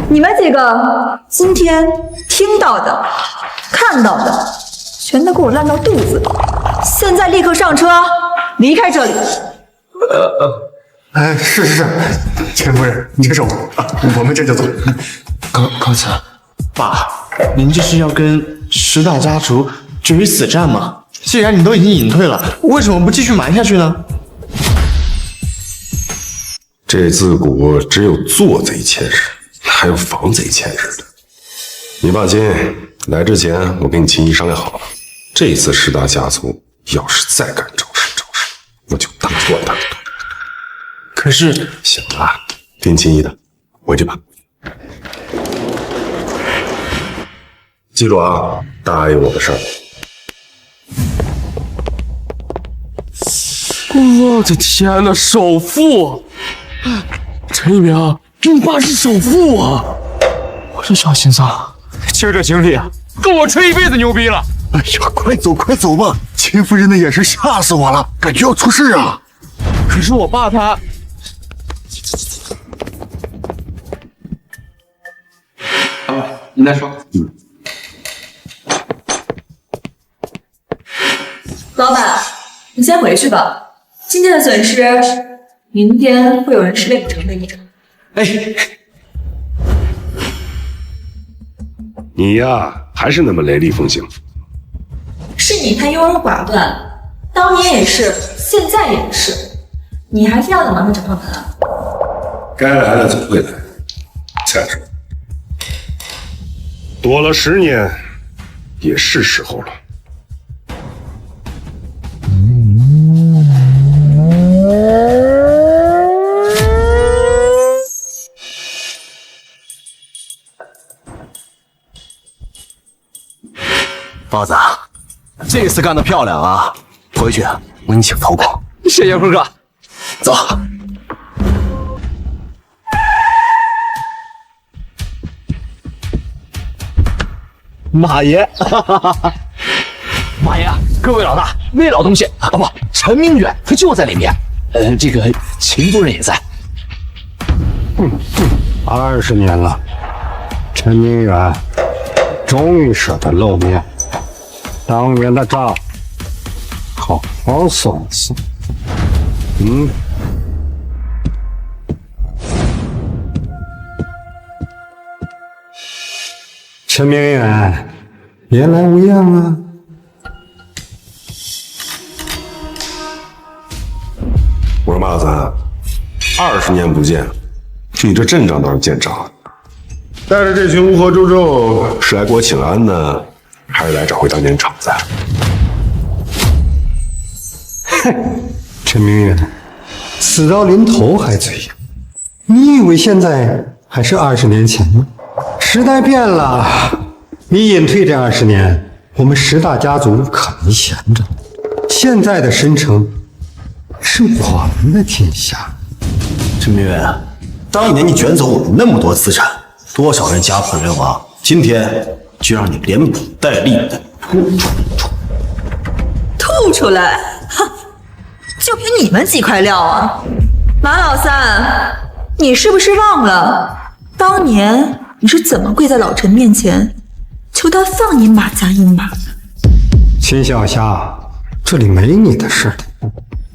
S13: 你们几个今天听到的、看到的，全都给我烂到肚子！现在立刻上车，离开这里。
S17: 是，钱夫人，接受，我们这就走。
S4: 高层，爸，您这是要跟10大家族决一死战吗？既然你都已经隐退了，为什么不继续瞒下去呢？
S2: 这自古只有做贼欠人，还有防贼欠人的。你放心，来之前我跟你秦姨商量好了，这次10大家族要是再敢招事，我就打断他的腿。
S4: 可是，
S2: 行了，听秦姨的，回去吧。记住啊，答应我的事儿。
S14: 我的天哪，首富！陈一鸣，你爸是首富啊！我这小心脏，
S15: 今儿这经历啊，够我吹一辈子牛逼了！
S17: 哎呀，快走吧！秦夫人的眼神吓死我了，感觉要出事啊！
S14: 可是我爸他……
S16: 你再说。
S13: 老板，你先回去吧。今天的损失，明天会有人10倍偿给你的。
S16: 哎，
S2: 你呀，还是那么雷厉风行。
S13: 是你太优柔寡断，当年也是，现在也是。你还非要等到他找上门？
S2: 该来的总会来，再说，躲了10年，也是时候了。
S19: 包子，这次干得漂亮啊！回去我给你请头功。
S14: 谢谢辉哥。
S19: 走。马爷，
S18: 马爷，各位老大，那老东西啊，不，陈明远他就在里面。这个秦夫人也在。
S20: 20年了，陈明远终于舍得露面，当年的账好好算算。陈明远，别来无恙啊！
S2: 我说马子，20年不见，你这阵仗倒是见长了。带着这群乌合之众，是来给我请安呢，还是来找回当年场子？
S20: 哼，陈明远，死到临头还嘴硬，你以为现在还是20年前吗？时代变了，你隐退这20年，我们10大家族可没闲着。现在的申城是我们的天下。
S19: 陈明远，当年你卷走我们那么多资产，多少人家破人亡，今天就让你连本带利的
S13: 吐出来！哼，就凭你们几块料啊！马老三，你是不是忘了当年你是怎么跪在老陈面前求他放你马家一马的？
S20: 秦小霞，这里没你的事，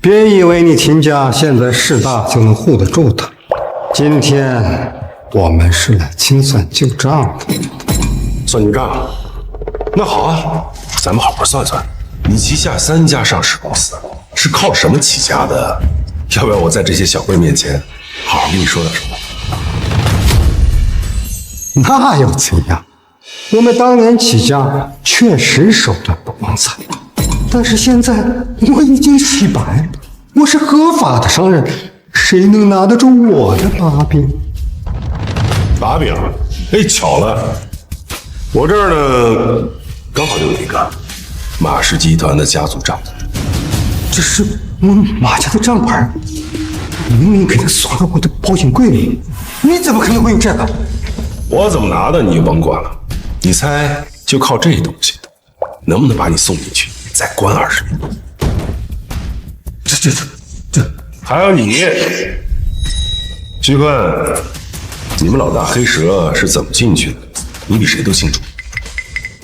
S20: 别以为你秦家现在势大就能护得住他。今天我们是来清算旧账的。
S2: 算旧账？那好啊，咱们好好算算，你旗下3家上市公司是靠什么起家的？要不要我在这些小辈面前好好跟你说点什么？
S20: 那又怎样？我们当年起家确实手段不光彩，但是现在我已经洗白了，我是合法的商人，谁能拿得住我的把柄？
S2: 把柄？哎，巧了，我这儿呢刚好就有一个马氏集团的家族账本。
S20: 这是我马家的账本？你明明给他锁到我的保险柜里，你怎么可能会有这个？
S2: 我怎么拿的你就甭管了。你猜，就靠这东西，能不能把你送进去，再关20年？这，还有你，徐坤，你们老大黑蛇是怎么进去的？你比谁都清楚。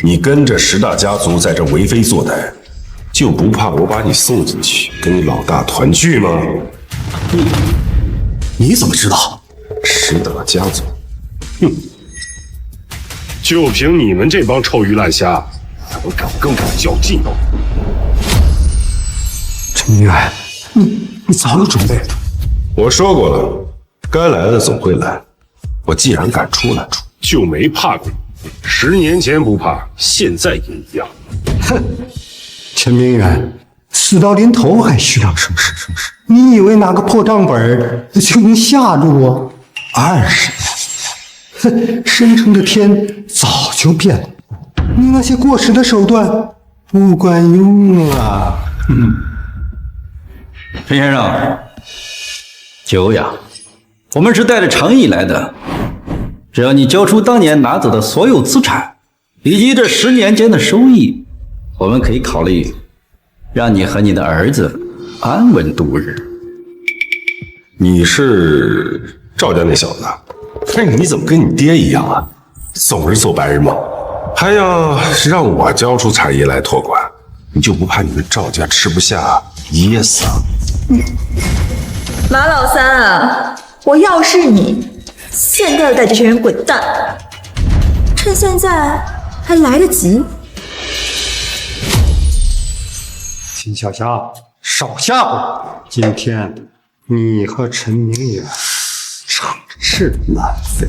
S2: 你跟着10大家族在这为非作歹，就不怕我把你送进去，跟你老大团聚吗？
S19: 你怎么知道
S2: 10大家族？哼，就凭你们这帮臭鱼烂虾，怎么敢跟我较劲？
S20: 陈明远，你早有准备。
S2: 我说过了，该来的总会来。我既然敢出来，就没怕过。10年前不怕，现在也一样。
S20: 哼，陈明远，事到临头还虚张声势。你以为拿个破账本就能吓住我？20年，哼，生成的天早就变了。你那些过时的手段不管用了。
S21: 陈先生，久仰，我们是带着诚意来的。只要你交出当年拿走的所有资产，以及这10年间的收益，我们可以考虑让你和你的儿子安稳度日。
S2: 你是赵家那小子？但是你怎么跟你爹一样啊？总是做白日梦，还要让我交出产业来托管，你就不怕你们赵家吃不下噎死啊？
S13: 马老三啊，我要是你，现在就带这群人滚蛋，趁现在还来得及。
S20: 秦小霞，少吓唬！今天你和陈明远诚是难飞。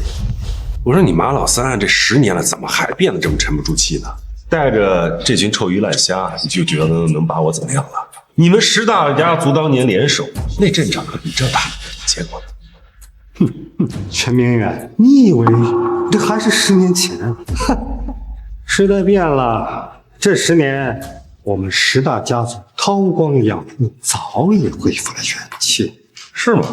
S2: 我说你马老三这10年了，怎么还变得这么沉不住气呢？带着这群臭鱼烂虾，你就觉得能把我怎么样了？你们10大家族当年联手，那阵仗可比这大，结果呢？
S20: 陈明远，你以为这还是10年前？时代变了，这10年，我们10大家族韬光养晦，早已恢复了元气，
S2: 是吗？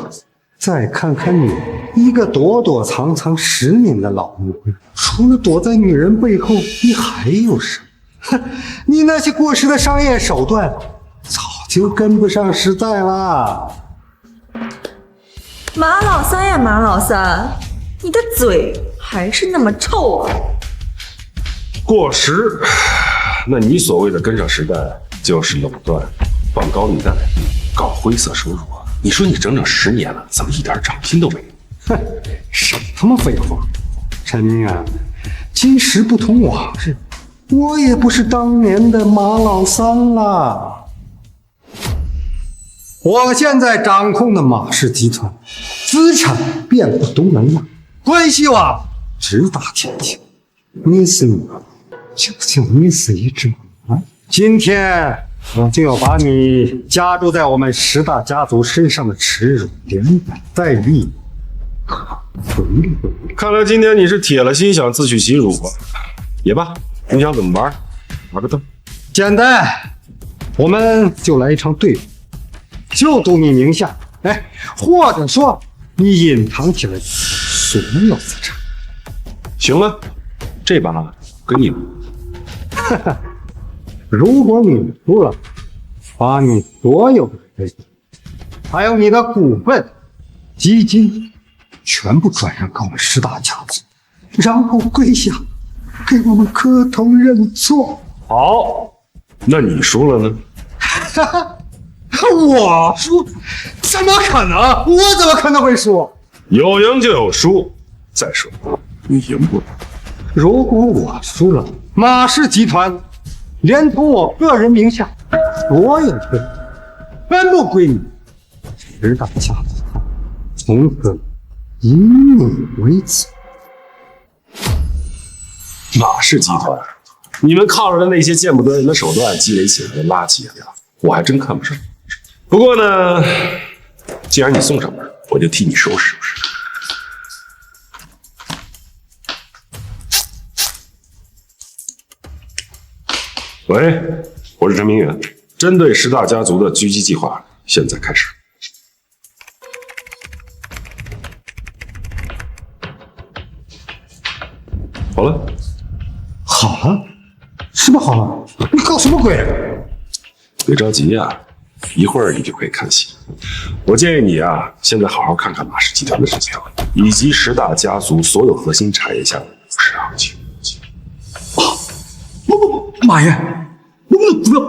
S20: 再看看你，一个躲躲藏藏10年的老乌龟，除了躲在女人背后，你还有什么？你那些过时的商业手段，早就跟不上时代了。
S13: 马老三呀，马老三，你的嘴还是那么臭啊！
S2: 过时，那你所谓的跟上时代，就是垄断、放高利贷、搞灰色收入啊！你说你整整10年了，怎么一点长心都没有？
S20: 哼，什么他妈废话！陈明远，今时不同往日，我也不是当年的马老三了。我现在掌控的马氏集团，资产遍布东南亚，关系网直达天津。你是马，就像你是一只马。今天我就要把你加注在我们10大家族身上的耻辱连本带利。
S2: 看来今天你是铁了心想自取其辱吧？也罢，你想怎么玩？玩个灯。
S20: 简单，我们就来一场对赌。就赌你名下，或者说你隐藏起来所有资产。
S2: 行了，这把给你了。
S20: 如果你输了，把你所有的资产，还有你的股份、基金，全部转让给我们10大家族，然后跪下给我们磕头认错。
S2: 好，那你输了呢？
S20: 哈哈。我输？怎么可能？我怎么可能会输？
S2: 有赢就有输。再说，你赢不了。
S20: 如果我输了，马氏集团连同我个人名下所有的全部归你10大家族，从此以你为子。
S2: 马氏集团，你们靠着的那些见不得人的手段积累起来的垃圾呀，我还真看不上。不过呢，既然你送上门，我就替你收拾收拾。喂，我是陈明远，针对10大家族的狙击计划，现在开始。好了，
S20: 好了，什么好了？你搞什么鬼？
S2: 别着急呀，一会儿你就可以看戏。我建议你啊，现在好好看看马氏集团的指标，以及10大家族所有核心产业下的股市行情。
S16: 不，马爷，我们的股票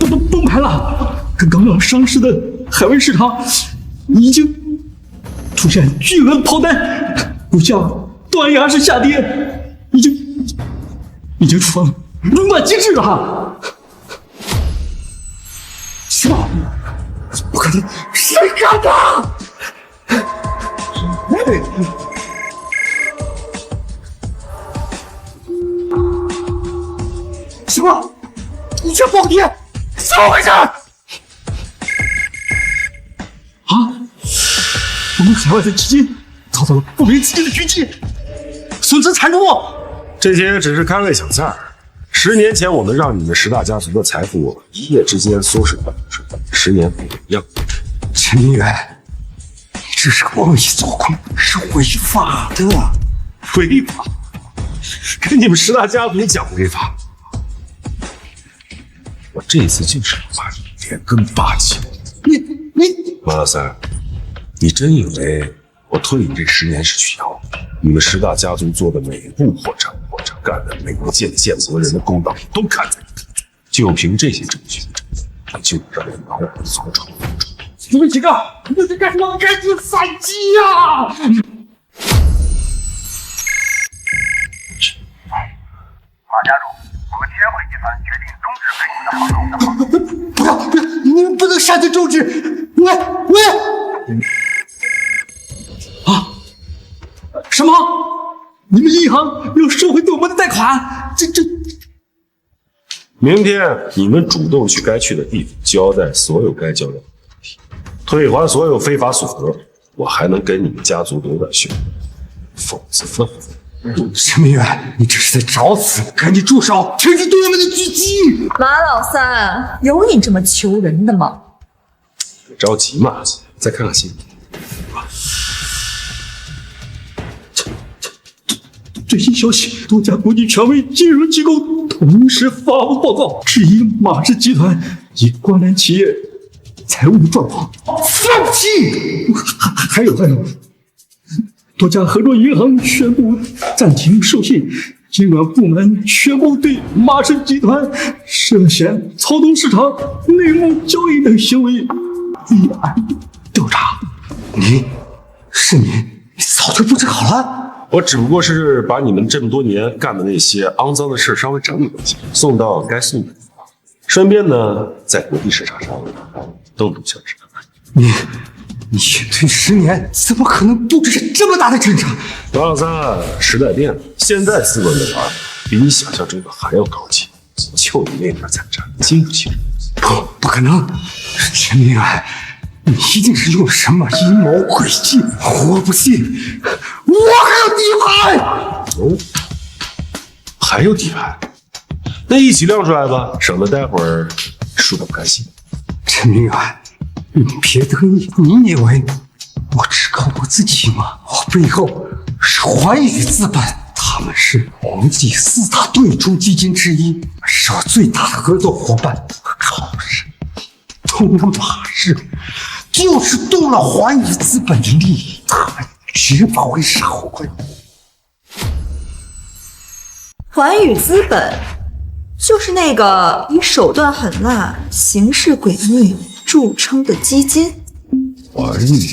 S16: 都崩盘了。刚刚上市的海威市场已经出现巨额抛单，股价断崖式下跌，已经触发熔断机制了。什么？不可能！谁干的？什么？你这暴跌，怎么回事？我们海外的基金遭到了不明资金的狙击，损失惨重。
S2: 这些只是开胃小菜。10年前，我们让你们10大家族的财富一夜之间缩水10年后一样。
S20: 陈明远，你这是个恶意操控，是违法的。
S2: 违法？跟你们10大家族讲违法？我这次就是要把你脸更霸气。马老三，你真以为我推你这10年是去要你们10大家族做的每一步或者干的每一件见责人的勾当都看在眼里？就凭这些证据，你就让人把我曹操？
S16: 你们几个，你们在干什么？赶紧反击呀！
S9: 马家主，我们天汇集团决定终止对你的合同。
S20: 不要！你们不能擅自终止！喂！
S16: 什么？你们银行要收回对我们的贷款？这……
S2: 明天你们主动去该去的地方，交代所有该交代的问题，退还所有非法所得，我还能给你们家族留点血，否则……
S20: 陈明远，你这是在找死！赶紧住手，停止对我们的狙击！
S13: 马老三，有你这么求人的吗？
S2: 别着急嘛，再看看戏。
S16: 最新消息，多家国际权威金融机构同时发布报告，质疑马氏集团以关联企业财务状况。
S20: 放弃！
S16: 还有，多家合作银行宣布暂停授信，监管部门宣布对马氏集团涉嫌操纵市场、内幕交易等行为立案调查。
S20: 你早就布置好了。
S2: 我只不过是把你们这么多年干的那些肮脏的事稍微整理一下，送到该送的地方，顺便呢，在国际市场上动动小指头。
S20: 你隐退10年，怎么可能布置这么大的阵仗？
S2: 马老三，时代变了，现在资本的玩比你想象中的还要高级，就你那点残渣，经不起。
S20: 不可能，陈明远。你一定是用了什么阴谋诡计！我不信，我还有底牌！
S2: 哦，还有底牌？那一起亮出来吧，省得待会儿输得不甘心。
S20: 陈明远，你别得意，你以为我只靠我自己吗？我背后是环宇资本，他们是国际4大对冲基金之一，是我最大的合作伙伴。我靠，动了马氏。就是动了环宇资本的利益，他们绝不会傻乎乎。
S13: 环宇资本就是那个以手段狠辣、行事诡秘著称的基金。
S2: 环宇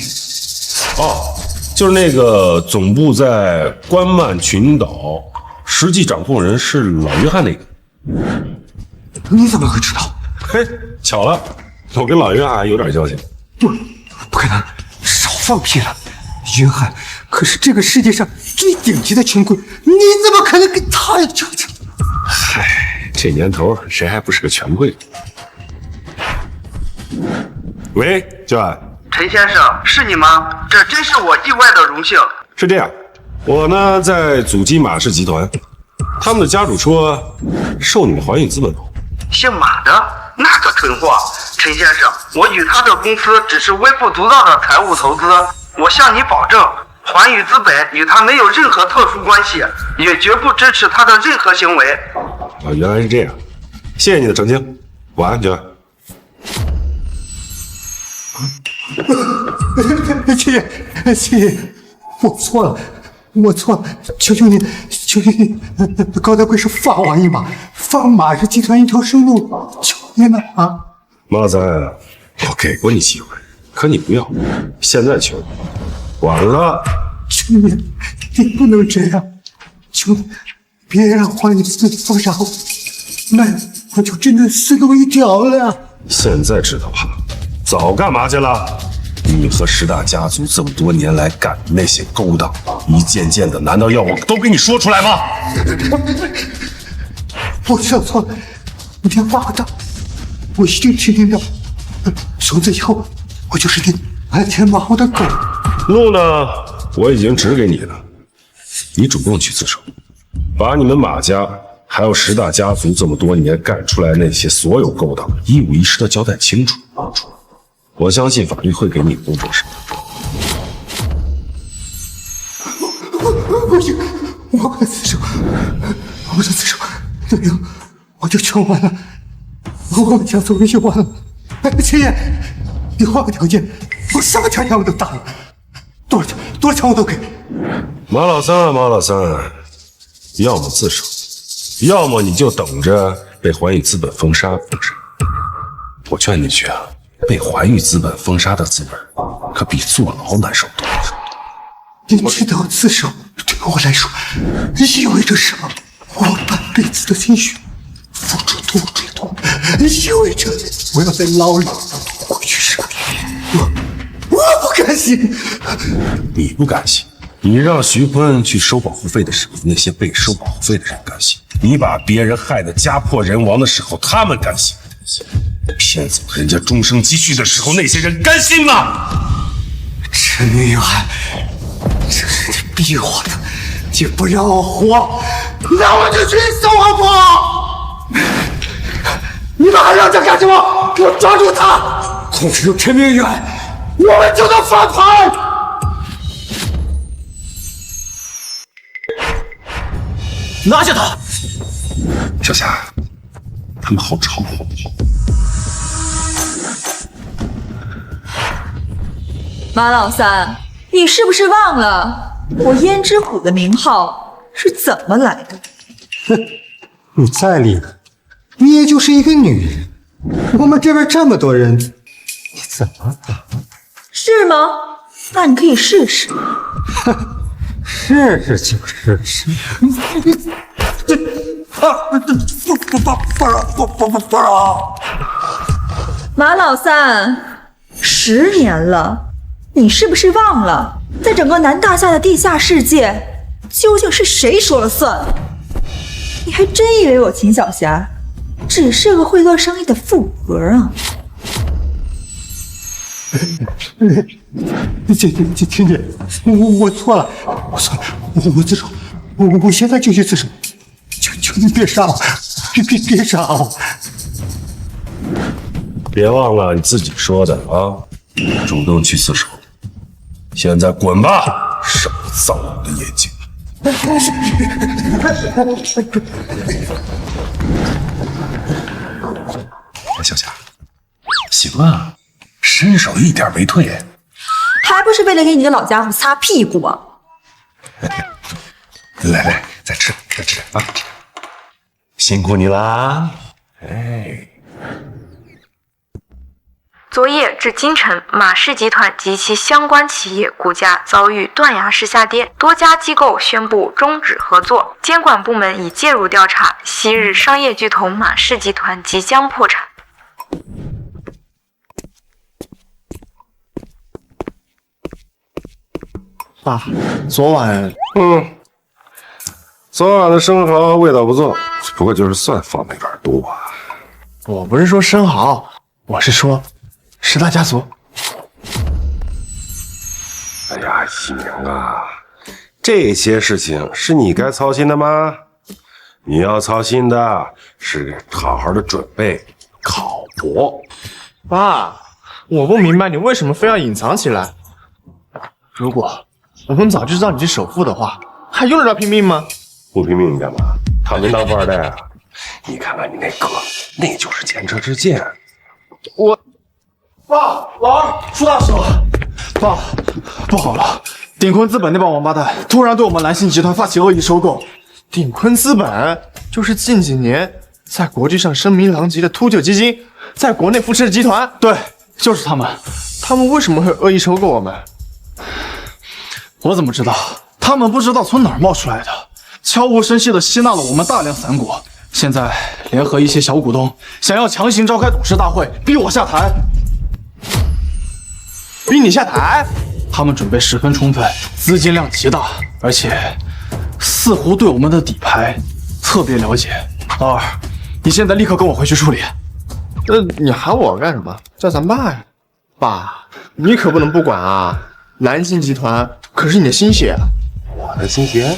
S2: 就是那个总部在关曼群岛，实际掌控人是老约翰那个。
S20: 你怎么会知道？
S2: 嘿，巧了，我跟老约翰有点交情。
S20: 不可能，少放屁了！约翰可是这个世界上最顶级的权贵，你怎么可能跟他有交情？
S2: 嗨，这年头谁还不是个权贵？喂，教官。
S9: 陈先生，是你吗？这真是我意外的荣幸。
S2: 是这样，我呢在阻击马氏集团，他们的家主说受你的环宇资本投。
S9: 姓马的那个蠢货，陈先生，我与他的公司只是微不足道的财务投资，我向你保证，
S8: 环宇资本与他没有任何特殊关系，也绝不支持他的任何行为。
S2: 啊，原来是这样，谢谢你的澄清，晚安，九安。
S20: 谢谢，我错了，求求你，高德贵是放我一马，放马氏集团一条生路，求你了啊！
S2: 马老三，我给过你机会，可你不要，现在求你，晚了。
S20: 求你不能这样，求你别让环宇资本封杀我，那我就真的死路一条了。
S2: 现在知道吧？早干嘛去了？你和石大家族这么多年来干的那些勾当，一件件的，难道要我都给你说出来吗？
S20: 我知道错了，你别骂我的，我一定听你的。从此以后，我就是你鞍前马后的狗。
S2: 路呢，我已经指给你了，你主动去自首，把你们马家还有石大家族这么多年干出来那些所有勾当，一五一十的交代清楚。我相信法律会给你公正审判。我自首，对呀，我就求完了，我们家族就完了。秦爷，你换个条件，我什么条件我都答应，多少钱我都给。马老三，要么自首，要么你就等着被环宇资本封杀。我劝你一句啊。被环宇资本封杀的滋味，可比坐牢难受多了。你知道自首对我来说意味着什么？我半辈子的心血付出多追多，意味着我要在牢里过去10个月。我不甘心。你不甘心？你让徐坤去收保护费的时候，那些被收保护费的人甘心；你把别人害得家破人亡的时候，他们甘心。骗走人家终生积蓄的时候，那些人甘心吗？陈明远，这是你逼我的，你不让我活，那我就去死好不好？你们还让他干什么？给我抓住他！控制住陈明远，我们就能翻盘。拿下他！小霞，他们好吵，好不好？
S13: 马老三，你是不是忘了我胭脂虎的名号是怎么来的？
S20: 哼，你再厉害，你也就是一个女人。我们这边这么多人，你怎么打？
S13: 是吗？那你可以试试。
S20: 哼，试试就试试。不！
S13: 马老三，10年了。你是不是忘了，在整个南大夏的地下世界，究竟是谁说了算？你还真以为我秦小霞只是个会做生意的富婆啊？秦姐，我错了，我自首，我现在就去自首，求你别杀我，别杀我！
S2: 别忘了你自己说的啊，主动去自首。现在滚吧，少造我的业绩！小霞，行啊，身手一点没退，
S13: 还不是为了给你个老家伙擦屁股啊！
S2: 来，再吃啊！辛苦你啦！哎。
S22: 昨夜至今晨，马氏集团及其相关企业股价遭遇断崖式下跌，多家机构宣布终止合作，监管部门已介入调查。昔日商业巨头马氏集团即将破产。
S4: 爸，昨晚
S2: 的生蚝味道不错，不过就是蒜放的有点多啊。
S4: 我不是说生蚝，我是说石大家族。
S2: 哎呀，一鸣啊，这些事情是你该操心的吗？你要操心的是好好的准备考博。
S4: 爸，我不明白你为什么非要隐藏起来。如果我们早就知道你是首富的话，还用得着拼命吗？
S2: 不拼命你干嘛？他能当富二代啊？你看看你那哥，那就是前车之鉴。
S3: 爸，老二出大事了！爸，不好了，鼎坤资本那帮王八蛋突然对我们蓝信集团发起恶意收购。
S4: 鼎坤资本就是近几年在国际上声名狼藉的秃鹫基金，在国内扶持的集团。
S3: 对，就是他们。
S4: 他们为什么会恶意收购我们？
S3: 我怎么知道？他们不知道从哪儿冒出来的，悄无声息地吸纳了我们大量散股，现在联合一些小股东，想要强行召开董事大会，逼我下台。
S4: 逼你下台？
S3: 他们准备十分充分，资金量极大，而且似乎对我们的底牌特别了解。老二，你现在立刻跟我回去处理。
S4: 你喊我干什么？叫咱爸呀！爸，你可不能不管啊！蓝信集团可是你的心血啊！
S2: 我的心血？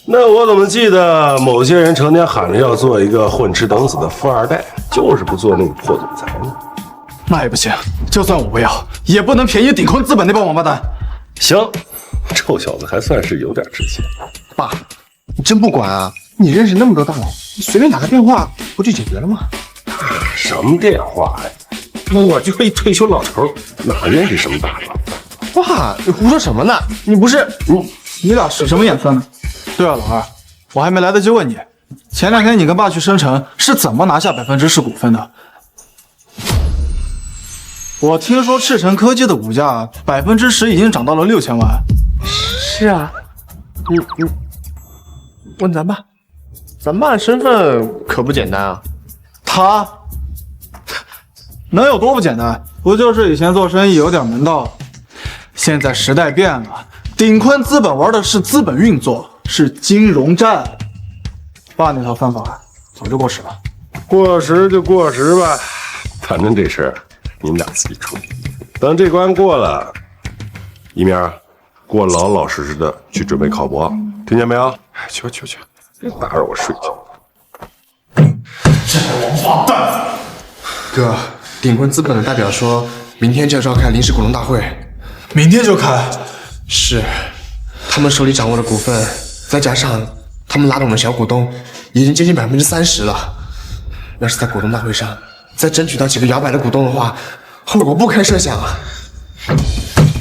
S2: 那我怎么记得某些人成天喊着要做一个混吃等死的富二代，就是不做那个破总裁呢？
S3: 那也不行，就算我不要，也不能便宜鼎坤资本那帮王八蛋。
S2: 行，臭小子还算是有点志气。
S4: 爸，你真不管啊？你认识那么多大佬，你随便打个电话不就解决了吗？
S2: 什么电话呀？我就一退休老头，哪认识什么大佬？
S4: 爸，你胡说什么呢？你不是
S3: 你俩使什么眼色呢？对啊，老二，我还没来得及问你，前2天你跟爸去深城是怎么拿下10%股份的？我听说赤城科技的股价10%已经涨到了6000万。
S4: 是啊，你问咱爸，咱爸的身份可不简单啊。
S3: 他能有多不简单？不就是以前做生意有点门道，现在时代变了，鼎坤资本玩的是资本运作，是金融战。爸那套方法早就过时了。
S2: 过时就过时吧，反正这事儿你们俩自己处理。等这关过了，一鸣，给我老老实实的去准备考博，听见没有？去，别打扰我睡觉。
S3: 这个王八蛋！
S4: 哥，鼎坤资本的代表说，明天就要召开临时股东大会。
S3: 明天就开？
S4: 是，他们手里掌握的股份，再加上他们拉拢的小股东，已经接近30%了。要是在股东大会上再争取到几个摇摆的股东的话，后果不堪设想啊！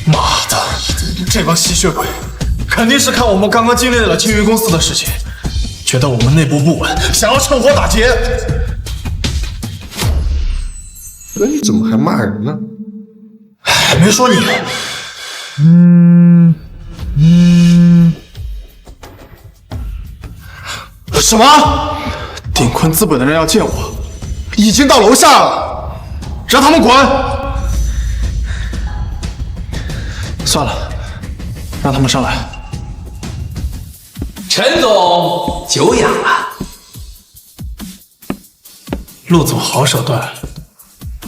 S3: 妈的，这帮吸血鬼肯定是看我们刚刚经历了青云公司的事情，觉得我们内部不稳，想要趁火打劫。
S4: 哥，你怎么还骂人呢？
S3: 没说你。什么？鼎坤资本的人要见我，已经到楼下了，让他们滚！算了，让他们上来。
S18: 陈总久仰了。
S3: 陆总好手段，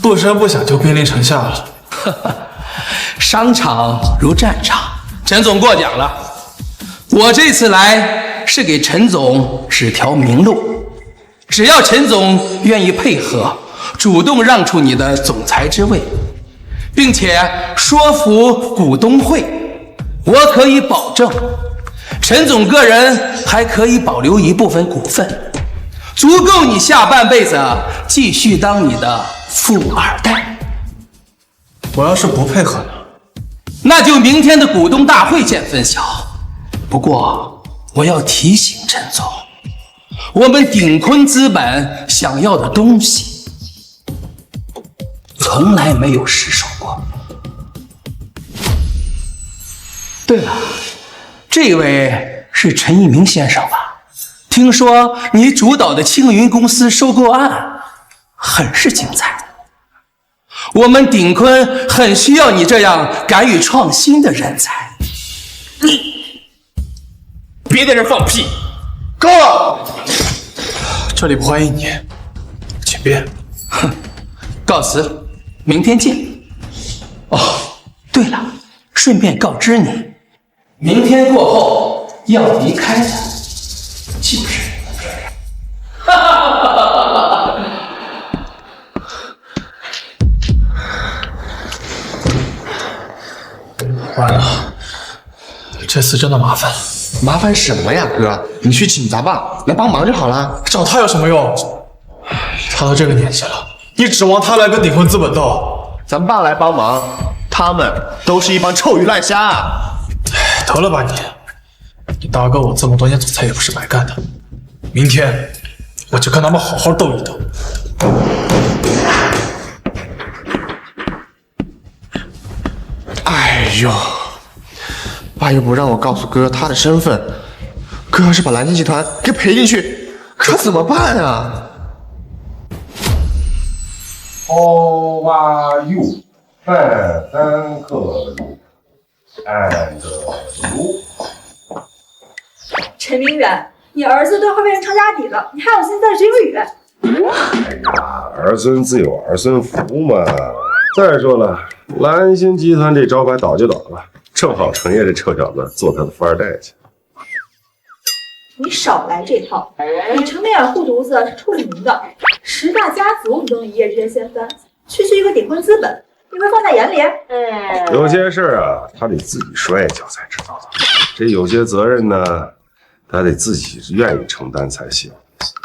S3: 不声不响就兵临城下了。
S18: 商场如战场，陈总过奖了。我这次来是给陈总指条明路，只要陈总愿意配合，主动让出你的总裁之位，并且说服股东会，我可以保证，陈总个人还可以保留一部分股份，足够你下半辈子继续当你的富二代。
S3: 我要是不配合呢？
S18: 那就明天的股东大会见分晓。不过我要提醒陈总，我们鼎坤资本想要的东西从来没有失手过。对了，这位是陈一鸣先生吧？听说你主导的青云公司收购案很是精彩，我们鼎坤很需要你这样敢于创新的人才。你别在这放屁！
S3: 够了！这里不欢迎你，请便。
S18: 哼，告辞，明天见。哦，对了，顺便告知你，明天过后要离开的就是你这人。哈哈哈哈哈！
S3: 完了，这次真的麻烦。
S4: 麻烦什么呀，哥？你去请咱爸来帮忙就好了。
S3: 找他有什么用？他都这个年纪了，你指望他来跟鼎坤资本斗？
S4: 咱爸来帮忙，他们都是一帮臭鱼烂虾。
S3: 得了吧你！你大哥我这么多年总裁也不是白干的。明天我就跟他们好好斗一斗。
S4: 哎呦，爸又不让我告诉哥他的身份，哥要是把蓝星集团给赔进去，可怎么办啊
S2: ？How are you？ 范三克鲁，and you。
S13: 陈明远，你儿子都快变成成家底了，你还有心思在学英语？
S2: 哎呀，儿孙自有儿孙福嘛。再说了，蓝星集团这招牌倒就倒了，正好程烨这臭小子做他的富二代去。
S13: 你少来这套！你程明远护犊子是出了名的，10大家族你都能一夜之间掀翻，区区一个鼎坤资本，你会放在眼里？
S2: 有些事儿啊，他得自己摔跤才知道。这有些责任呢，他得自己愿意承担才行。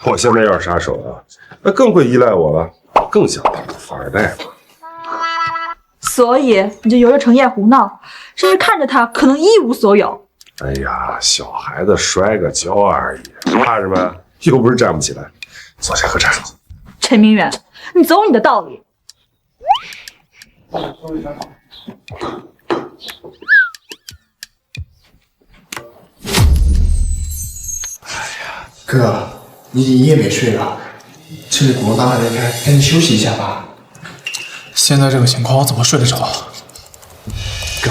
S2: 我现在要是杀手啊，那更会依赖我了，更想当个富二代嘛。
S13: 所以你就由着程烨胡闹，甚至看着他可能一无所有。
S2: 哎呀，小孩子摔个跤而已，怕什么？又不是站不起来。坐下喝茶。
S13: 陈明远，你总有你的道理。
S4: 哥，你一夜没睡了，趁着股东大会没开，赶紧休息一下吧。
S3: 现在这个情况，我怎么睡得着？
S4: 哥，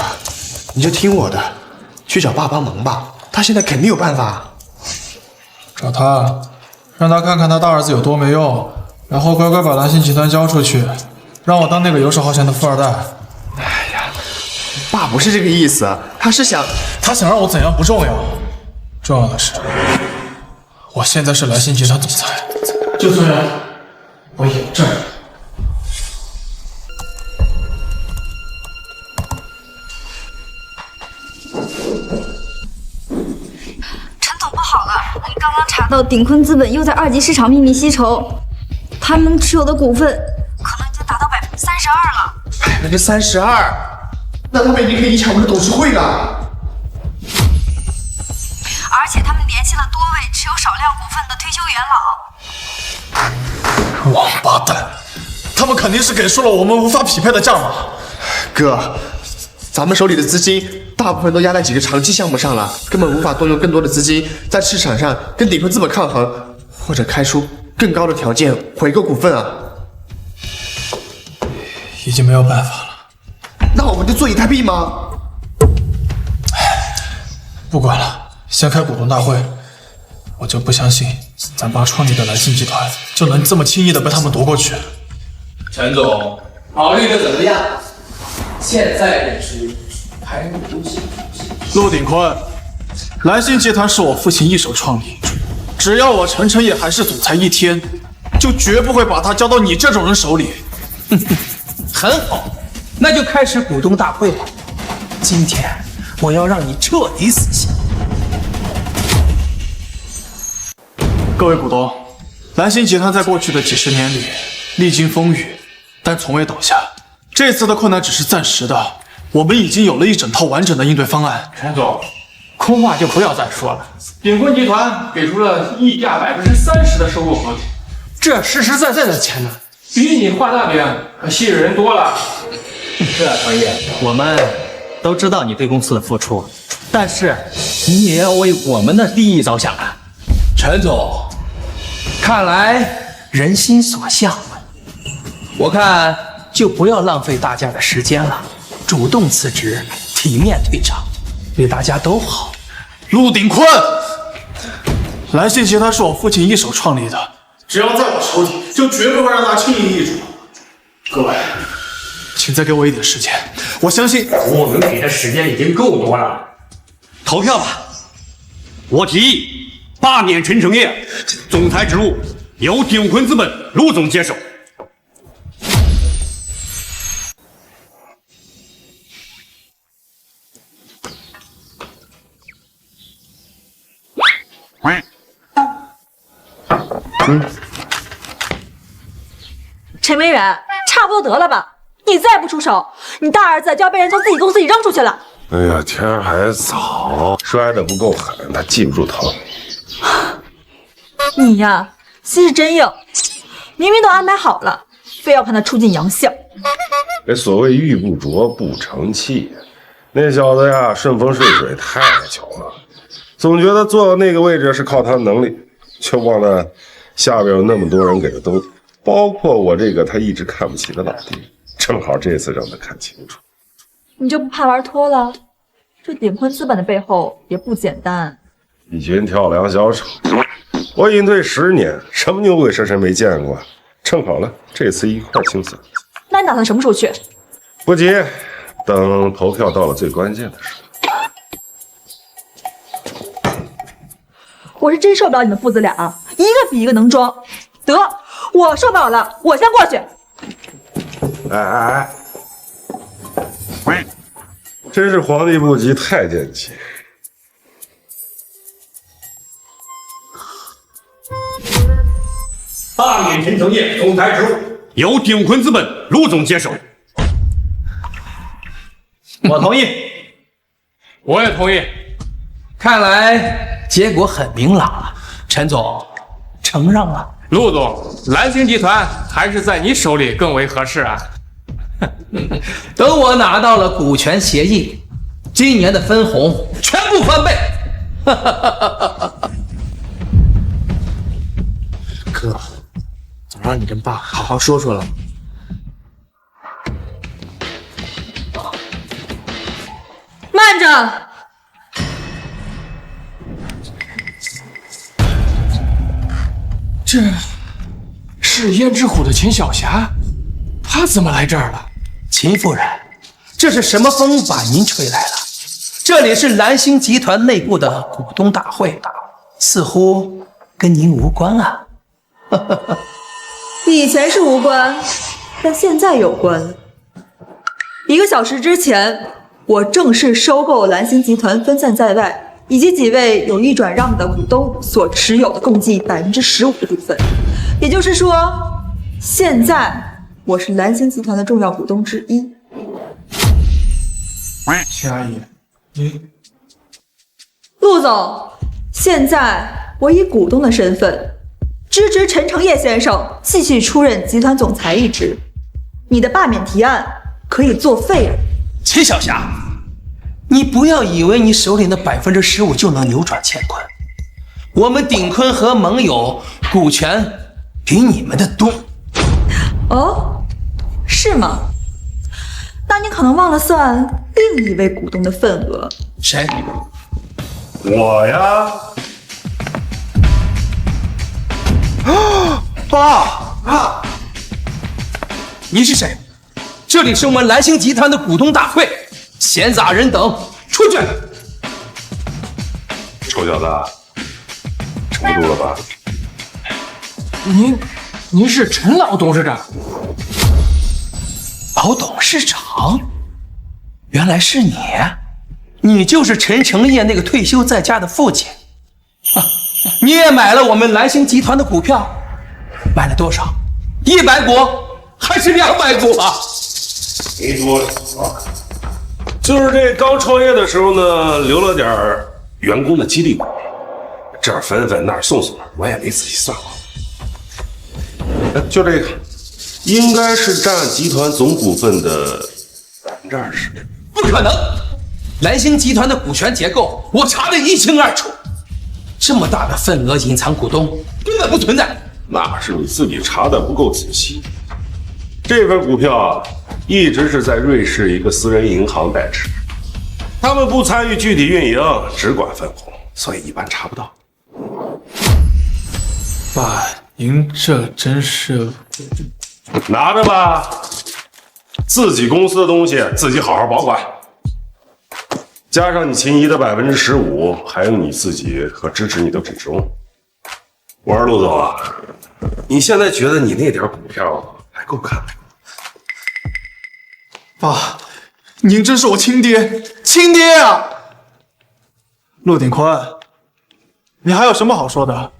S4: 你就听我的，去找爸帮忙吧，他现在肯定有办法。
S3: 找他，让他看看他大儿子有多没用，然后乖乖把蓝星集团交出去，让我当那个游手好闲的富二代。
S4: 哎呀，爸不是这个意思，他想
S3: 让我怎样不重要，重要的是，我现在是蓝星集团总裁，就算我有证。
S5: 陈总，不好了，你刚刚查到鼎坤资本又在2级市场秘密吸筹，他们持有的股份可能已经达到32%了。
S4: 32%，那他们已经可以影响我们的董事会了。
S5: 而且他们联系了多位持有少量股份的退休元老。
S3: 王八蛋，他们肯定是给出了我们无法匹配的价码。
S4: 哥，咱们手里的资金大部分都压在几个长期项目上了，根本无法动用更多的资金在市场上跟鼎坤资本抗衡，或者开出更高的条件回购股份啊。
S3: 已经没有办法了。
S4: 那我们就坐以待毙吗？
S3: 不管了，先开股东大会。我就不相信咱爸创立的蓝星集团就能这么轻易的被他们夺过去。
S18: 陈总，考虑的怎么样？现在便是开幕游戏。
S3: 陆鼎坤，蓝星集团是我父亲一手创立，只要我陈烨还是总裁一天，就绝不会把他交到你这种人手里。
S6: 很好，那就开始股东大会吧。今天我要让你彻底死心。
S3: 各位股东，蓝星集团在过去的几10年里历经风雨，但从未倒下。这次的困难只是暂时的，我们已经有了一整套完整的应对方案。
S15: 陈总，空话就不要再说了。鼎坤集团给出了溢价30%的收购合同，这实实在在的钱呢，比你画大饼可吸引人多了。
S6: 是啊，程烨，我们都知道你对公司的付出，但是你也要为我们的利益着想啊。
S18: 陈总，看来人心所向，我看就不要浪费大家的时间了，主动辞职，体面退场，对大家都好。
S3: 陆鼎坤，蓝星集团是我父亲一手创立的，只要在我手里，就绝不会让他轻易易主。各位，请再给我一点时间，我相信
S15: 我们给的时间已经够多了。
S7: 投票吧！我提议罢免陈程烨，总裁职务由鼎坤资本陆总接手。
S13: 陈明远，差不多得了吧？你再不出手，你大儿子就要被人从自己公司里扔出去了。
S2: 哎呀，天还早，摔得不够狠，他记不住疼。
S13: 你呀，心是真硬，明明都安排好了，非要看他出尽洋相。
S2: 这所谓玉不琢不成器，那小子呀，顺风顺水太久了，总觉得坐到那个位置是靠他能力，却忘了下边有那么多人给他兜，包括我这个他一直看不起的老弟，正好这次让他看清楚。
S13: 你就不怕玩脱了？这顶坤资本的背后也不简单。
S2: 一群跳梁小丑，我隐退10年，什么牛鬼蛇神没见过，正好了，这次一块清算。
S13: 那你打算什么时候去？
S2: 不急，等投票到了最关键的时候。
S13: 我是真受不了你们父子俩，一个比一个能装。得，我受不了了，我先过去。
S2: 哎，真是皇帝不急太监急。
S7: 罢免陈承业总裁职务，由鼎坤资本陆总接手。
S18: 我同意，
S3: 我也同意。
S18: 看来结果很明朗了，陈总承让了。
S3: 陆总，蓝星集团还是在你手里更为合适啊。
S18: 等我拿到了股权协议，今年的分红全部翻倍。
S4: 哥，早让你跟爸好好说说了。
S13: 慢着！
S3: 这是胭脂虎的秦小霞，她怎么来这儿了？
S18: 秦夫人，这是什么风把您吹来了？这里是蓝星集团内部的股东大会，似乎跟您无关啊。
S13: 以前是无关，但现在有关。1个小时之前，我正式收购蓝星集团分散在外以及几位有意转让的股东所持有的共计15%的股份。也就是说，现在我是蓝星集团的重要股东之一。
S3: 秦阿姨，
S13: 陆总，现在我以股东的身份支持陈承业先生继续出任集团总裁一职。你的罢免提案可以作废了。
S18: 秦小霞，你不要以为你手里的15%就能扭转乾坤。我们鼎坤和盟友股权比你们的多。
S13: 哦，是吗？那你可能忘了算另一位股东的份额。
S18: 谁？
S2: 我呀。
S18: 爸，你是谁？这里是我们蓝星集团的股东大会，闲杂人等出去！
S2: 臭小子，撑不住了吧？
S3: 您是陈老董事长？
S18: 老董事长？原来是你，你就是陈承业那个退休在家的父亲啊！你也买了我们蓝星集团的股票，买了多少？100股还是200股啊？
S2: 没多少，就是这刚创业的时候呢，留了点员工的激励股，这儿分分那儿送送，我也没仔细算过。就这个，应该是占集团总股份的20%。
S18: 不可能！蓝星集团的股权结构我查得一清二楚，这么大的份额隐藏股东根本不存在。
S2: 那是你自己查的不够仔细。这份股票啊，一直是在瑞士一个私人银行代持，他们不参与具体运营，只管分红，所以一般查不到。
S3: 爸，您这真是……
S2: 拿着吧，自己公司的东西自己好好保管，加上你秦姨的15%，还有你自己和支持你的股东。我说陆总啊，你现在觉得你那点股票还够看吗？
S3: 爸，您真是我亲爹，亲爹啊！陆鼎坤，你还有什么好说的？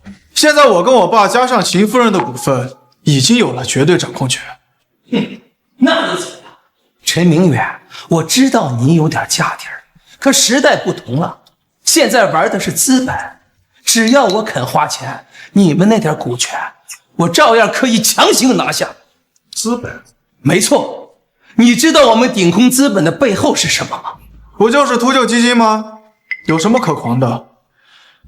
S3: 现在我跟我爸加上秦夫人的股份，已经有了绝对掌控权。
S1: 那又怎么样？陈明远，我知道你有点家底儿，可时代不同了，现在玩的是资本，只要我肯花钱，你们那点股权，我照样可以强行拿下。
S3: 资本？
S1: 没错，你知道我们顶空资本的背后是什么吗？
S3: 不就是秃鹫基金吗？有什么可狂的？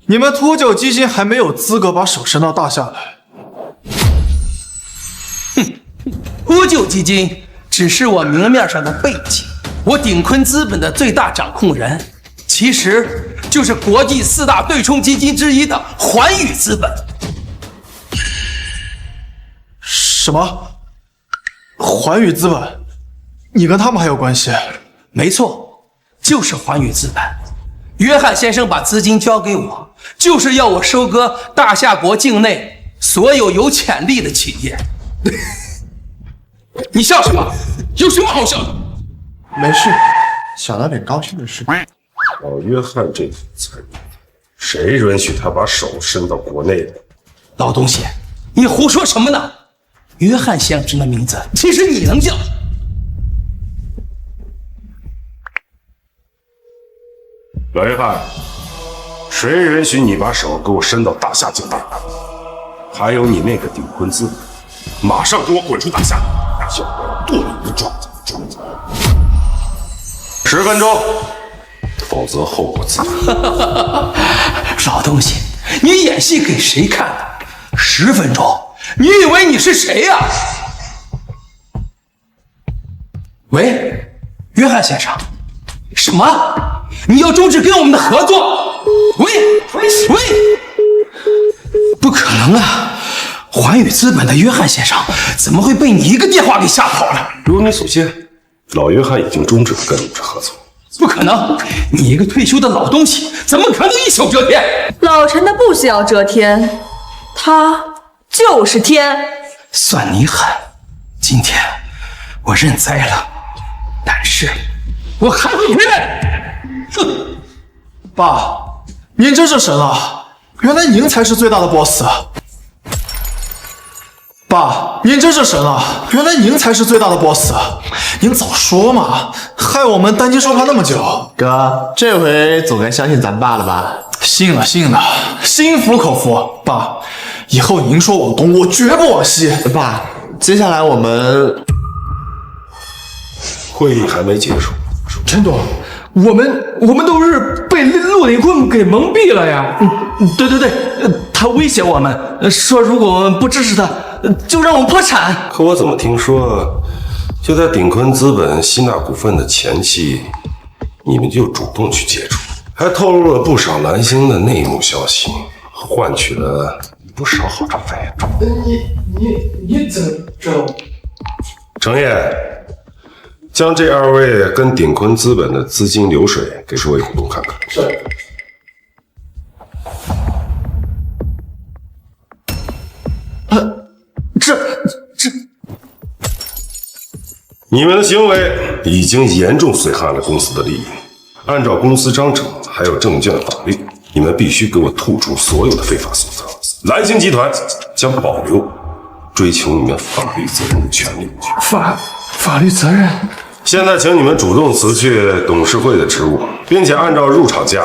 S3: 你们秃鹫基金还没有资格把手伸到大厦来。
S1: 秃鹫基金只是我明面上的背景，我鼎坤资本的最大掌控人，其实就是国际4大对冲基金之一的环宇资本。
S3: 什么？环宇资本？你跟他们还有关系？
S1: 没错，就是环宇资本。约翰先生把资金交给我，就是要我收割大夏国境内所有有潜力的企业。你笑什么？有什么好笑的？
S4: 没事，想到点高兴的事。
S2: 老约翰这份财力，谁允许他把手伸到国内的？
S1: 老东西，你胡说什么呢？约翰先生的名字，其实你能叫。
S2: 老约翰，谁允许你把手给我伸到大夏境内的？还有你那个顶坤资本，马上给我滚出大夏！要不然剁你个爪子！10分钟，否则后果自负。
S1: 老东西，你演戏给谁看的？10分钟，你以为你是谁呀？喂，约翰先生，什么？你要终止跟我们的合作？喂，不可能啊！环宇资本的约翰先生怎么会被你一个电话给吓跑了？
S2: 如你所见，老约翰已经终止了跟你这合作。
S1: 不可能！你一个退休的老东西，怎么可能一手遮天？
S13: 老陈他不需要遮天，他就是天。
S1: 算你狠！今天我认栽了，但是我还会回来。
S3: 哼！爸，您真是神了！原来您才是最大的 boss。爸，您真是神了！原来您才是最大的 boss。您早说嘛，害我们担惊受怕那么久。
S4: 哥，这回总该相信咱爸了吧？
S3: 信了，心服口服。爸，以后您说往东，我绝不往西。
S4: 爸，接下来我们
S2: 会议还没结束。
S14: 陈总，我们都是被陆鼎坤给蒙蔽了呀。对，他威胁我们，说如果我们不支持他，就让我们破产。
S2: 可我怎么听说，就在鼎坤资本吸纳股份的前期，你们就主动去接触，还透露了不少蓝星的内幕消息，换取了不少好处费。
S14: 你怎么知道？
S2: 程烨，将这2位跟鼎坤资本的资金流水给诸位股东看看。
S14: 是。这，
S2: 你们的行为已经严重损害了公司的利益。按照公司章程还有证券法律，你们必须给我吐出所有的非法所得。蓝星集团将保留追求你们法律责任的权利。
S14: 法律责任？
S2: 现在请你们主动辞去董事会的职务，并且按照入场价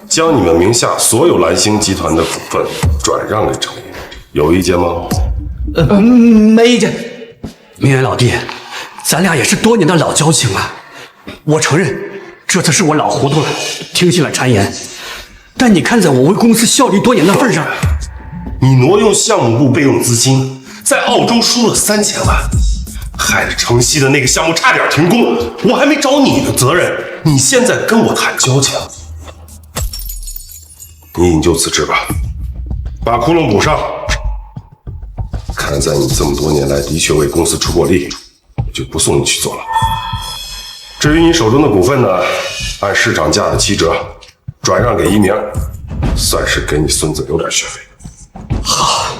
S2: 将你们名下所有蓝星集团的股份转让给程烨，有意见吗？
S6: 没意见。明远老弟，咱俩也是多年的老交情了，我承认这次是我老糊涂了，听信了谗言。但你看在我为公司效力多年的份上，
S2: 你挪用项目部备用资金，在澳洲输了3000万，害得城西的那个项目差点停工，我还没找你的责任，你现在跟我谈交情，你引咎辞职吧，把窟窿补上。看在你这么多年来的确为公司出过力，我就不送你去坐牢。至于你手中的股份呢，按市场价的7折转让给一鸣，算是给你孙子留点学费。
S6: 好。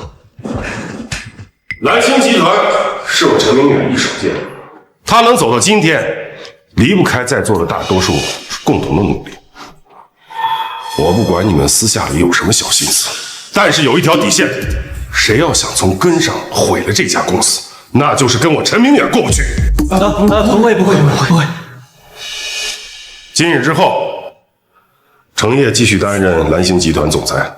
S2: 蓝星集团是我陈明远一手建立，他能走到今天，离不开在座的大多数共同的努力。我不管你们私下里有什么小心思，但是有一条底线，谁要想从根上毁了这家公司，那就是跟我陈明远过不去。
S1: 不会。
S2: 今日之后，程烨继续担任蓝星集团总裁。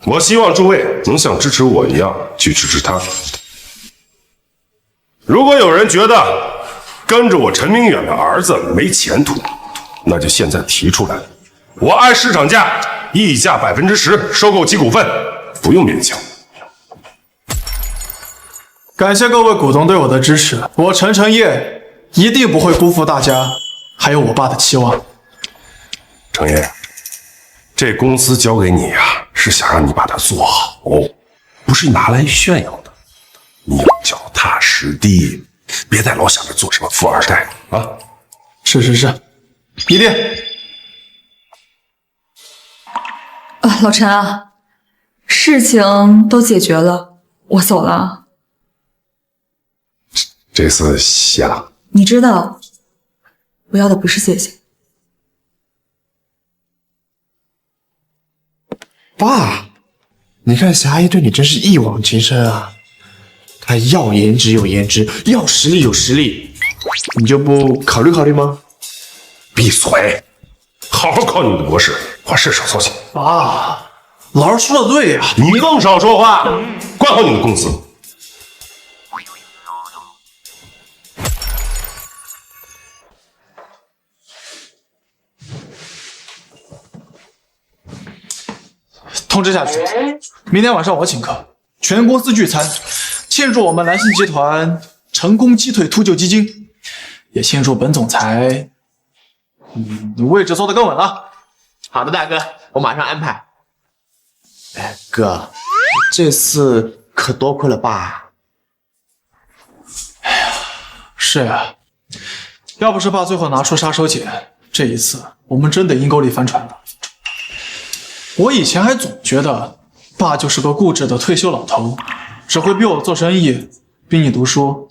S2: 我希望诸位能像支持我一样去支持他。如果有人觉得跟着我陈明远的儿子没前途，那就现在提出来，我按市场价溢价10%收购其股份，不用勉强。
S3: 感谢各位股东对我的支持，我陈烨一定不会辜负大家还有我爸的期望。
S2: 程烨，这公司交给你呀，是想让你把它做好，不是拿来炫耀的。你要脚踏实地，别再老想着做什么富二代啊！
S3: 是，一定。
S13: 老陈啊，事情都解决了，我走了。
S2: 这次谢了。
S13: 你知道，我要的不是谢谢。
S4: 爸，你看霞姨对你真是一往情深啊！她要颜值有颜值，要实力有实力，你就不考虑考虑吗？
S2: 闭嘴！好好考你的博士，话事少操心。
S3: 爸，老师说的对呀，
S2: 你更少说话，管好你的公司。
S3: 通知下去，明天晚上我请客，全公司聚餐，庆祝我们蓝星集团成功击退秃鹫基金，也庆祝本总裁，位置坐得更稳了。
S4: 好的，大哥，我马上安排。哎，哥，这次可多亏了爸。
S3: 哎呀，是呀，要不是爸最后拿出杀手锏，这一次我们真得阴沟里翻船了。我以前还总觉得爸就是个固执的退休老头，只会逼我做生意，逼你读书。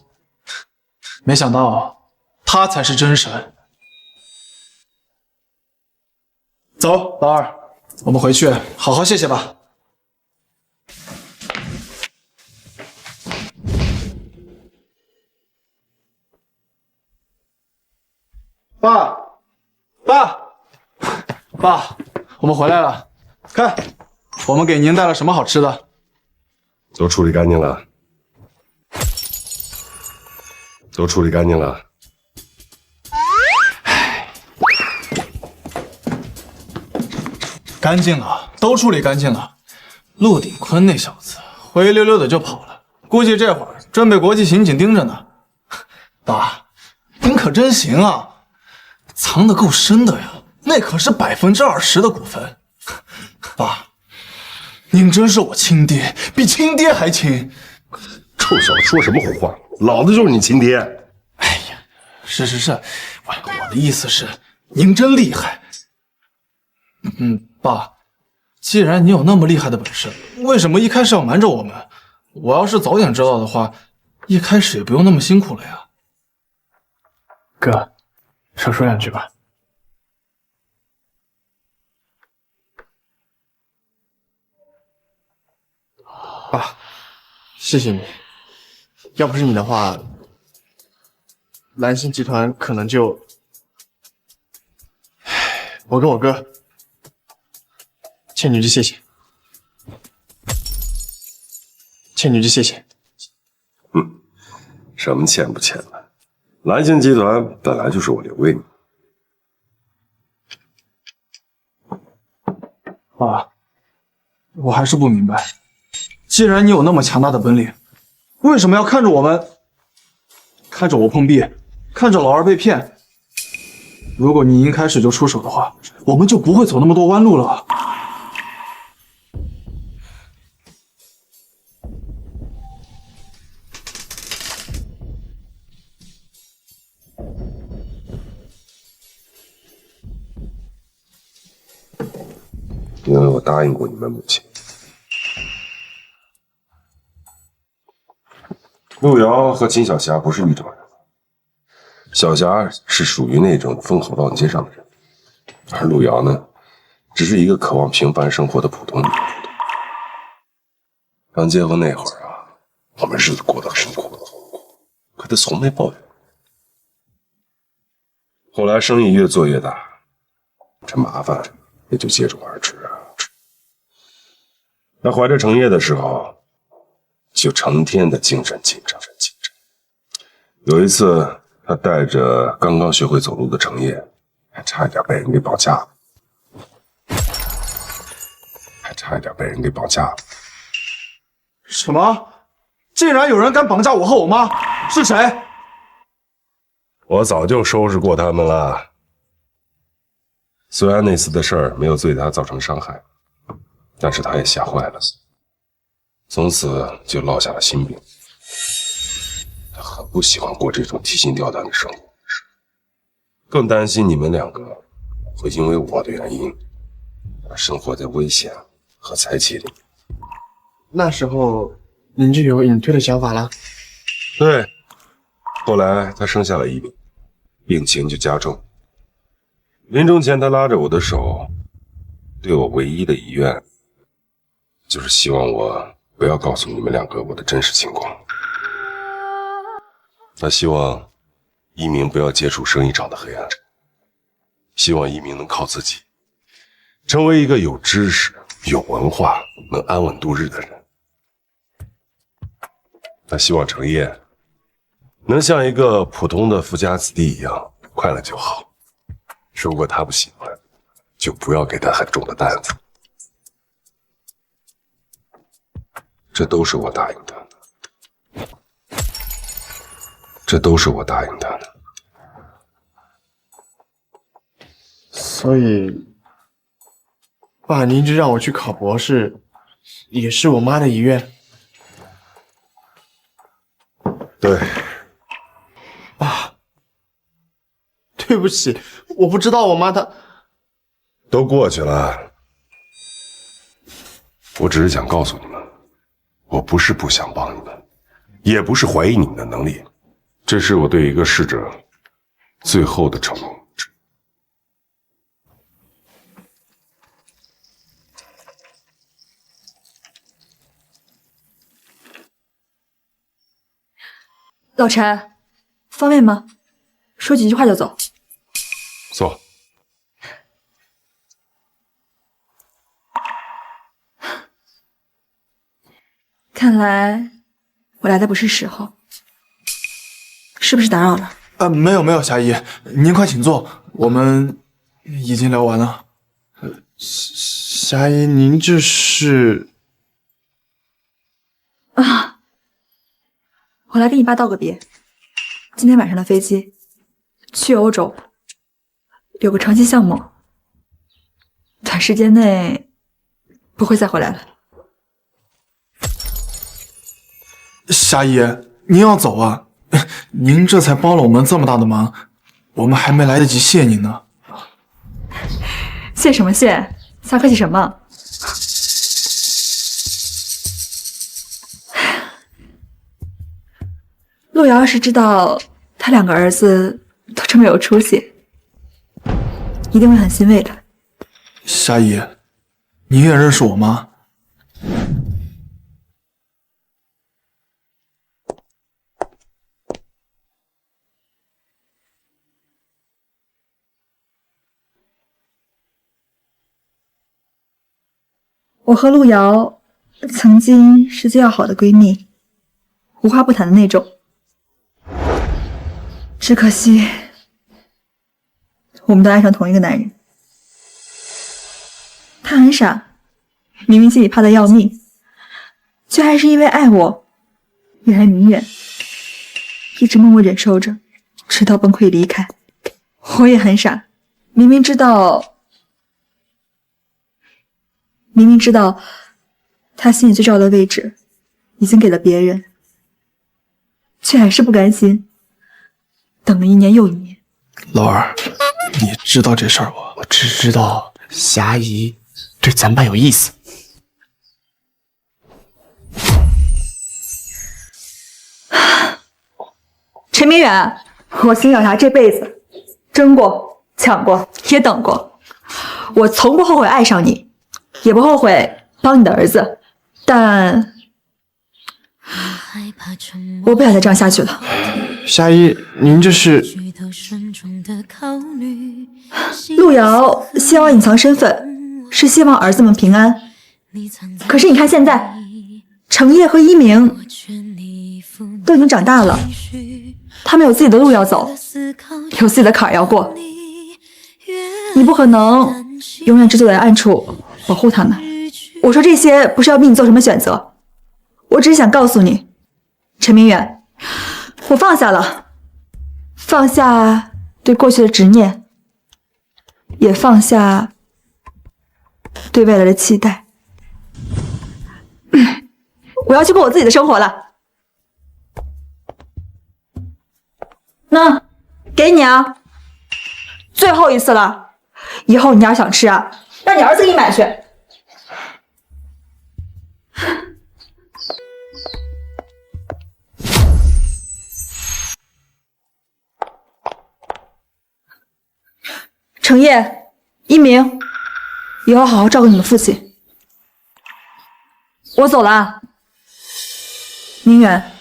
S3: 没想到他才是真神。走，老二，我们回去好好谢谢吧。爸，我们回来了。看，我们给您带了什么好吃的？
S2: 都处理干净了。
S3: 干净了，都处理干净了。陆鼎坤那小子灰溜溜的就跑了，估计这会儿正被国际刑警盯着呢。爸，您可真行啊，藏得够深的呀，那可是20%的股份。爸，您真是我亲爹，比亲爹还亲。
S2: 臭小子说什么胡话，老子就是你亲爹。
S3: 哎呀，是，我的意思是，您真厉害。爸，既然你有那么厉害的本事，为什么一开始要瞒着我们？我要是早点知道的话，一开始也不用那么辛苦了呀。哥，少说两句吧。
S4: 爸，谢谢你，要不是你的话，蓝星集团可能就……我跟我哥欠你句谢谢，
S2: 什么欠不欠的？蓝星集团本来就是我留给你。
S3: 爸，我还是不明白，既然你有那么强大的本领，为什么要看着我碰壁，看着老二被骗？如果你一开始就出手的话，我们就不会走那么多弯路了。
S2: 因为我答应过你们母亲。陆瑶和秦小霞不是一种人，小霞是属于那种风口浪尖上的人，而陆瑶呢，只是一个渴望平凡生活的普通女人。刚结婚那会儿啊，我们日子过得很苦，可他从没抱怨。后来生意越做越大，这麻烦也就接踵而至啊。他怀着程烨的时候，就成天的精神紧张。有一次，他带着刚刚学会走路的程烨，还差一点被人给绑架了。
S3: 什么？竟然有人敢绑架我和我妈？是谁？
S2: 我早就收拾过他们了。虽然那次的事儿没有对他造成伤害，但是他也吓坏了，从此就落下了心病。他很不喜欢过这种提心吊胆的生活，更担心你们两个会因为我的原因而生活在危险和财气里。
S4: 那时候您就有隐退的想法了？
S2: 对，后来他生下了一病，病情就加重。临终前，他拉着我的手，对我唯一的遗愿，就是希望我不要告诉你们两个我的真实情况。他希望一鸣不要接触生意场的黑暗，希望一鸣能靠自己，成为一个有知识、有文化、能安稳度日的人。他希望程烨能像一个普通的富家子弟一样快乐就好。如果他不喜欢，就不要给他很重的担子。这都是我答应他的，
S4: 所以，爸，您就让我去考博士，也是我妈的遗愿。
S2: 对，
S4: 爸，对不起，我不知道我妈她
S2: 都过去了。我只是想告诉你们，我不是不想帮你们，也不是怀疑你们的能力，这是我对一个逝者最后的承诺。
S13: 老陈，方便吗？说几句话就走。
S2: 坐。
S13: 看来我来的不是时候，是不是打扰了？
S3: 没有，霞姨，您快请坐，我们已经聊完了。
S4: 霞姨，您这是？
S13: 啊，我来跟你爸道个别。今天晚上的飞机去欧洲，有个长期项目，短时间内不会再回来了。
S3: 霞姨，您要走啊？您这才帮了我们这么大的忙，我们还没来得及谢您呢。
S13: 谢什么谢？瞎客气什么？陆瑶要是知道他两个儿子都这么有出息，一定会很欣慰的。
S3: 霞姨，您也认识我吗？
S13: 我和陆瑶曾经是最要好的闺蜜，无话不谈的那种。只可惜，我们都爱上同一个男人。他很傻，明明心里怕得要命，却还是因为爱我，远离明远，一直默默忍受着，直到崩溃离开。我也很傻，明明知道他心里最重要的位置已经给了别人，却还是不甘心，等了1年又1年。
S3: 老二，你知道这事儿不？
S4: 我只知道霞姨对咱爸有意思。
S13: 陈明远，我辛小霞这辈子争过、抢过，也等过，我从不后悔爱上你，也不后悔帮你的儿子，但我不想再这样下去了。
S4: 夏依，您这是？
S13: 路遥希望隐藏身份，是希望儿子们平安。可是你看现在，程烨和一鸣都已经长大了，他们有自己的路要走，有自己的坎儿要过。你不可能永远只躲在暗处保护他们。我说这些不是要逼你做什么选择，我只是想告诉你，陈明远，我放下了，放下对过去的执念，也放下对未来的期待。我要去过我自己的生活了。那给你啊，最后一次了，以后你要想吃啊，让你儿子给你买去。程烨、一鸣，以后好好照顾你们父亲。我走了啊，明远，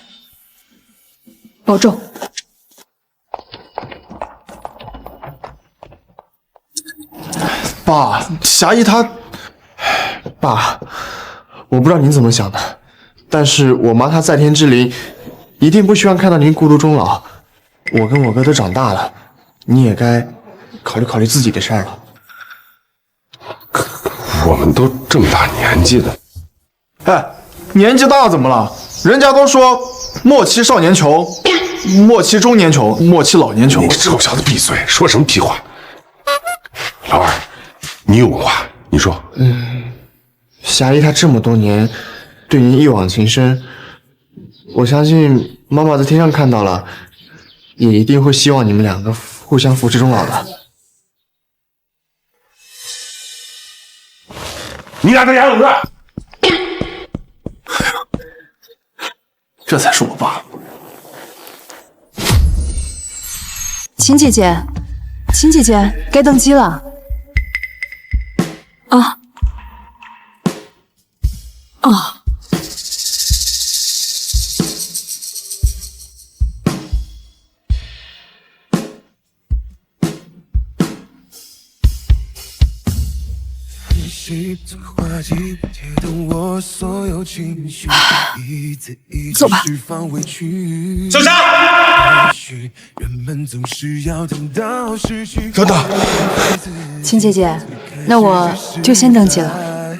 S13: 保重。
S4: 爸，霞姨她……爸，我不知道您怎么想的，但是我妈她在天之灵，一定不希望看到您孤独终老。我跟我哥都长大了，你也该考虑考虑自己的事儿了。
S2: 我们都这么大年纪了，
S3: 哎，年纪大怎么了？人家都说末期少年穷，末期中年穷，末期老年穷。
S2: 你臭小子闭嘴，说什么屁话！老二，你有话你说。
S4: 霞姨她这么多年对您一往情深，我相信妈妈在天上看到了，也一定会希望你们两个互相扶持终老的。
S2: 你俩在家怎么着？
S3: 这才是我爸。
S10: 秦姐姐，秦姐姐，该登机了。
S13: 啊。啊。走吧。
S2: 小霞，
S17: 等等，
S10: 秦姐姐，那我就先登记了。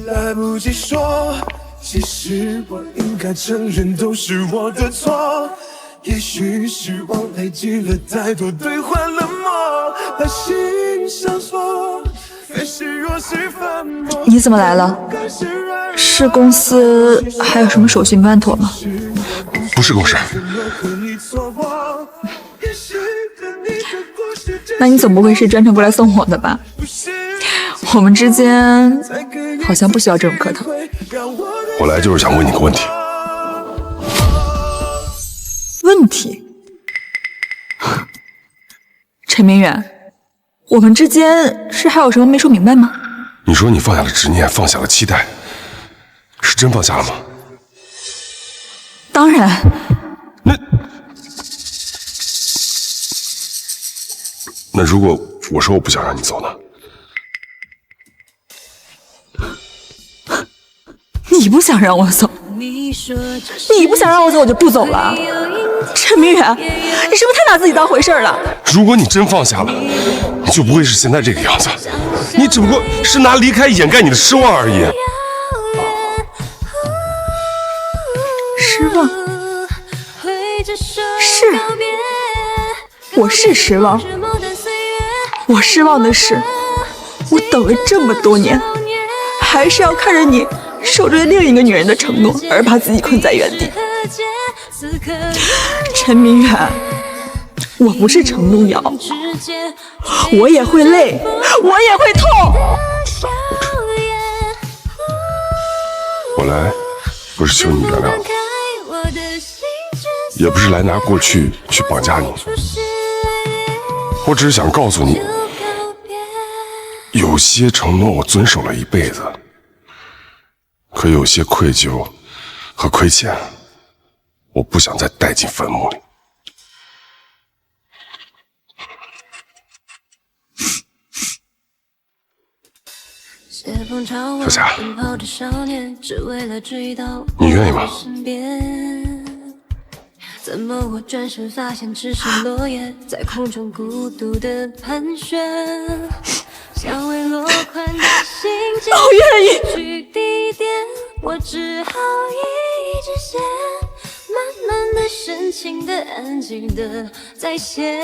S11: 来不及说，其实我应该承认都是我的错。也许失望累积了太多，兑换了梦，把心上锁。
S13: 你怎么来了？是公司还有什么手续没办妥吗？
S2: 不是公事。
S13: 那你总不会是专程过来送我的吧？我们之间好像不需要这种客套。
S2: 我来就是想问你个问题。
S13: 问题？陈明远。我们之间是还有什么没说明白吗？
S2: 你说你放下了执念，放下了期待，是真放下了吗？
S13: 当然。
S2: 那如果我说我不想让你走呢？
S13: 你不想让我走，你不想让我走，我就不走了。陈明远，你是不是太拿自己当回事了？
S2: 如果你真放下了，你就不会是现在这个样子。你只不过是拿离开掩盖你的失望而已。
S13: 失望？是，我是失望。我失望的是，我等了这么多年，还是要看着你守着另一个女人的承诺，而把自己困在原地。陈明远，我不是程路遥，我也会累，我也会痛。
S2: 我来不是求你原谅你，也不是来拿过去去绑架你，我只是想告诉你，有些承诺我遵守了一辈子，可有些愧疚和亏欠，我不想再带进坟墓里。小霞，你愿意吗？
S12: 怎么我转身发现只是落叶在空中孤独的盘旋，像未落款的信件，
S13: 我愿意
S12: 去地点，我只好一直写，慢慢的、深情的、安静的在写。